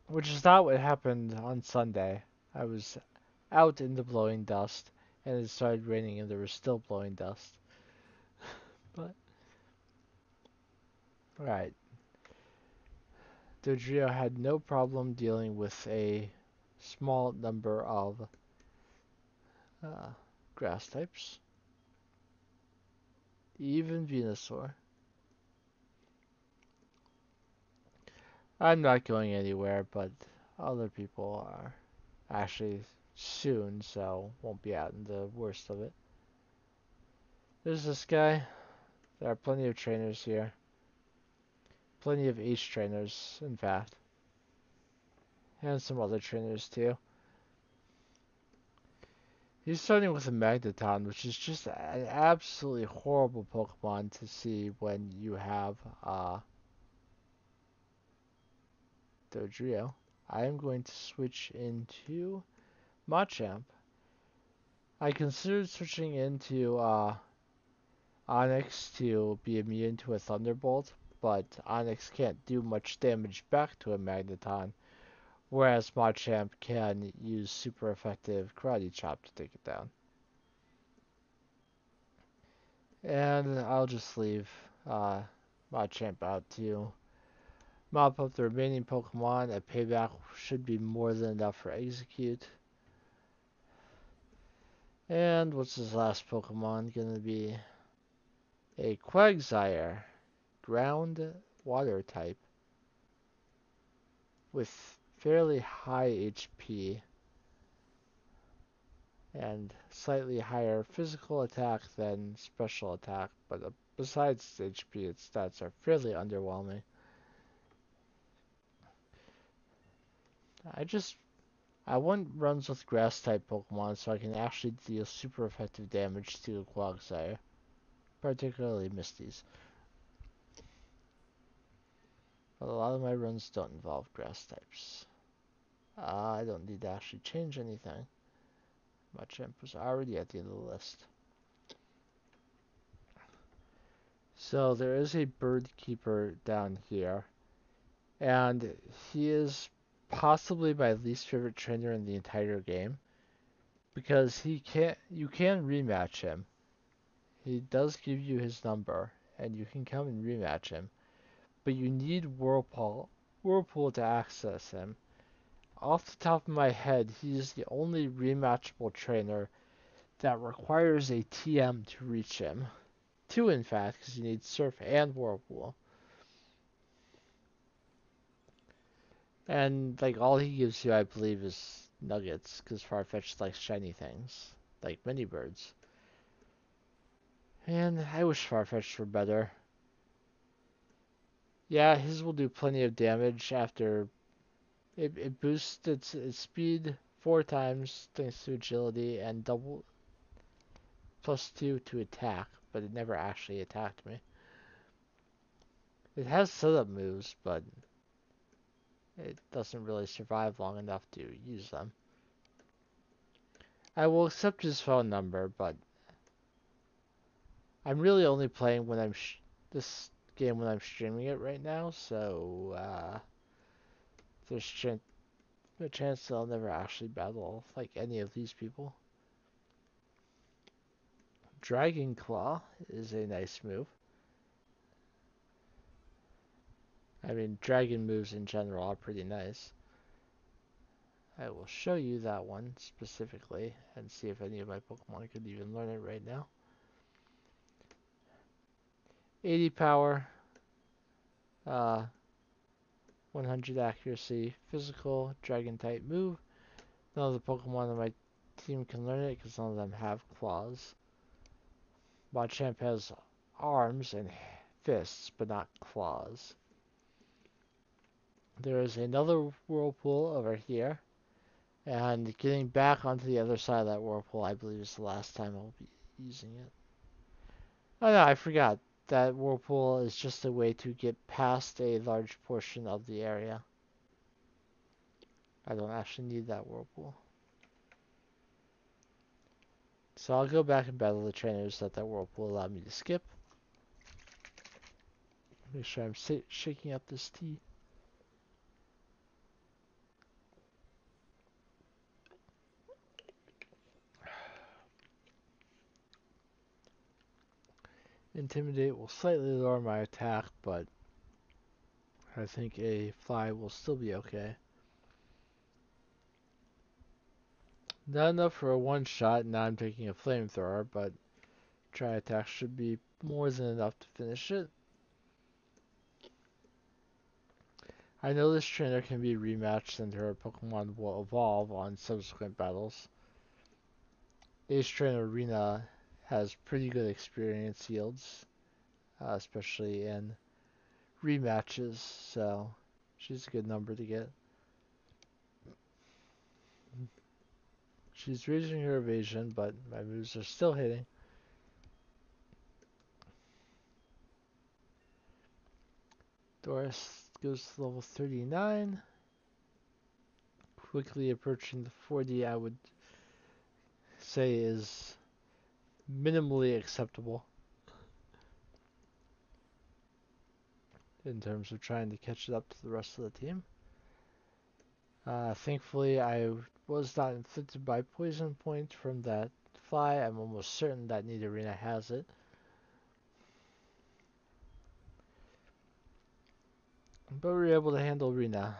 Which is not what happened on Sunday. I was out in the blowing dust, and it started raining and there was still blowing dust. But, right. Dodrio had no problem dealing with a small number of uh, grass types. Even Venusaur. I'm not going anywhere, but other people are actually soon, so won't be out in the worst of it. There's this guy. There are plenty of trainers here. Plenty of ace trainers, in fact. And some other trainers too. He's starting with a Magneton, which is just an absolutely horrible Pokemon to see when you have Dodrio. I am going to switch into Machamp. I considered switching into Onix to be immune to a Thunderbolt, but Onix can't do much damage back to a Magneton, whereas Machamp can use super effective Karate Chop to take it down. And I'll just leave Machamp out to mop up the remaining Pokemon. A payback should be more than enough for Execute. And what's his last Pokemon gonna be? A Quagsire, ground water type with fairly high HP and slightly higher physical attack than special attack, but besides its HP, its stats are fairly underwhelming. I want runs with grass type Pokemon so I can actually deal super effective damage to a Quagsire, particularly Misty's. But a lot of my runs don't involve grass types. I don't need to actually change anything. Machamp was already at the end of the list. So there is a bird keeper down here, and he is possibly my least favorite trainer in the entire game because you can rematch him. He does give you his number, and you can come and rematch him, but you need Whirlpool to access him. Off the top of my head, he is the only rematchable trainer that requires a TM to reach him. Two, in fact, because you need Surf and Whirlpool. And, like, all he gives you, I believe, is nuggets, because Farfetch'd likes shiny things, like mini birds. And I wish Farfetch'd were better. Yeah, his will do plenty of damage after it boosts its speed 4 times thanks to agility and double +2 to attack, but it never actually attacked me. It has setup moves, but it doesn't really survive long enough to use them. I will accept his phone number, but I'm really only playing when this game when I'm streaming it right now, so there's a chance that I'll never actually battle like any of these people. Dragon Claw is a nice move. I mean, dragon moves in general are pretty nice. I will show you that one specifically and see if any of my Pokemon could even learn it right now. 80 power, uh, 100 accuracy, physical, dragon type move. None of the Pokemon on my team can learn it because none of them have claws. Machamp has arms and fists, but not claws. There is another whirlpool over here, and getting back onto the other side of that whirlpool, I believe, is the last time I'll be using it. Oh no, I forgot. That whirlpool is just a way to get past a large portion of the area. I don't actually need that whirlpool. So I'll go back and battle the trainers that whirlpool allowed me to skip. Make sure I'm shaking up this tea. Intimidate will slightly lower my attack, but I think a fly will still be okay. Not enough for a one shot, now I'm taking a flamethrower, but dry attack should be more than enough to finish it. I know this trainer can be rematched and her Pokemon will evolve on subsequent battles. Ace Trainer Arena has pretty good experience yields, especially in rematches, so she's a good number to get. She's raising her evasion, but my moves are still hitting. Doris goes to level 39. Quickly approaching the 40, I would say is minimally acceptable in terms of trying to catch it up to the rest of the team. Thankfully, I was not inflicted by poison points from that fly. I'm almost certain that Nidorina has it. But we were able to handle Rena.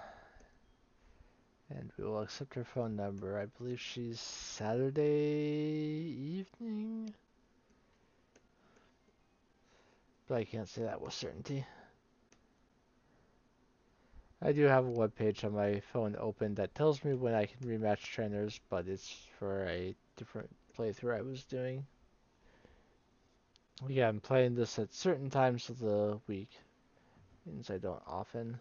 And we will accept her phone number. I believe she's Saturday evening. But I can't say that with certainty. I do have a web page on my phone open that tells me when I can rematch trainers, but it's for a different playthrough I was doing. Yeah, I'm playing this at certain times of the week. Means I don't often.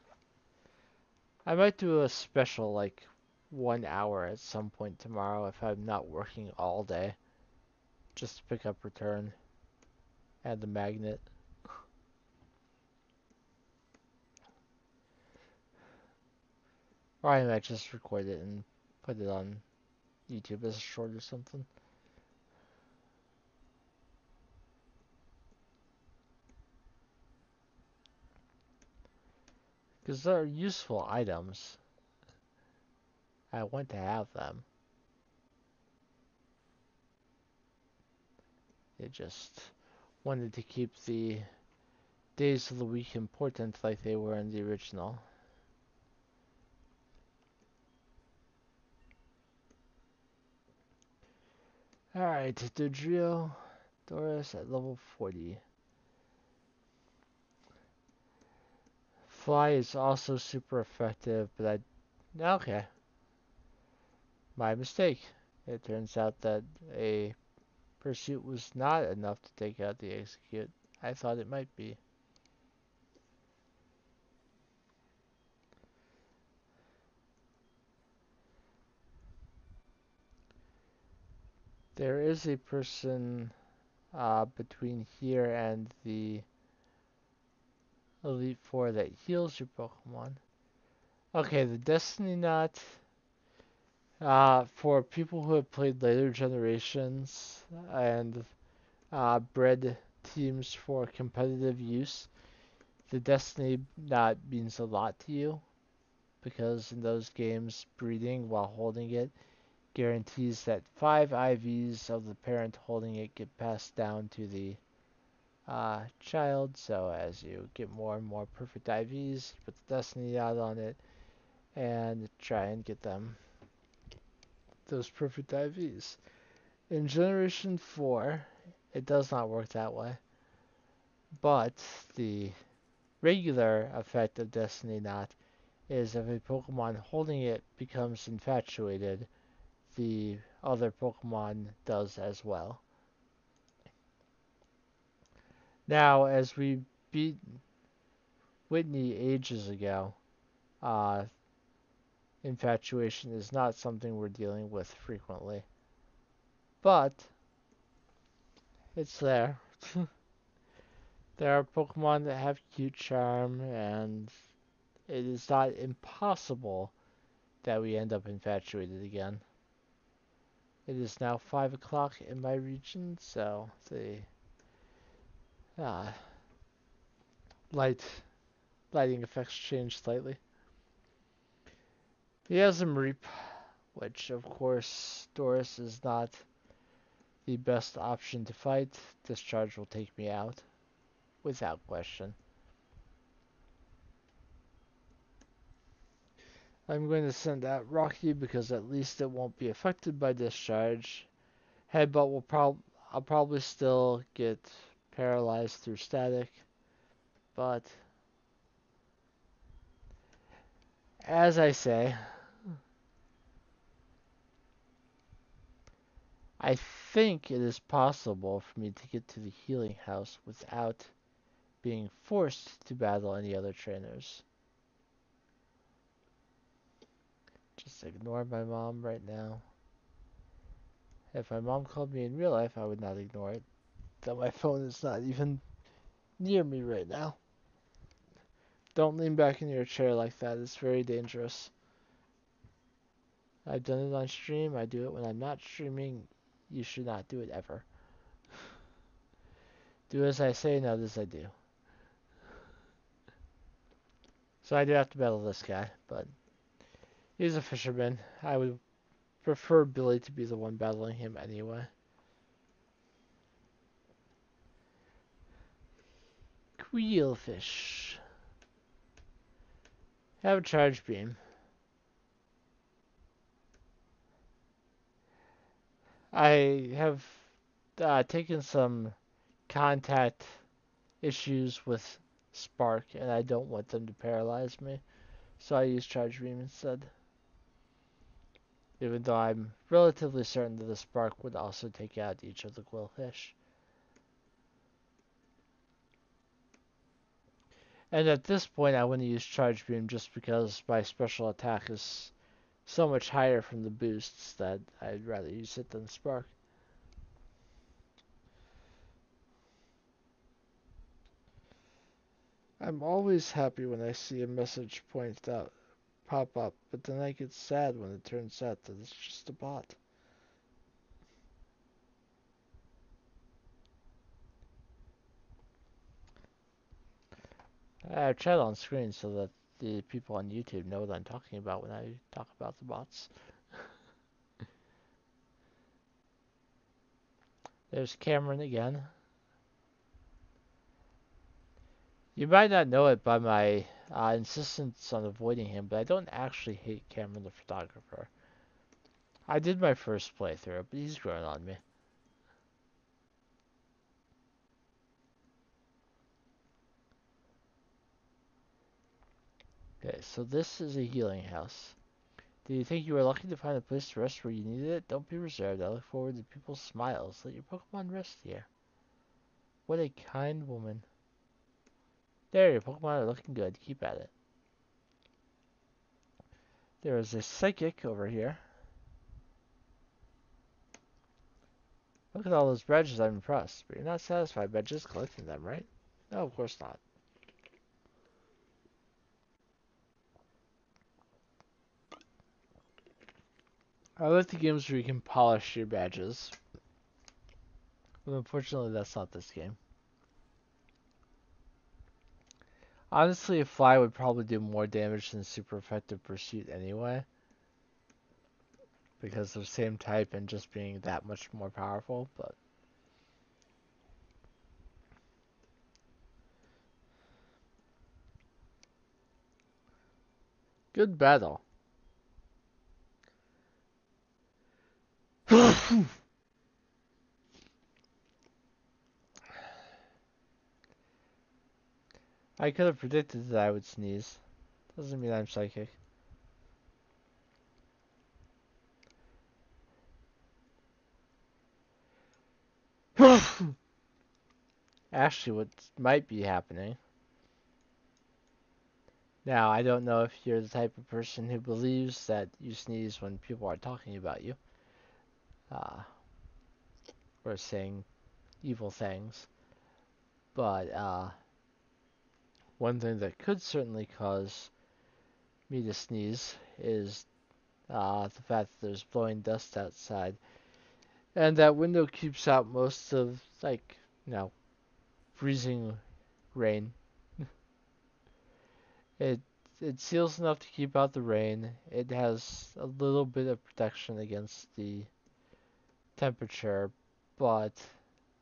I might do a special, like 1 hour at some point tomorrow if I'm not working all day. Just to pick up return and the magnet. Or I might just record it and put it on YouTube as a short or something. Because they're useful items. I want to have them. They just wanted to keep the days of the week important like they were in the original. Alright, Dodrio, Doris at level 40. Fly is also super effective, but okay. My mistake. It turns out that a pursuit was not enough to take out the execute. I thought it might be. There is a person between here and the Elite Four that heals your Pokemon. Okay, the Destiny Knot. For people who have played later generations and bred teams for competitive use, the Destiny Knot means a lot to you because in those games, breeding while holding it guarantees that 5 IVs of the parent holding it get passed down to the child, so as you get more and more perfect IVs, you put the destiny out on it and try and get them those perfect IVs. In Generation 4, it does not work that way, but the regular effect of Destiny Knot is if a Pokemon holding it becomes infatuated, the other Pokemon does as well. Now, as we beat Whitney ages ago, uh, infatuation is not something we're dealing with frequently. But, it's there. There are Pokemon that have cute charm, and it is not impossible that we end up infatuated again. It is now 5 o'clock in my region, so the uh, light lighting effects change slightly. He has a Mareep, which of course Doris is not the best option to fight. Discharge will take me out, without question. I'm going to send out Rocky because at least it won't be affected by discharge. Headbutt I'll probably still get paralyzed through static, but as I say, I think it is possible for me to get to the healing house without being forced to battle any other trainers. Just ignore my mom right now. If my mom called me in real life, I would not ignore it. Though my phone is not even near me right now. Don't lean back in your chair like that. It's very dangerous. I've done it on stream. I do it when I'm not streaming. You should not do it ever. Do as I say, not as I do. So I do have to battle this guy, but he's a fisherman. I would prefer Billy to be the one battling him anyway. Quillfish. Have a charge beam. I have taken some contact issues with Spark, and I don't want them to paralyze me, so I use charge beam instead. Even though I'm relatively certain that the Spark would also take out each of the Quillfish. And at this point, I want to use charge beam just because my special attack is so much higher from the boosts that I'd rather use it than Spark. I'm always happy when I see a message pointed out pop up, but then I get sad when it turns out that it's just a bot. I have chat on screen so that the people on YouTube know what I'm talking about when I talk about the bots. There's Cameron again. You might not know it by my insistence on avoiding him, but I don't actually hate Cameron the photographer. I did my first playthrough, but he's growing on me. Okay, so this is a healing house. Do you think you were lucky to find a place to rest where you needed it? Don't be reserved. I look forward to people's smiles. Let your Pokemon rest here. What a kind woman. There, your Pokemon are looking good. Keep at it. There is a Psychic over here. Look at all those badges. I'm impressed. But you're not satisfied by just collecting them, right? No, of course not. I like the games where you can polish your badges. But unfortunately, that's not this game. Honestly, a fly would probably do more damage than super effective pursuit anyway. Because they're the same type and just being that much more powerful, but Good battle. I could have predicted that I would sneeze. Doesn't mean I'm psychic. Actually, what might be happening. Now, I don't know if you're the type of person who believes that you sneeze when people are talking about you, uh, or saying evil things, but one thing that could certainly cause me to sneeze is the fact that there's blowing dust outside, and that window keeps out most of, like, you know, freezing rain. It it seals enough to keep out the rain. It has a little bit of protection against the temperature, but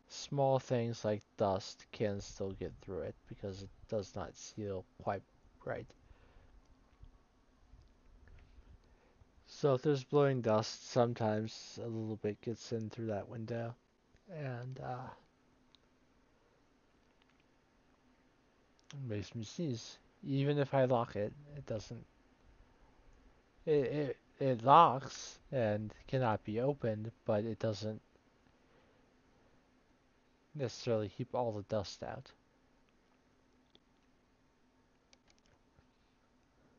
small things like dust can still get through it because it does not seal quite right. So if there's blowing dust, sometimes a little bit gets in through that window, and it makes me sneeze. Even if I lock it, it doesn't. It locks and cannot be opened, but it doesn't necessarily keep all the dust out.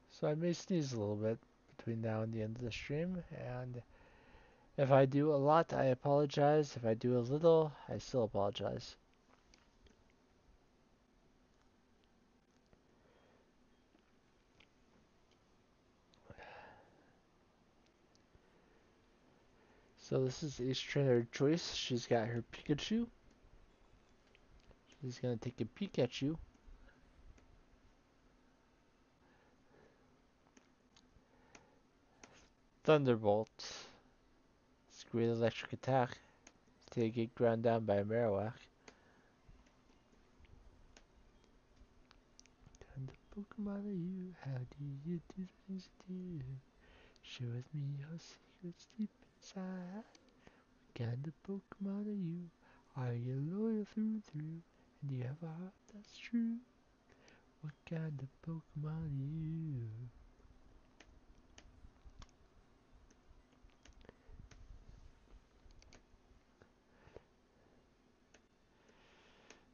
So I may sneeze a little bit between now and the end of the stream, and if I do a lot, I apologize. If I do a little, I still apologize. So this is Ace Trainer Joyce. She's got her Pikachu. She's gonna take a peek at you. Thunderbolt. It's a great electric attack. To get ground down by a Marowak. And the Pokemon are you? How do you do things you do? Share with me your secrets deep inside. What kind of Pokemon are you? Are you loyal through and through? And do you have a heart that's true? What kind of Pokemon are you?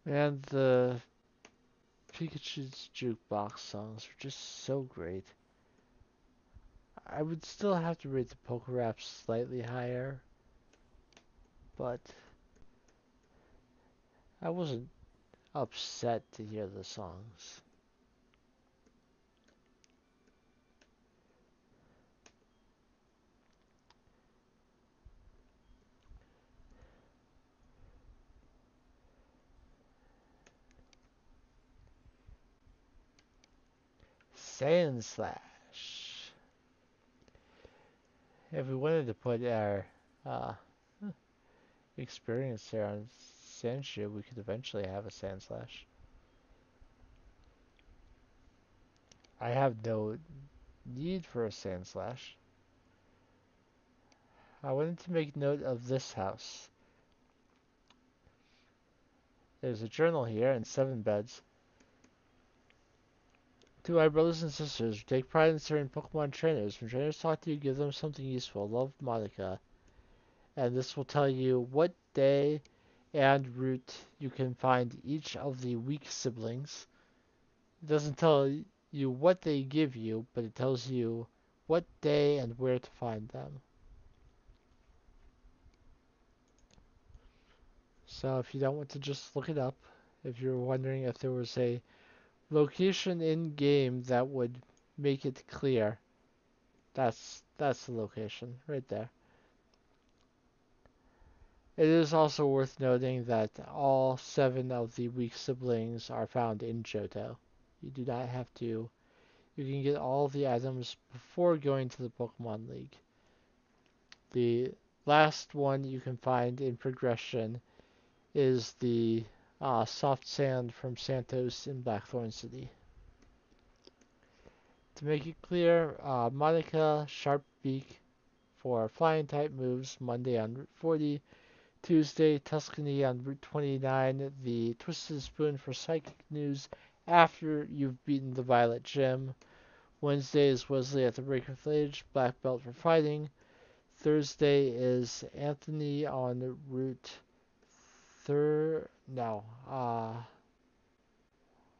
Man, the Pikachu's jukebox songs are just so great. I would still have to rate the Poke Rap slightly higher, but I wasn't upset to hear the songs. Sand Slash. If we wanted to put our uh, experience there on Sandshoe, we could eventually have a Sand Slash. I have no need for a Sand Slash. I wanted to make note of this house. There's a journal here and 7 beds. To my brothers and sisters who take pride in serving Pokemon trainers, when trainers talk to you, give them something useful. Love, Monica. And this will tell you what day and route you can find each of the weak siblings. It doesn't tell you what they give you, but it tells you what day and where to find them. So if you don't want to just look it up, if you're wondering if there was a location in game that would make it clear, that's the location right there. It is also worth noting that all 7 of the weak siblings are found in Johto. You do not have to. You can get all the items before going to the Pokemon League. The last one you can find in progression is the soft sand from Santos in Blackthorn City. To make it clear, Monica Sharpbeak for flying type moves Monday on Route 40. Tuesday, Tuscany on Route 29. The Twisted Spoon for psychic news after you've beaten the Violet Gym. Wednesday is Wesley at the Break of Age, black belt for fighting. Thursday is Anthony on Route No.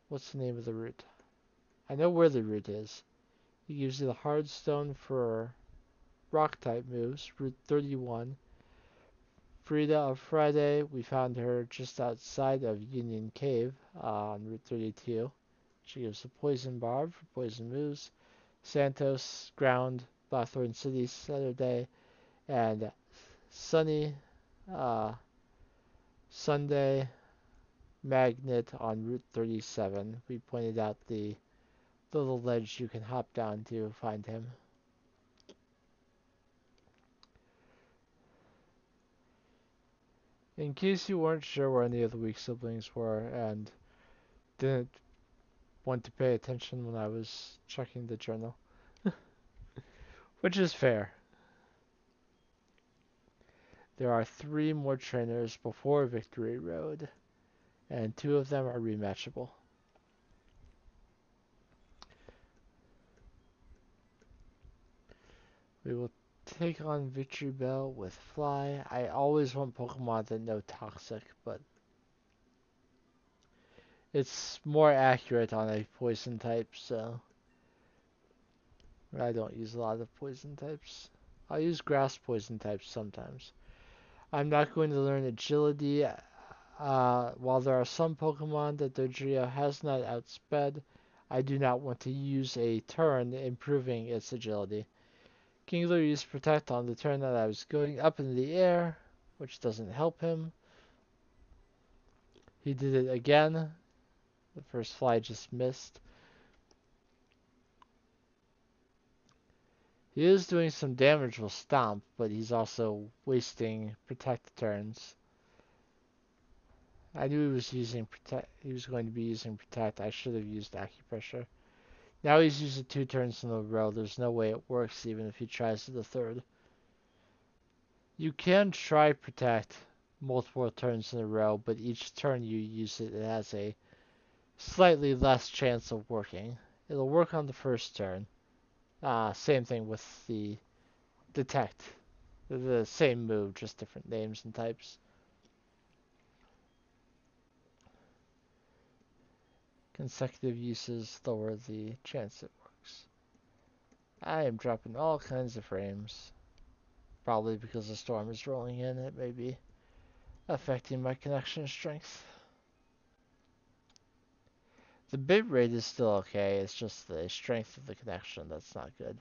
What's the name of the route? I know where the route is. He gives you the hard stone for rock type moves, Route 31. Frida of Friday, we found her just outside of Union Cave on Route 32. She gives a poison barb for poison moves. Santos, Ground, Blackthorn City, Saturday, and Sunny, uh, Sunday, Magnet on Route 37. We pointed out the little ledge you can hop down to find him. In case you weren't sure where any of the weak siblings were and didn't want to pay attention when I was checking the journal, which is fair. There are 3 more trainers before Victory Road, and 2 of them are rematchable. We will take on Victory Bell with Fly. I always want Pokemon that know Toxic, but it's more accurate on a poison type, so I don't use a lot of poison types. I'll use grass poison types sometimes. I'm not going to learn Agility. While there are some Pokemon that Dodrio has not outsped, I do not want to use a turn improving its Agility. Kingler used Protect on the turn that I was going up in the air, which doesn't help him. He did it again. The first fly just missed. He is doing some damage with Stomp, but he's also wasting Protect turns. I knew he was using Protect. He was going to be using Protect. I should have used Acupressure. Now he's used it 2 turns in a row. There's no way it works even if he tries it the third. You can try Protect multiple turns in a row, but each turn you use it, it has a slightly less chance of working. It'll work on the first turn. Same thing with the Detect. They're the same move, just different names and types. Consecutive uses lower the chance it works. I am dropping all kinds of frames. Probably because the storm is rolling in, it may be affecting my connection strength. The bit rate is still okay, it's just the strength of the connection that's not good.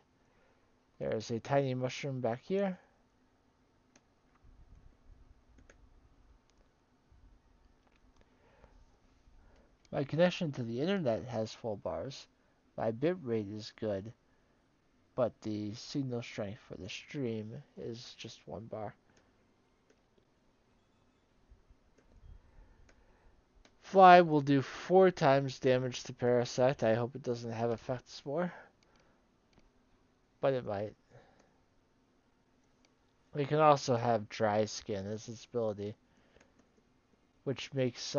There's a tiny mushroom back here. My connection to the internet has full bars. My bit rate is good, but the signal strength for the stream is just 1 bar. Fly will do 4 times damage to Parasect. I hope it doesn't have Effect Spore, but it might. We can also have Dry Skin as its ability, which makes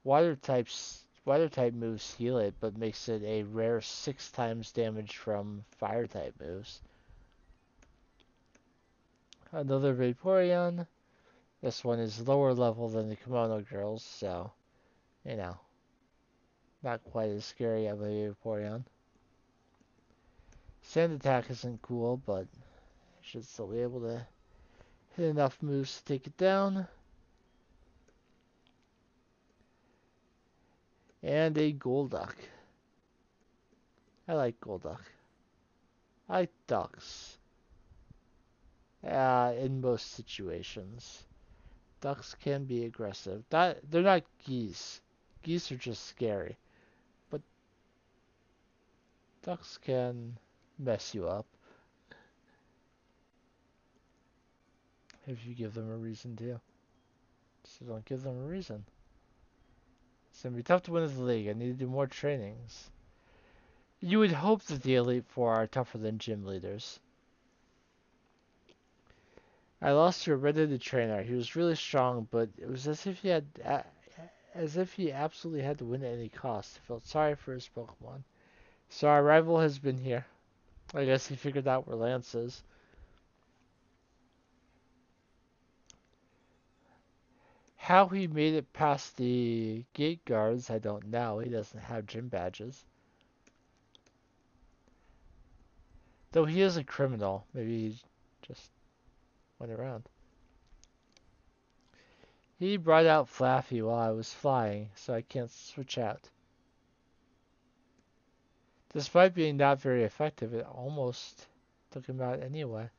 water type moves heal it, but makes it a rare 6 times damage from fire type moves. Another Vaporeon. This one is lower level than the Kimono Girls, so, you know, not quite as scary of a Vaporeon. Sand Attack isn't cool, but should still be able to hit enough moves to take it down. And a Golduck. I like Golduck. I like ducks. In most situations. Ducks can be aggressive. They're not geese. Geese are just scary. But ducks can mess you up if you give them a reason to. So don't give them a reason. It's going to be tough to win the league. I need to do more trainings. You would hope that the Elite Four are tougher than gym leaders. I lost to a red-headed trainer. He was really strong, but it was as if he absolutely had to win at any cost. I felt sorry for his Pokemon. So our rival has been here. I guess he figured out where Lance is. How he made it past the gate guards, I don't know. He doesn't have gym badges. Though he is a criminal. Maybe he just went around. He brought out Flaffy while I was flying, so I can't switch out. Despite being not very effective, it almost took him out anyway.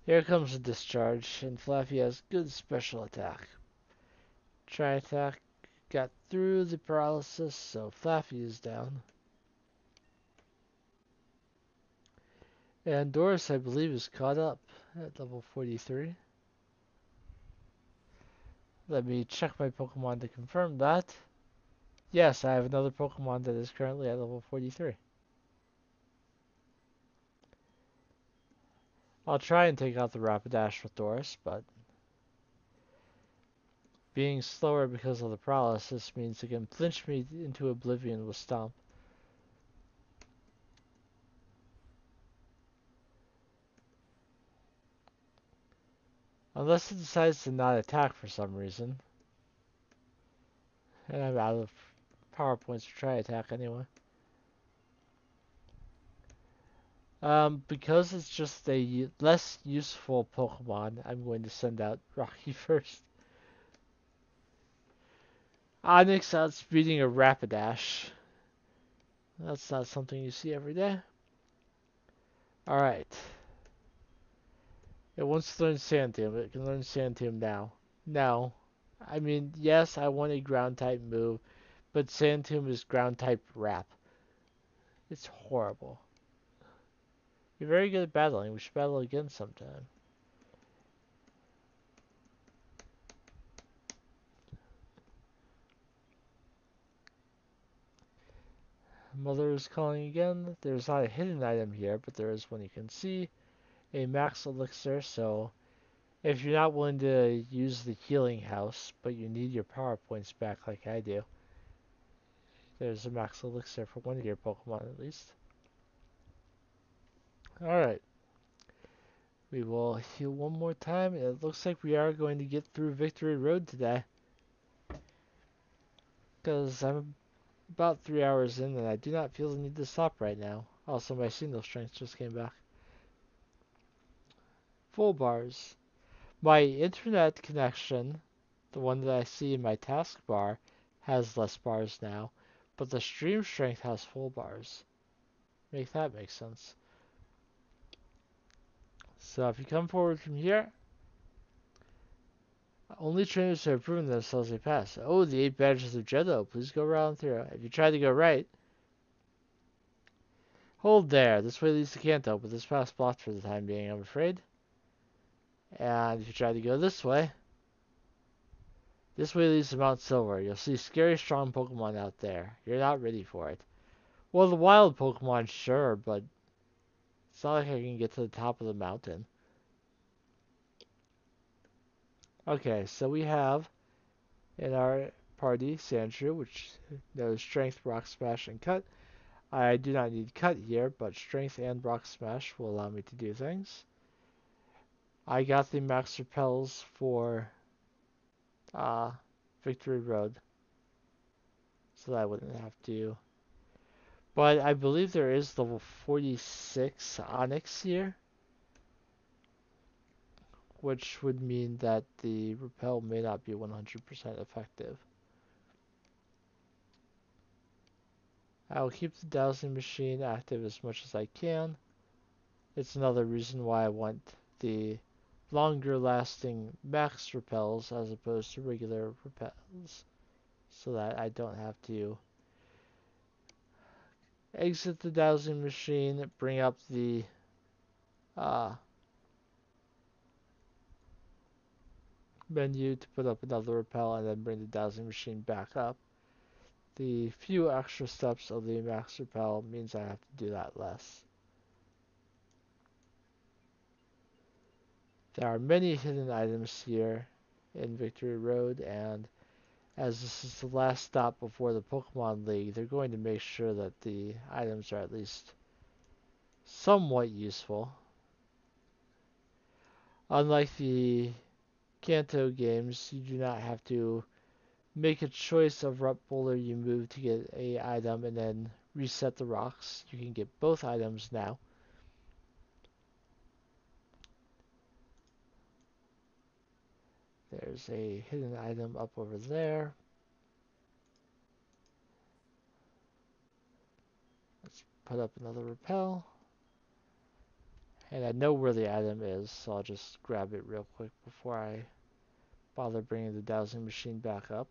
Here comes the discharge, and Flaffy has good special attack. Try attack got through the paralysis, so Flaffy is down. And Doris, I believe, is caught up at level 43. Let me check my Pokemon to confirm that. Yes, I have another Pokemon that is currently at level 43. I'll try and take out the Rapidash with Doris, but being slower because of the paralysis means it can flinch me into oblivion with Stomp. Unless it decides to not attack for some reason. And I'm out of power points to try attack anyway. Because it's just a less useful Pokemon, I'm going to send out Rocky first. Onix outspeeding a Rapidash. That's not something you see every day. Alright. It wants to learn Sandtomb. It can learn Sandtomb now. No. I mean, yes, I want a ground type move, but Sandtomb is ground type Wrap. It's horrible. You're very good at battling. We should battle again sometime. Mother is calling again. There's not a hidden item here, but there is one you can see. A max elixir, so if you're not willing to use the healing house, but you need your power points back like I do, there's a max elixir for one of your Pokemon at least. Alright. We will heal one more time. It looks like we are going to get through Victory Road today. Because I'm about 3 hours in and I do not feel the need to stop right now. Also, my signal strength just came back. Full bars. My internet connection, the one that I see in my taskbar, has less bars now, but the stream strength has full bars. Make that make sense. So if you come forward from here, only trainers who have proven themselves may pass. Oh, the 8 badges of Johto. Please go around through. If you try to go right, hold there. This way leads to Kanto, but this path's blocked for the time being, I'm afraid. And if you try to go this way leads to Mount Silver. You'll see scary strong Pokemon out there. You're not ready for it. Well, the wild Pokemon, sure, but it's not like I can get to the top of the mountain. Okay, so we have in our party Sandshrew, which knows Strength, Rock Smash, and Cut. I do not need Cut here, but Strength and Rock Smash will allow me to do things. I got the Max Repels for Victory Road, so that I wouldn't have to. But I believe there is level 46 Onyx here, which would mean that the Repel may not be 100% effective. I will keep the dowsing machine active as much as I can. It's another reason why I want the longer lasting max repels as opposed to regular repels, so that I don't have to exit the dowsing machine, bring up the menu to put up another repel, and then bring the dowsing machine back up. The few extra steps of the max repel means I have to do that less. There are many hidden items here in Victory Road, and as this is the last stop before the Pokemon League, they're going to make sure that the items are at least somewhat useful. Unlike the Kanto games, you do not have to make a choice of what boulder you move to get a item and then reset the rocks. You can get both items now. There's a hidden item up over there. Let's put up another repel. And I know where the item is, so I'll just grab it real quick before I bother bringing the dowsing machine back up.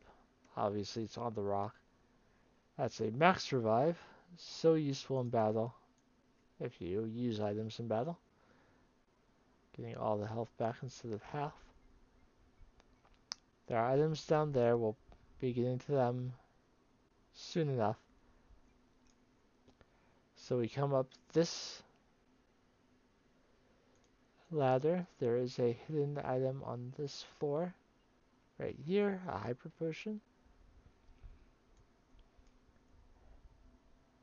Obviously, it's on the rock. That's a max revive. So useful in battle if you use items in battle. Getting all the health back instead of half. There are items down there. We'll be getting to them soon enough. So we come up this ladder. There is a hidden item on this floor. Right here, a hyper potion.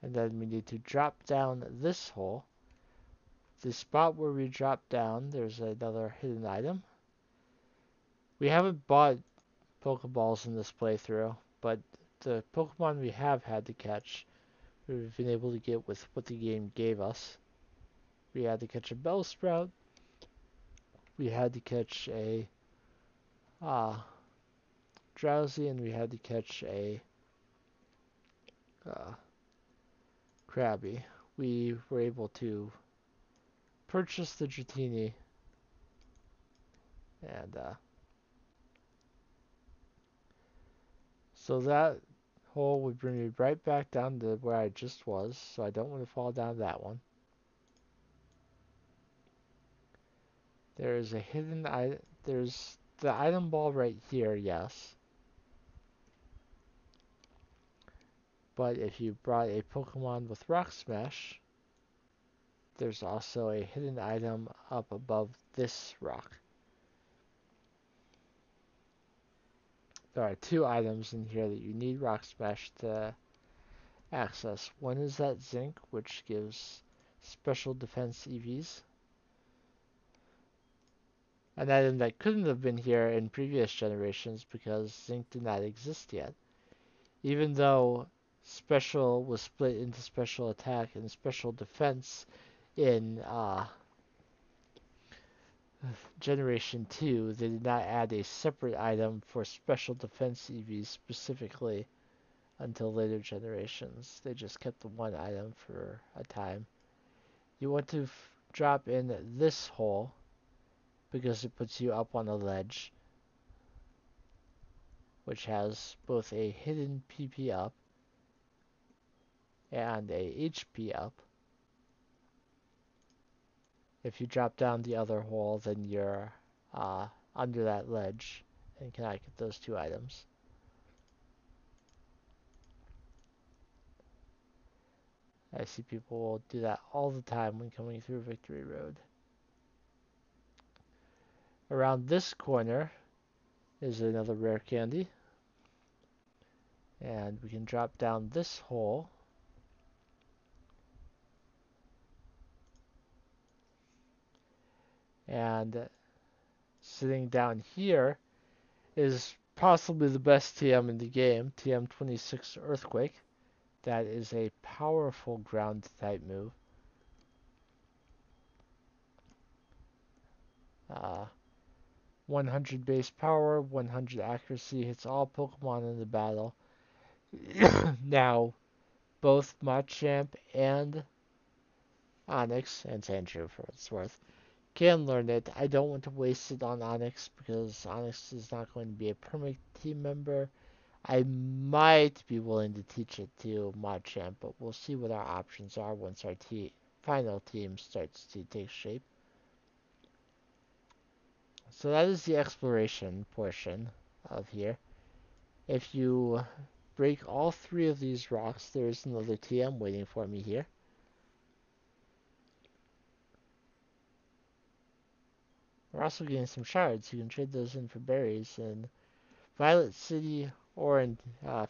And then we need to drop down this hole. The spot where we drop down, there's another hidden item. We haven't bought Pokeballs in this playthrough, but the Pokemon we have had to catch, we've been able to get with what the game gave us. We had to catch a Bellsprout. We had to catch a Drowsy, and we had to catch a uh, Krabby. We were able to purchase the Dratini, and so that hole would bring me right back down to where I just was, so I don't want to fall down that one. There is a hidden item. There's the item ball right here, yes. But if you brought a Pokemon with Rock Smash, there's also a hidden item up above this rock. There are two items in here that you need Rock Smash to access. One is that Zinc, which gives special defense EVs. An item that couldn't have been here in previous generations because Zinc did not exist yet. Even though Special was split into Special Attack and Special Defense in Generation 2, they did not add a separate item for Special Defense EVs specifically until later generations. They just kept the one item for a time. You want to drop in this hole because it puts you up on a ledge, which has both a hidden PP up and a HP up. If you drop down the other hole, then you're under that ledge and cannot get those two items. I see people will do that all the time when coming through Victory Road. Around this corner is another rare candy. And we can drop down this hole. And sitting down here is possibly the best TM in the game, TM26 Earthquake. That is a powerful ground type move. 100 base power, 100 accuracy, hits all Pokemon in the battle. Now, both Machamp and Onix, and Sandshrew for what it's worth, can learn it. I don't want to waste it on Onix because Onix is not going to be a permanent team member. I might be willing to teach it to Machamp, but we'll see what our options are once our final team starts to take shape. So that is the exploration portion of here. If you break all three of these rocks, there is another TM waiting for me here. We're also getting some shards. You can trade those in for berries in Violet City or in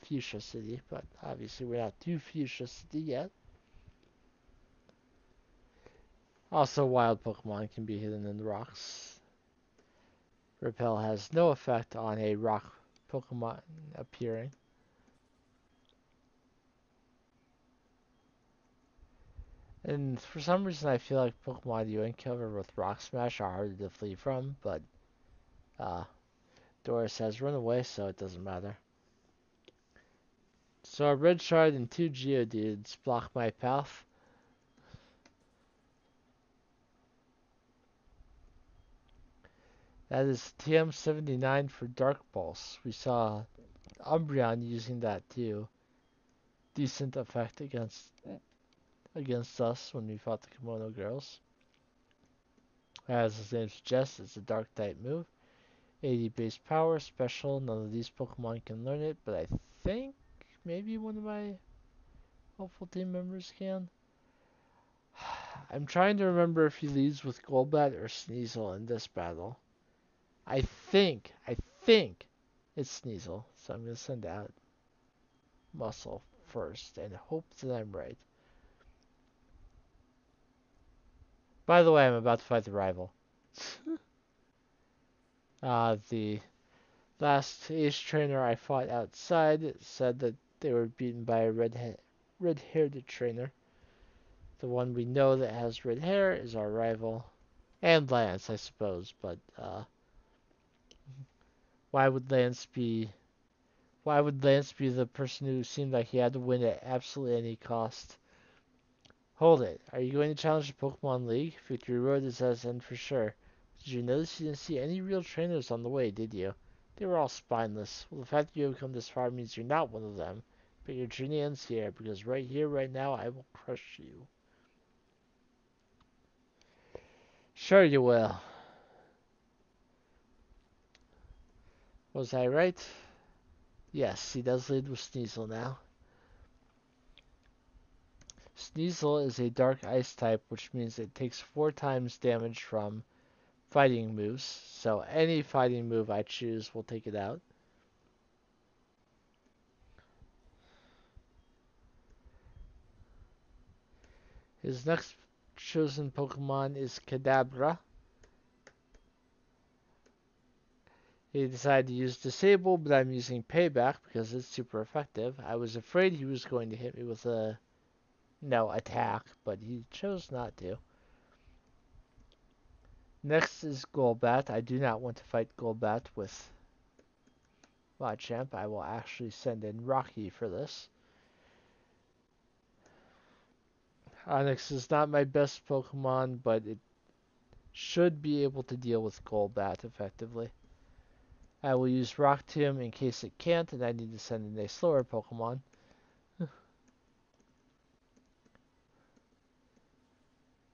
Fuchsia City, but obviously we're not to Fuchsia City yet. Also, wild Pokemon can be hidden in the rocks. Repel has no effect on a rock Pokemon appearing. And for some reason, I feel like Pokemon you uncover with Rock Smash are harder to flee from, but uh, Doris has run away, so it doesn't matter. So a red shard and two Geodudes block my path. That is TM79 for Dark Pulse. We saw Umbreon using that too. Decent effect against us when we fought the Kimono Girls. As its name suggests, it's a Dark type move. 80 base power, special. None of these Pokemon can learn it, but I think maybe one of my hopeful team members can. I'm trying to remember if he leads with Golbat or Sneasel in this battle. I think it's Sneasel, so I'm going to send out Muscle first and hope that I'm right. By the way, I'm about to fight the rival. The last Ace trainer I fought outside said that they were beaten by a red-haired trainer. The one we know that has red hair is our rival. And Lance, I suppose, but why would Lance be why would Lance be the person who seemed like he had to win at absolutely any cost? Hold it. Are you going to challenge the Pokemon League? Victory Road is at its end for sure. Did you notice you didn't see any real trainers on the way, did you? They were all spineless. Well, the fact that you have come this far means you're not one of them. But your journey ends here, because right here, right now, I will crush you. Sure you will. Was I right? Yes, he does lead with Sneasel now. Sneasel is a dark ice type, which means it takes 4 times damage from fighting moves. So any fighting move I choose will take it out. His next chosen Pokemon is Kadabra. He decided to use Disable, but I'm using Payback because it's super effective. I was afraid he was going to hit me with a attack, but he chose not to. Next is Golbat. I do not want to fight Golbat with Machamp. I will actually send in Rocky for this. Onix is not my best Pokemon, but it should be able to deal with Golbat effectively. I will use Rock Tomb in case it can't, and I need to send in a slower Pokemon.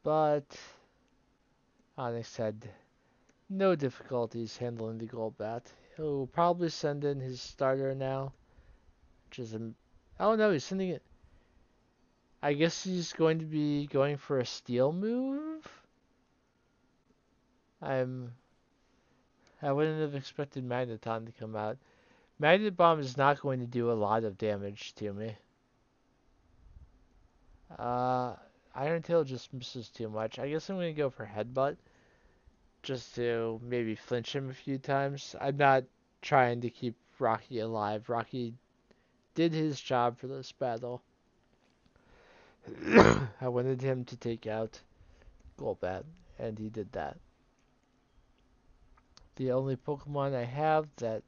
But Onix had no difficulties handling the Golbat. He'll probably send in his starter now, which is a... Oh no, he's sending it... I guess he's going to be going for a Steel move? I wouldn't have expected Magneton to come out. Magnet Bomb is not going to do a lot of damage to me. Iron Tail just misses too much. I guess I'm going to go for Headbutt. Just to maybe flinch him a few times. I'm not trying to keep Rocky alive. Rocky did his job for this battle. I wanted him to take out Golbat, and he did that. The only Pokemon I have that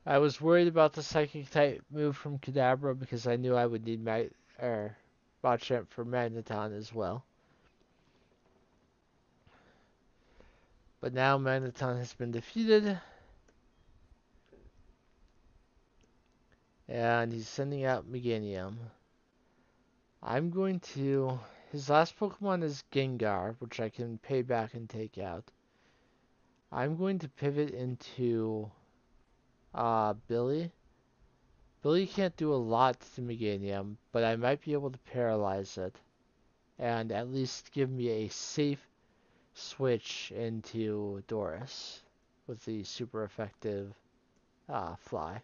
I was worried about the Psychic type move from Kadabra because I knew I would need Machamp for Magneton as well. But now Magneton has been defeated. And he's sending out Meganium. I'm going to... His last Pokemon is Gengar, which I can pay back and take out. I'm going to pivot into Billy. Billy can't do a lot to Meganium, but I might be able to paralyze it and at least give me a safe switch into Doris with the super effective fly.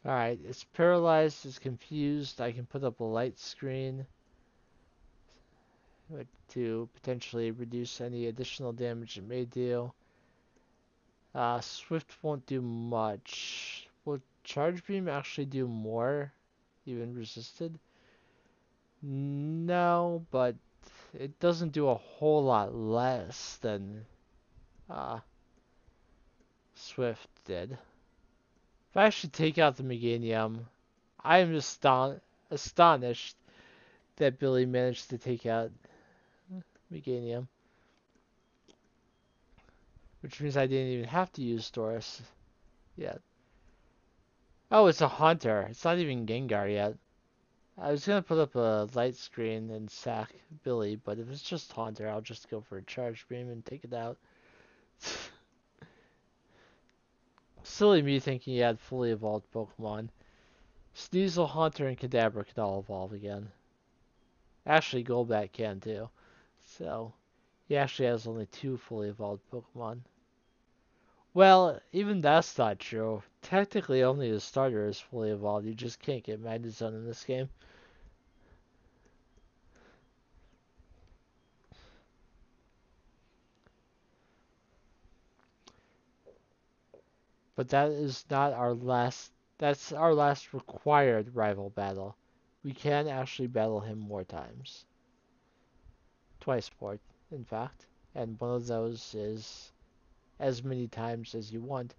Alright, it's paralyzed, it's confused. I can put up a light screen to potentially reduce any additional damage it may do. Swift won't do much. Will Charge Beam actually do more, even resisted? No, but it doesn't do a whole lot less than uh, Swift did. If I actually take out the Meganium, I am astonished that Billy managed to take out Meganium, which means I didn't even have to use Doris yet. Oh, it's a Haunter. It's not even Gengar yet. I was gonna put up a light screen and sack Billy, but if it's just Haunter, I'll just go for a Charge Beam and take it out. Silly me thinking he had fully evolved Pokemon. Sneasel, Haunter, and Kadabra can all evolve again. Actually, Golbat can too. So, he actually has only 2 fully evolved Pokemon. Well, even that's not true. Technically, only the starter is fully evolved. You just can't get Magnezone in this game. But that is not our last. That's our last required rival battle. We can actually battle him more times. Twice more, in fact. And one of those is as many times as you want,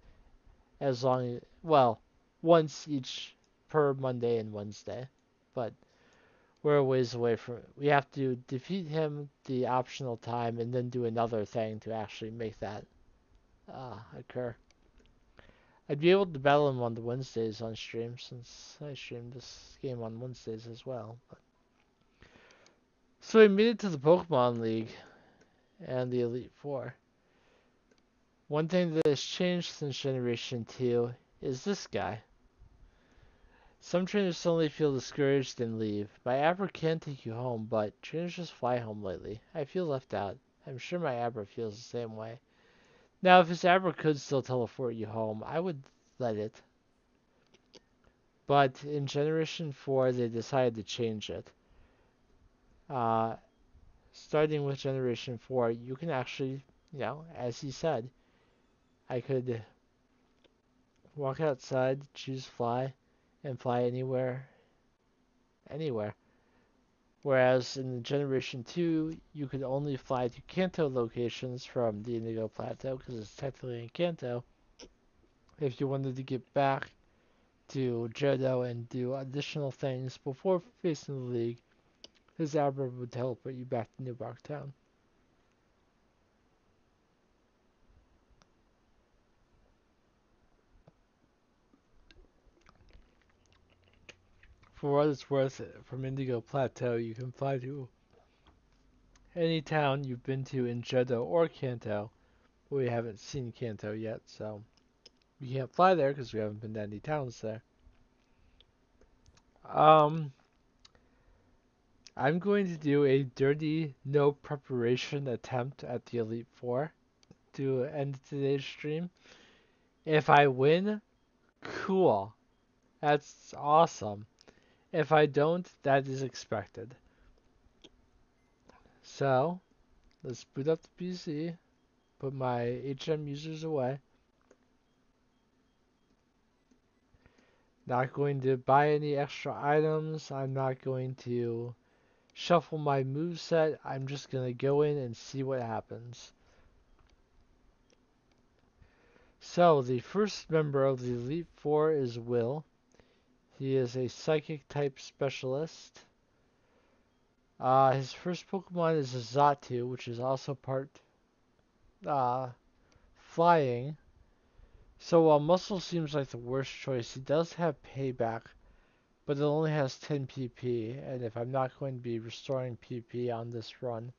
as long as, well, once each per Monday and Wednesday. But we're a ways away from it. We have to defeat him the optional time and then do another thing to actually make that occur. I'd be able to battle him on the Wednesdays on stream since I stream this game on Wednesdays as well. So we made it to the Pokemon League and the Elite Four. One thing that has changed since Generation 2 is this guy. Some trainers suddenly feel discouraged and leave. My Abra can take you home, but trainers just fly home lately. I feel left out. I'm sure my Abra feels the same way. Now, if his Abra could still teleport you home, I would let it. But in Generation 4, they decided to change it. Uh, Starting with Generation 4, you can actually, as he said, I could walk outside, choose fly, and fly anywhere. Whereas in Generation 2, you could only fly to Kanto locations from the Indigo Plateau, because it's technically in Kanto. If you wanted to get back to Johto and do additional things before facing the League, his Abra would teleport you back to New Bark Town. For what it's worth, from Indigo Plateau, you can fly to any town you've been to in Johto or Kanto. But we haven't seen Kanto yet, so we can't fly there because we haven't been to any towns there. I'm going to do a dirty, no preparation attempt at the Elite Four to end today's stream. If I win, cool. That's awesome. If I don't, that is expected. So, let's boot up the PC, put my HM users away. Not going to buy any extra items. I'm not going to shuffle my moveset. I'm just going to go in and see what happens. So, the first member of the Elite Four is Will. He is a Psychic type specialist. His first Pokemon is a Xatu, which is also part flying. So while Muscle seems like the worst choice, he does have Payback, but it only has 10 PP, and if I'm not going to be restoring PP on this run,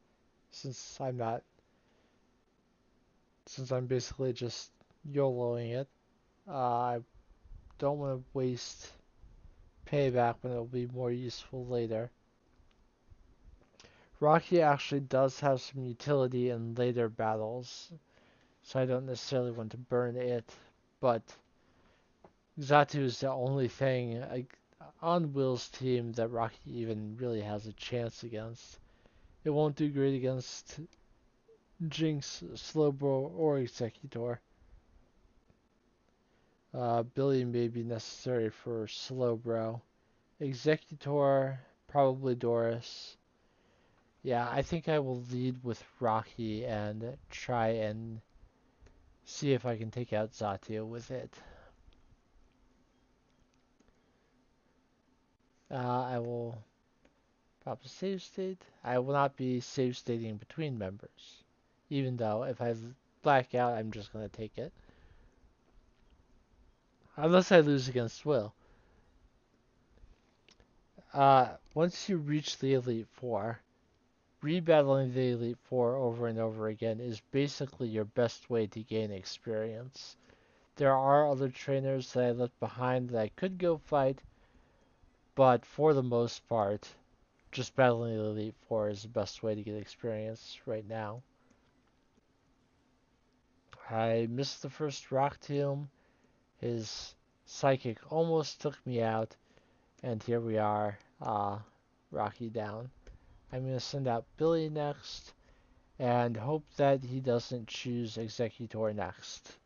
since I'm basically just YOLOing it, I don't want to waste payback when it'll be more useful later. Rocky actually does have some utility in later battles, so I don't necessarily want to burn it, but Xatu is the only thing on Will's team that Rocky even really has a chance against. It won't do great against Jinx, Slowbro, or Executor. Billy may be necessary for Slowbro. Executor, probably Doris. Yeah, I think I will lead with Rocky and try and see if I can take out Xatu with it. I will pop a save state. I will not be save stating between members. Even though if I black out, I'm just going to take it. Unless I lose against Will. Once you reach the Elite Four, rebattling the Elite Four over and over again is basically your best way to gain experience. There are other trainers that I left behind that I could go fight, but for the most part, just battling the Elite Four is the best way to get experience right now. I missed the first Rock Tomb. His Psychic almost took me out, and here we are, Rocky down. I'm going to send out Billy next, and hope that he doesn't choose Executor next.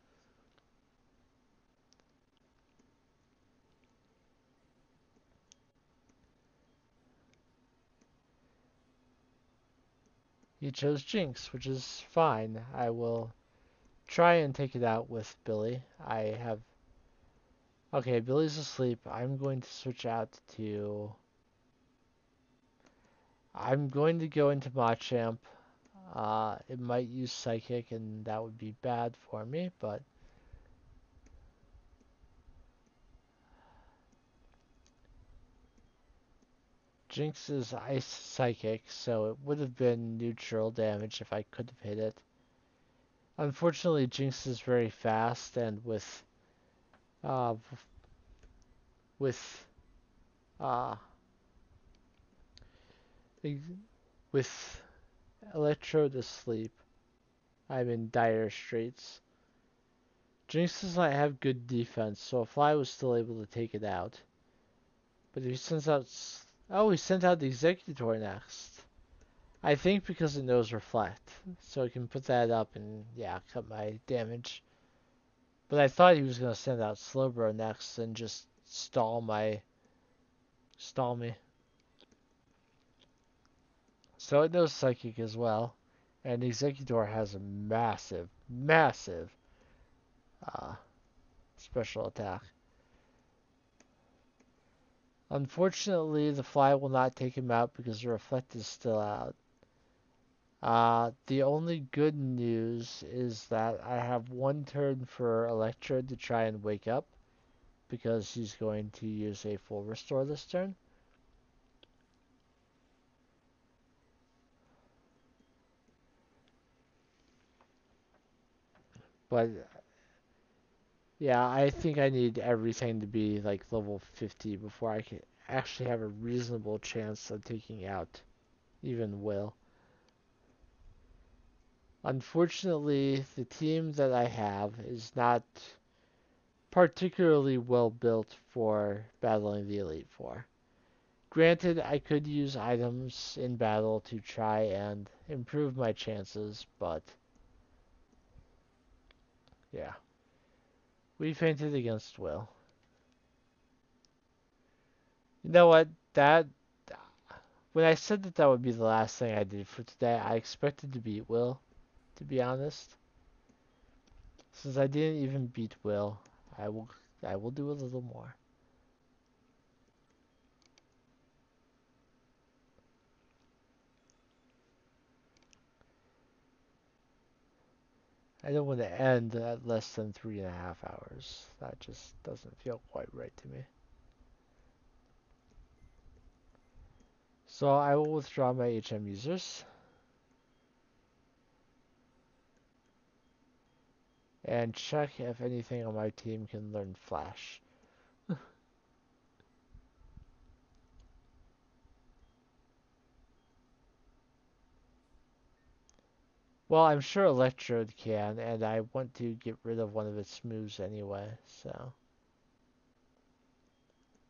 He chose Jinx, which is fine. I will try and take it out with Billy. I have... Okay, Billy's asleep. I'm going to switch out to... I'm going to go into Machamp. It might use Psychic, and that would be bad for me, but... Jinx is Ice Psychic, so it would have been neutral damage if I could have hit it. Unfortunately, Jinx is very fast, and uh, with uh, with Electrode asleep, I'm in dire straits. Jinx does not have good defense, so a Fly was still able to take it out. But if he sends out... Oh, he sent out the Executor next. I think because it knows Reflect. So I can put that up and, yeah, cut my damage. But I thought he was going to send out Slowbro next and just stall me. So it knows Psychic as well. And Executor has a massive, massive uh, special attack. Unfortunately, the Fly will not take him out because the Reflect is still out. The only good news is that I have one turn for Electrode to try and wake up because he's going to use a full restore this turn. But yeah, I think I need everything to be like level 50 before I can actually have a reasonable chance of taking out even Will. Unfortunately, the team that I have is not particularly well built for battling the Elite Four. Granted, I could use items in battle to try and improve my chances, but yeah. We fainted against Will. You know what? When I said that that would be the last thing I did for today, I expected to beat Will, to be honest. Since I didn't even beat Will, I will I will do a little more. I don't want to end at less than 3.5 hours. That just doesn't feel quite right to me. So I will withdraw my HM users and check if anything on my team can learn Flash. Well, I'm sure Electrode can, and I want to get rid of one of its moves anyway, so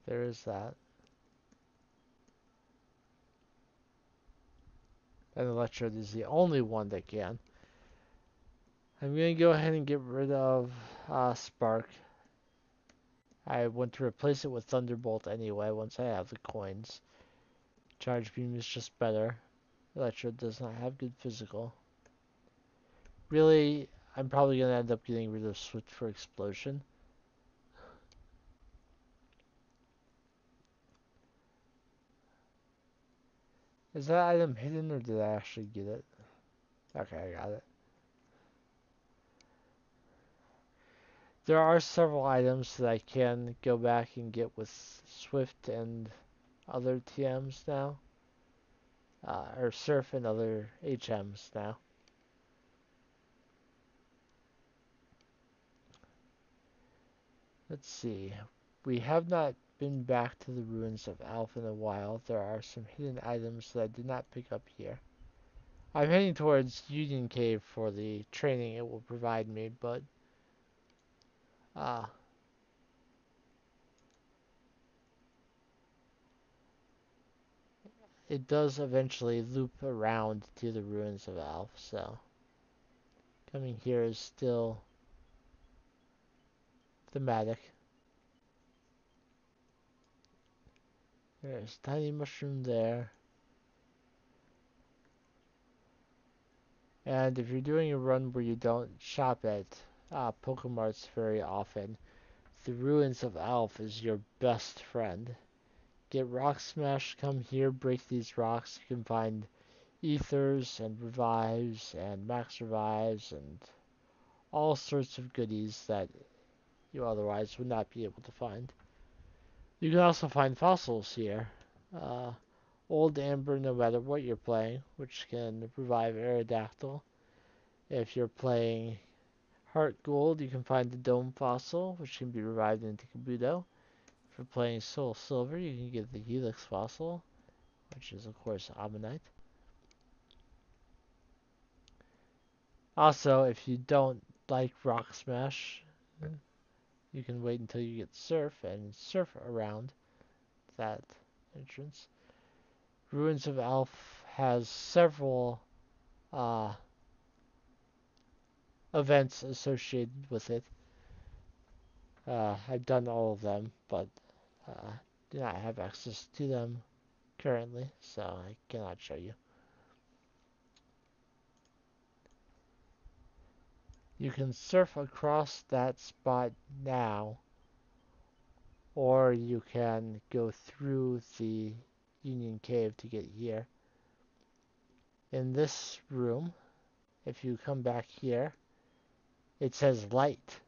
there is that. And Electrode is the only one that can. I'm going to go ahead and get rid of Spark. I want to replace it with Thunderbolt anyway once I have the coins. Charge Beam is just better. Electrode does not have good physical. Really, I'm probably going to end up getting rid of Switch for Explosion. Is that item hidden or did I actually get it? Okay, I got it. There are several items that I can go back and get with Swift and other TMs now. Or Surf and other HMs now. Let's see. We have not been back to the ruins of Alph in a while. There are some hidden items that I did not pick up here. I'm heading towards Union Cave for the training it will provide me, but uh, it does eventually loop around to the ruins of Alph, so coming here is still thematic. There's tiny mushroom there. And if you're doing a run where you don't shop at Pokemarts very often, the ruins of Alph is your best friend. Get Rock Smash, come here, break these rocks. You can find ethers and revives and max revives and all sorts of goodies that you otherwise would not be able to find. You can also find fossils here. Uh, Old Amber, no matter what you're playing, which can revive Aerodactyl. If you're playing HeartGold, you can find the Dome Fossil, which can be revived into Kabuto. If you're playing Soul Silver, you can get the Helix Fossil, which is, of course, Ammonite. Also, if you don't like Rock Smash, you can wait until you get Surf and surf around that entrance. Ruins of Alph has several uh, events associated with it. I've done all of them, but do not have access to them currently, so I cannot show you. You can surf across that spot now, or you can go through the Union Cave to get here. In this room, if you come back here, it says light.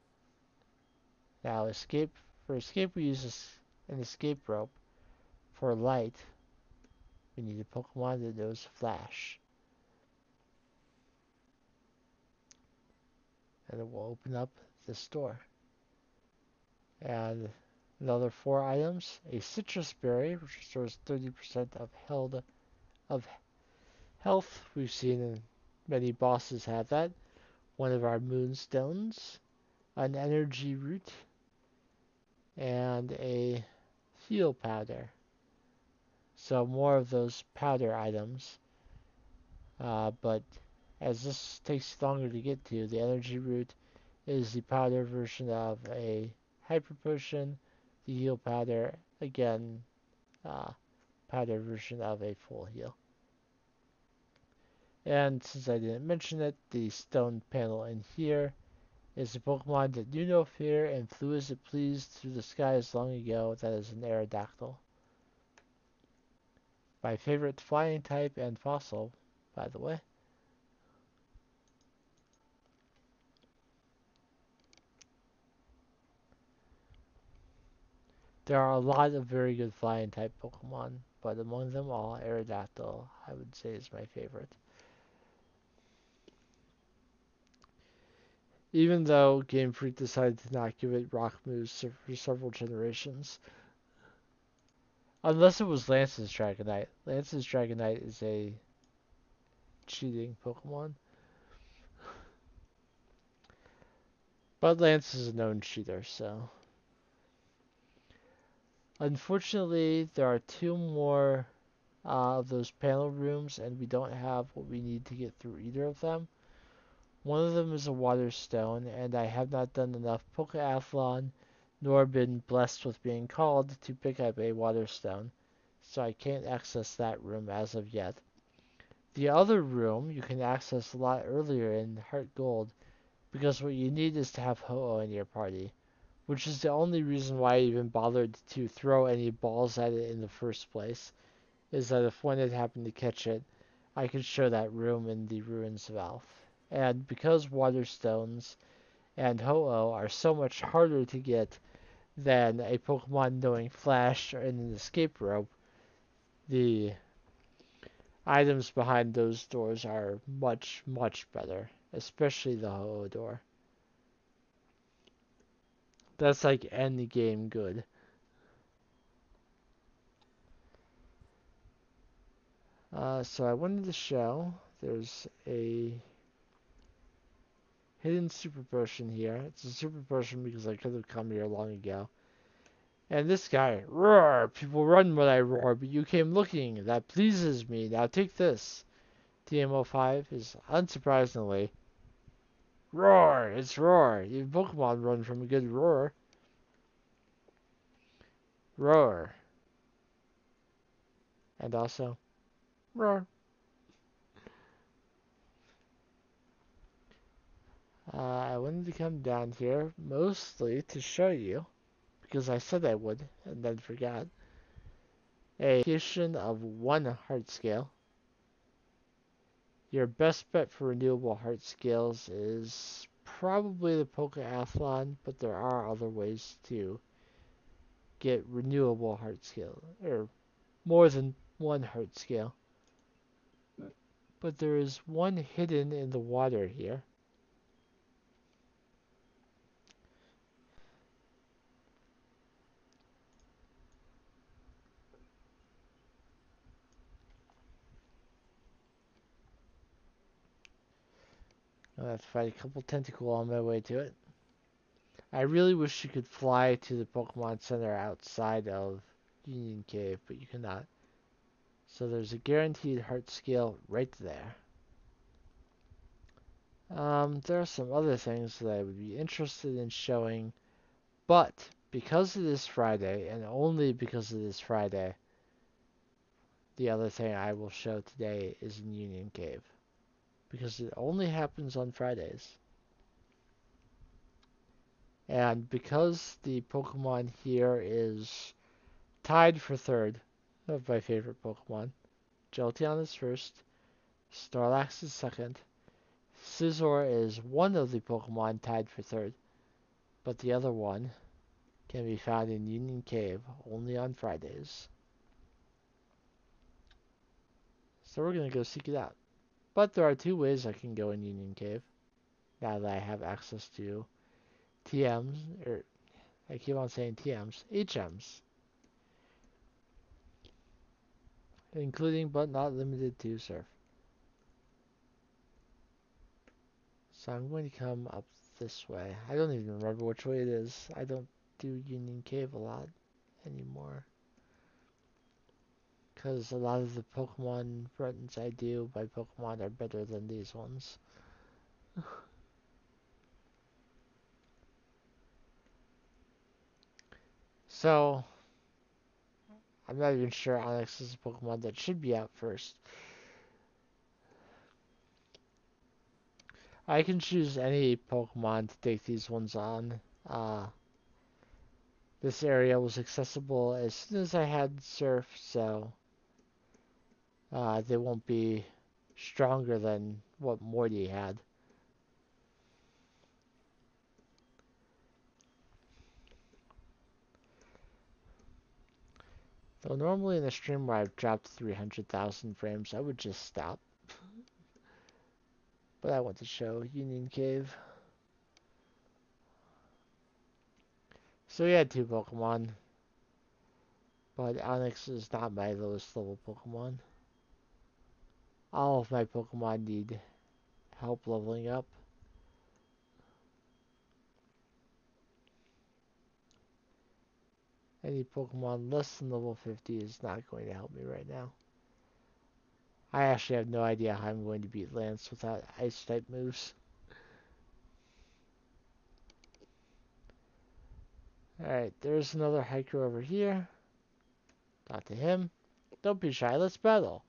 Now for escape we use an escape rope. For light, we need a Pokemon that knows Flash. And it will open up this door. And another 4 items, a citrus berry, which restores 30% of health. We've seen many bosses have that. One of our moonstones, an energy root, and a heal powder. So more of those powder items. But as this takes longer to get to, the energy root is the powder version of a hyper potion. The heal powder, again, uh, powder version of a full heal. And since I didn't mention it, the stone panel in here is a Pokemon that knew no fear and flew as it pleased through the skies long ago. That is an Aerodactyl. My favorite flying type and fossil, by the way. There are a lot of very good flying type Pokemon, but among them all, Aerodactyl, I would say, is my favorite. Even though Game Freak decided to not give it rock moves for several generations. Unless it was Lance's Dragonite. Lance's Dragonite is a cheating Pokemon. But Lance is a known cheater, so. Unfortunately, there are two more of those panel rooms, and we don't have what we need to get through either of them. One of them is a water stone, and I have not done enough Pokeathlon, nor been blessed with being called to pick up a water stone, so I can't access that room as of yet. The other room you can access a lot earlier in HeartGold, because what you need is to have Ho-Oh in your party, which is the only reason why I even bothered to throw any balls at it in the first place, is that if one had happened to catch it, I could show that room in the Ruins of Alph. And because water stones and Ho-Oh are so much harder to get than a Pokemon knowing Flash or an escape rope, the items behind those doors are much, much better, especially the Ho-Oh door. That's like any game good. So I wanted to show there's a hidden super potion here. It's a super potion because I could have come here long ago. And this guy, roar! People run when I roar, but you came looking. That pleases me. Now take this. TMO5 is unsurprisingly roar. It's roar. Even Pokemon run from a good roar. Roar. And also roar. I wanted to come down here mostly to show you, because I said I would and then forgot, a location of one heart scale. Your best bet for renewable heart scales is probably the Pokeathlon, but there are other ways to get renewable heart scale, or more than one heart scale. But there is one hidden in the water here. I'll have to fight a couple tentacle on my way to it. I really wish you could fly to the Pokemon Center outside of Union Cave, but you cannot. So there's a guaranteed heart scale right there. There are some other things that I would be interested in showing, but because it is Friday, and only because it is Friday, the other thing I will show today is in Union Cave. Because it only happens on Fridays. And because the Pokemon here is tied for third of my favorite Pokemon, Jolteon is first, Snorlax is second, Scizor is one of the Pokemon tied for third, but the other one can be found in Union Cave only on Fridays. So we're going to go seek it out. But there are two ways I can go in Union Cave now that I have access to TMs, or I keep on saying TMs, HMs, including but not limited to Surf. So I'm going to come up this way. I don't even remember which way it is. I don't do Union Cave a lot anymore. Because a lot of the Pokemon runs I do by Pokemon are better than these ones. So, I'm not even sure Onix is a Pokemon that should be out first. I can choose any Pokemon to take these ones on. This area was accessible as soon as I had Surf, so they won't be stronger than what Morty had. Though normally in a stream where I've dropped 300,000 frames, I would just stop. But I want to show Union Cave. So we had two Pokemon, but Onix is not my lowest level Pokemon. All of my Pokemon need help leveling up. Any Pokemon less than level 50 is not going to help me right now. I actually have no idea how I'm going to beat Lance without Ice type moves. Alright, there's another hiker over here. Talk to him. Don't be shy, let's battle.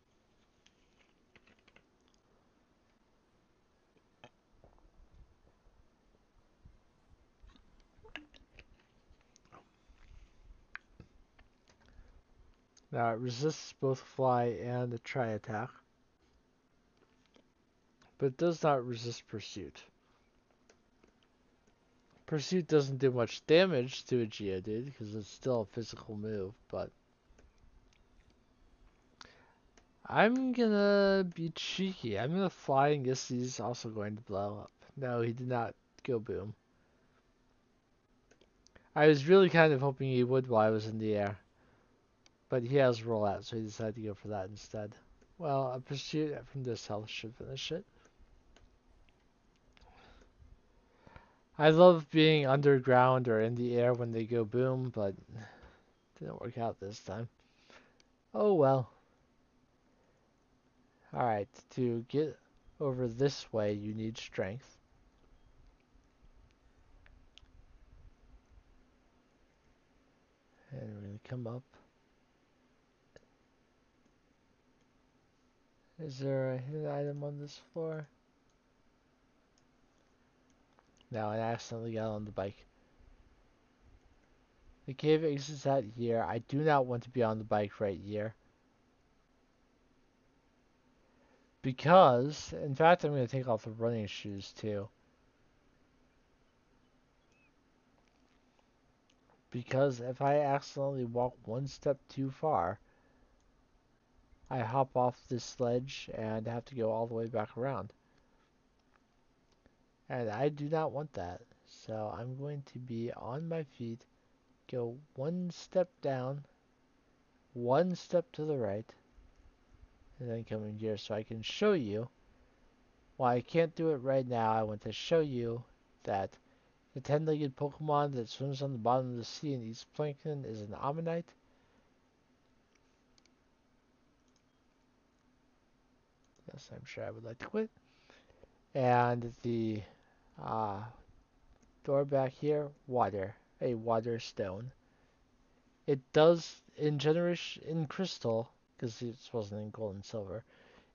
Now it resists both fly and a tri-attack, but it does not resist pursuit. Pursuit doesn't do much damage to a Geodude because it's still a physical move, but I'm gonna be cheeky. I'm gonna fly and guess he's also going to blow up. No, he did not go boom. I was really kind of hoping he would while I was in the air, but he has rollout, so he decided to go for that instead. Well, a pursuit from this health should finish it. I love being underground or in the air when they go boom, but didn't work out this time. Oh well. Alright, to get over this way, you need strength. And we're going to come up. Is there a hidden item on this floor? No, I accidentally got on the bike. The cave exits out here. I do not want to be on the bike right here. Because, in fact, I'm going to take off the running shoes too. Because if I accidentally walk one step too far, I hop off this sledge and have to go all the way back around. And I do not want that. So I'm going to be on my feet, go one step down, one step to the right, and then come in here so I can show you. While I can't do it right now, I want to show you that the 10-legged Pokemon that swims on the bottom of the sea and eats plankton is an Ammonite. Yes, I'm sure I would like to quit. And the uh, door back here, water. A water stone. It does, in crystal, because it wasn't in gold and silver,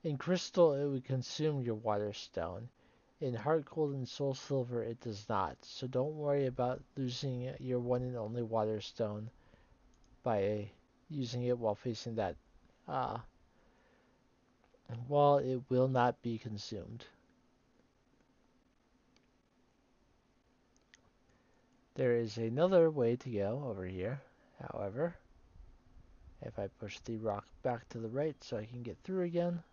in crystal it would consume your water stone. In heart gold and soul silver it does not. So don't worry about losing your one and only water stone by using it while facing that uh, wall. It will not be consumed. There is another way to go over here, however. If I push the rock back to the right so I can get through again.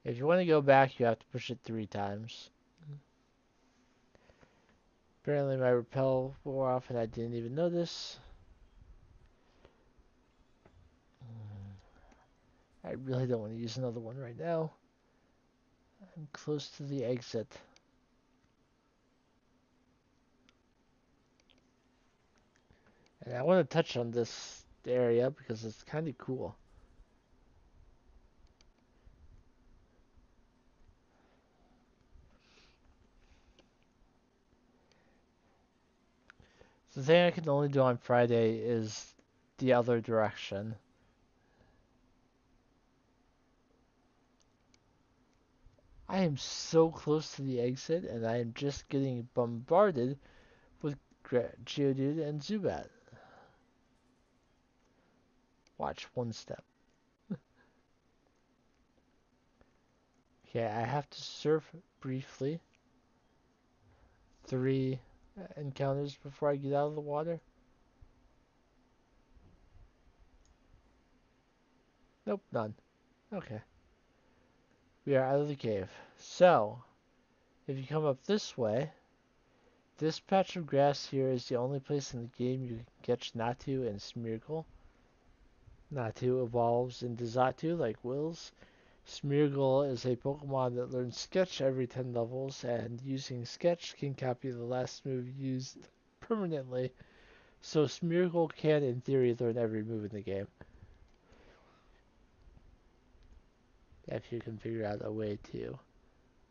If you want to go back, you have to push it 3 times. Apparently my repel wore off and I didn't even notice. I really don't want to use another one right now. I'm close to the exit. And I want to touch on this area because it's kind of cool. The thing I can only do on Friday is the other direction. I am so close to the exit and I am just getting bombarded with Geodude and Zubat. Watch one step. Okay, I have to surf briefly. 3 encounters before I get out of the water. Nope, none. Okay. We are out of the cave. So, if you come up this way, this patch of grass here is the only place in the game you can catch Natu and Smeargle. Natu evolves into Xatu like Will's. Smeargle is a Pokemon that learns Sketch every 10 levels, and using Sketch can copy the last move used permanently, so Smeargle can, in theory, learn every move in the game. If you can figure out a way to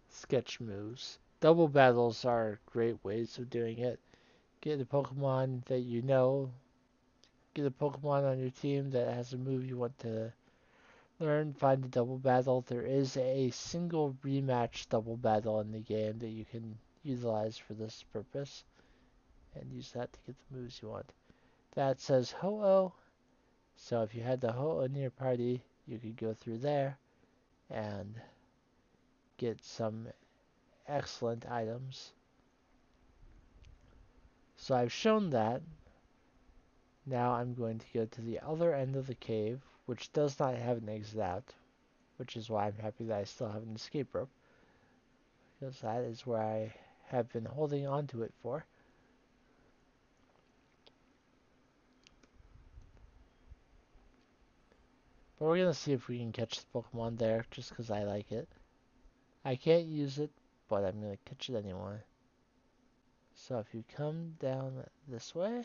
sketch moves. Double battles are great ways of doing it. Get a Pokemon that you know, get a Pokemon on your team that has a move you want to learn, find a double battle. There is a single rematch double battle in the game that you can utilize for this purpose, and use that to get the moves you want. That says Ho-Oh, so if you had the Ho-Oh in your party, you could go through there and get some excellent items. So I've shown that. Now I'm going to go to the other end of the cave, which does not have an exit out, which is why I'm happy that I still have an escape rope, because that is where I have been holding on to it for. But we're going to see if we can catch the Pokemon there, just because I like it. I can't use it, but I'm going to catch it anyway. So if you come down this way,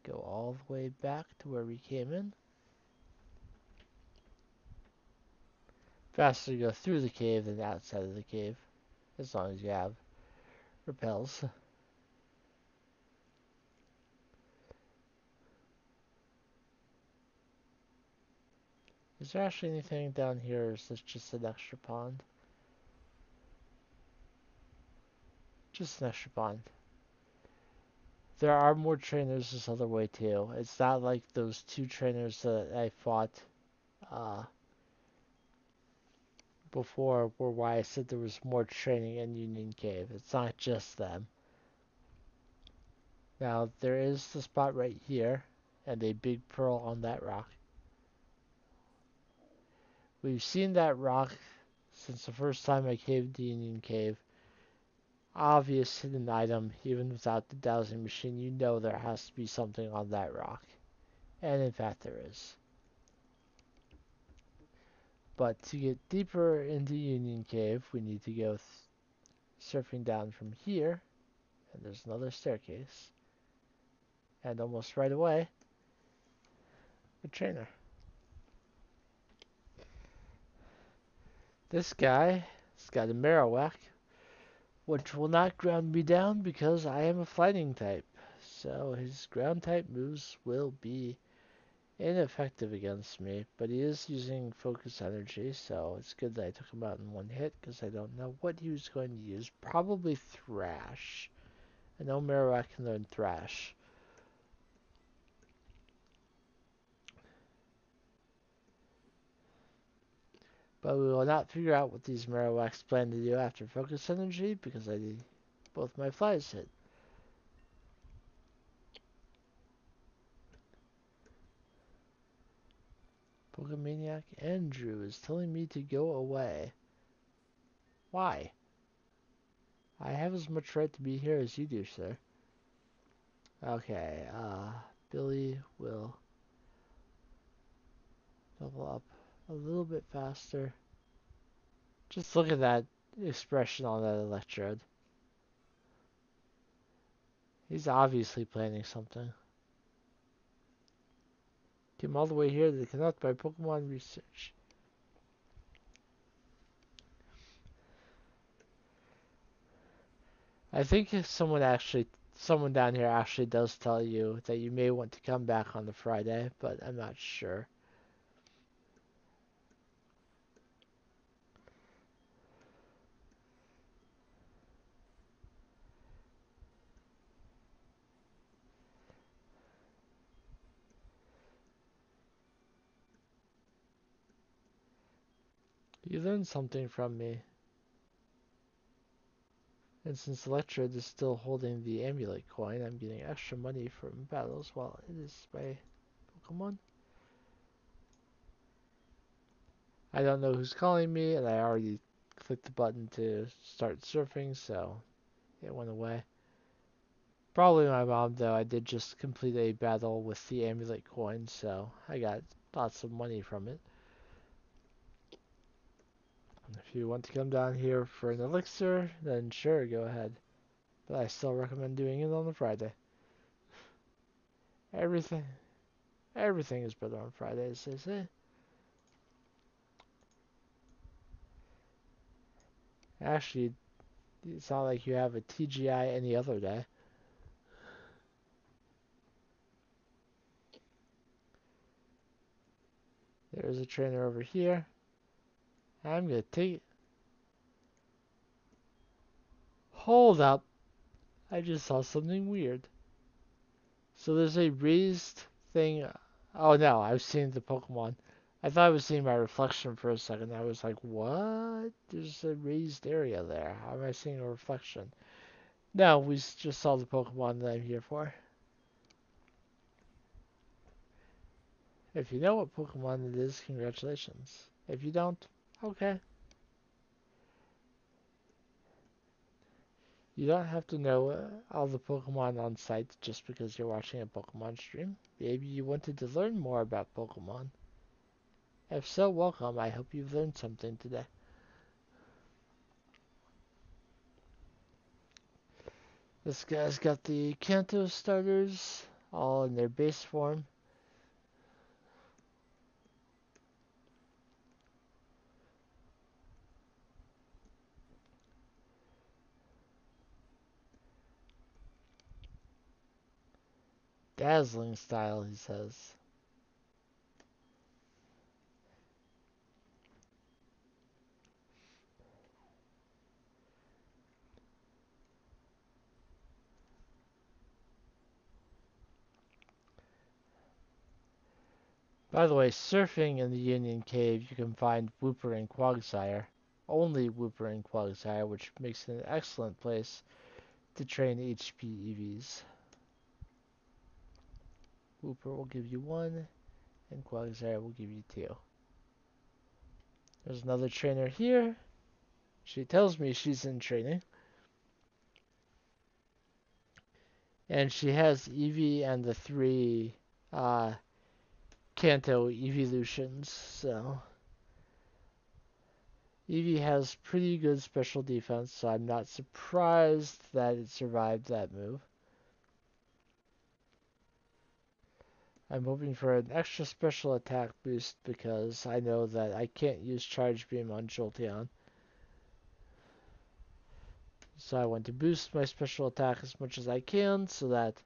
go all the way back to where we came in. Faster to go through the cave than outside of the cave, as long as you have repels. Is there actually anything down here, or is this just an extra pond? Just an extra pond. There are more trainers this other way too. It's not like those two trainers that I fought uh, before were why I said there was more training in Union Cave. It's not just them. Now, there is the spot right here, and a big pearl on that rock. We've seen that rock since the first time I caved the Union Cave. Obvious hidden item, even without the dowsing machine, you know there has to be something on that rock. And in fact there is. But to get deeper into Union Cave, we need to go surfing down from here. And there's another staircase. And almost right away, a trainer. This guy has got a Marowak, which will not ground me down because I am a fighting type. So his ground type moves will be ineffective against me, but he is using focus energy, so it's good that I took him out in one hit because I don't know what he was going to use. Probably Thrash. I know Marowak can learn Thrash. But we will not figure out what these Marowaks plan to do after focus energy because I did both my flies hit. Pokemaniac Andrew is telling me to go away. Why? I have as much right to be here as you do, sir. Okay, Billy will level up a little bit faster. Just look at that expression on that electrode. He's obviously planning something. Came all the way here to conduct by Pokemon research. I think if someone down here actually does tell you that you may want to come back on the Friday, but I'm not sure. You learned something from me. And since Electrode is still holding the amulet coin, I'm getting extra money from battles while it is my Pokemon. I don't know who's calling me, and I already clicked the button to start surfing, so it went away. Probably my mom, though. I did just complete a battle with the amulet coin, so I got lots of money from it. If you want to come down here for an elixir, then sure, go ahead. But I still recommend doing it on a Friday. Everything, everything is better on Fridays, they say. Actually, it's not like you have a TGI any other day. There's a trainer over here. I'm gonna take. Hold up! I just saw something weird. So there's a raised thing. Oh no, I was seeing the Pokemon. I thought I was seeing my reflection for a second. I was like, what? There's a raised area there. How am I seeing a reflection? No, we just saw the Pokemon that I'm here for. If you know what Pokemon it is, congratulations. If you don't, okay. You don't have to know all the Pokemon on site just because you're watching a Pokemon stream. Maybe you wanted to learn more about Pokemon. If so, welcome. I hope you've learned something today. This guy's got the Kanto starters all in their base form. Dazzling style, he says. By the way, surfing in the Union Cave, you can find Wooper and Quagsire. Only Wooper and Quagsire, which makes it an excellent place to train HP EVs. Wooper will give you 1, and Quagsire will give you 2. There's another trainer here. She tells me she's in training. And she has Eevee and the 3 uh, Kanto evolutions, so Eevee has pretty good special defense, so I'm not surprised that it survived that move. I'm hoping for an extra special attack boost because I know that I can't use Charge Beam on Jolteon. So I want to boost my special attack as much as I can so that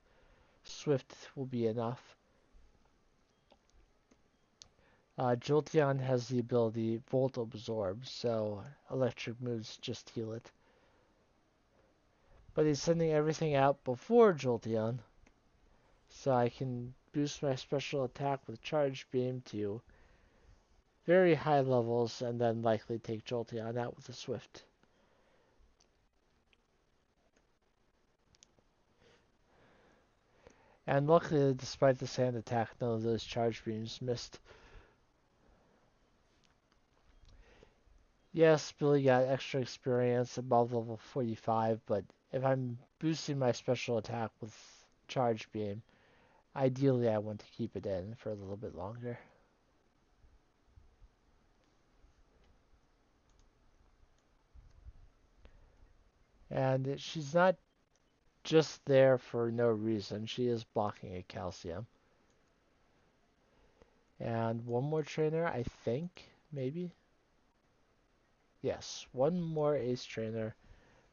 Swift will be enough. Jolteon has the ability Volt Absorb, so electric moves just heal it. But he's sending everything out before Jolteon, so I can boost my special attack with Charge Beam to very high levels and then likely take Jolteon out with a Swift. And luckily, despite the sand attack, none of those Charge Beams missed. Yes, Billy got extra experience above level 45, but if I'm boosting my special attack with Charge Beam, ideally I want to keep it in for a little bit longer. And she's not just there for no reason. She is blocking a calcium. And one more trainer, I think, maybe? Yes, one more ace trainer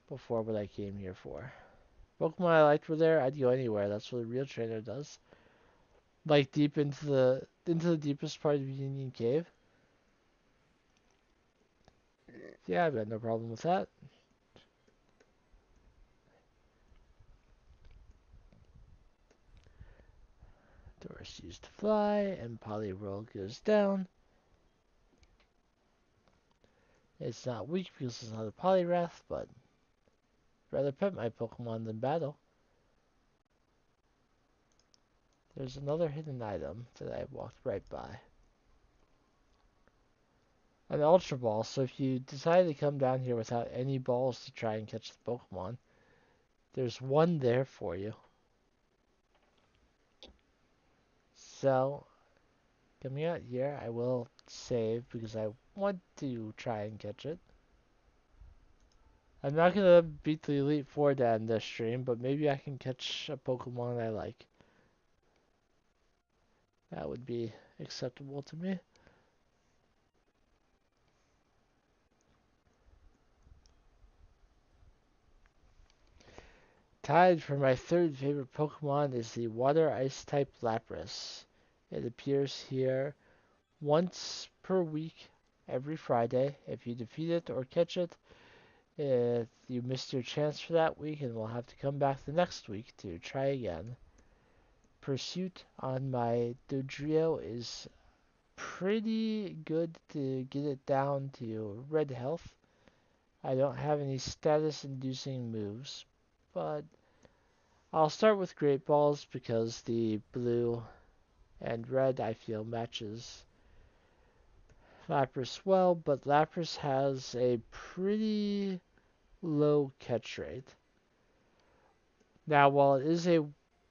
before what I came here for. Pokemon I liked were there, I'd go anywhere. That's what a real trainer does. Like deep into the deepest part of Union Cave. Yeah, I've got no problem with that. Doors used to fly, and Poliwhirl goes down. It's not weak because it's not a Poliwrath, but I'd rather pet my Pokemon than battle. There's another hidden item that I walked right by. An Ultra Ball, so if you decide to come down here without any balls to try and catch the Pokemon, there's one there for you. So, coming out here, I will save because I want to try and catch it. I'm not gonna beat the Elite Four to end this stream, but maybe I can catch a Pokemon I like. That would be acceptable to me. Tied for my third favorite Pokemon is the Water Ice type Lapras. It appears here once per week, every Friday. If you defeat it or catch it, you missed your chance for that week and will have to come back the next week to try again. Pursuit on my Dodrio is pretty good to get it down to red health. I don't have any status inducing moves, but I'll start with Great Balls because the blue and red I feel matches Lapras well, but Lapras has a pretty low catch rate. Now, while it is a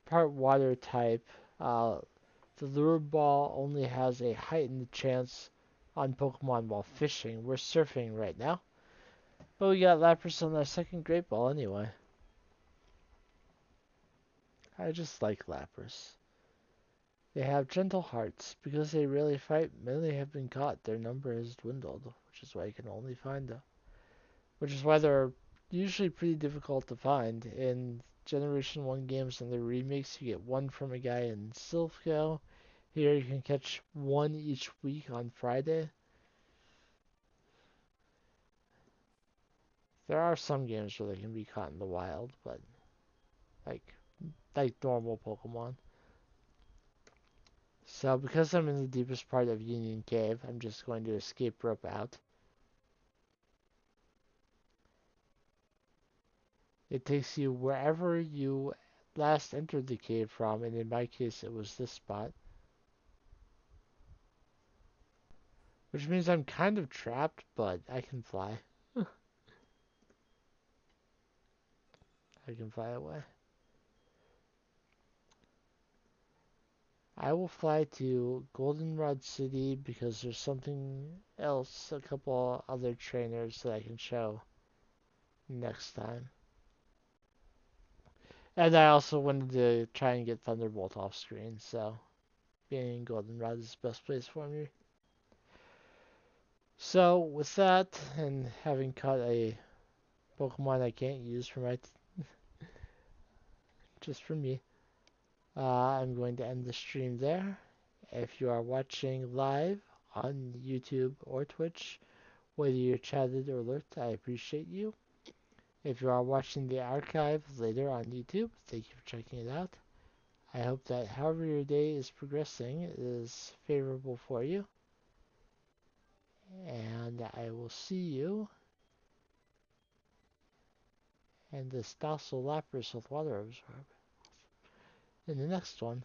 part water type, the lure ball only has a heightened chance on Pokemon while fishing. We're surfing right now. But we got Lapras on our second Great Ball anyway. I just like Lapras. They have gentle hearts. Because they rarely fight, many have been caught. Their number has dwindled, which is why you can only find them. Which is why they're usually pretty difficult to find. In Generation 1 games and the remakes, you get one from a guy in Silphco. Here you can catch one each week on Friday. There are some games where they can be caught in the wild, but like like normal Pokemon. So because I'm in the deepest part of Union Cave, I'm just going to escape rope out. It takes you wherever you last entered the cave from, and in my case it was this spot. Which means I'm kind of trapped, but I can fly. I can fly away. I will fly to Goldenrod City because there's something else, a couple other trainers that I can show next time. And I also wanted to try and get Thunderbolt off screen, so being in Goldenrod is the best place for me. So with that, and having caught a Pokemon I can't use for my just for me, I'm going to end the stream there. If you are watching live on YouTube or Twitch, whether you're chatted or lurked, I appreciate you. If you are watching the archive later on YouTube, thank you for checking it out. I hope that however your day is progressing is favorable for you. And I will see you and this docile Lapras with Water Absorb in the next one.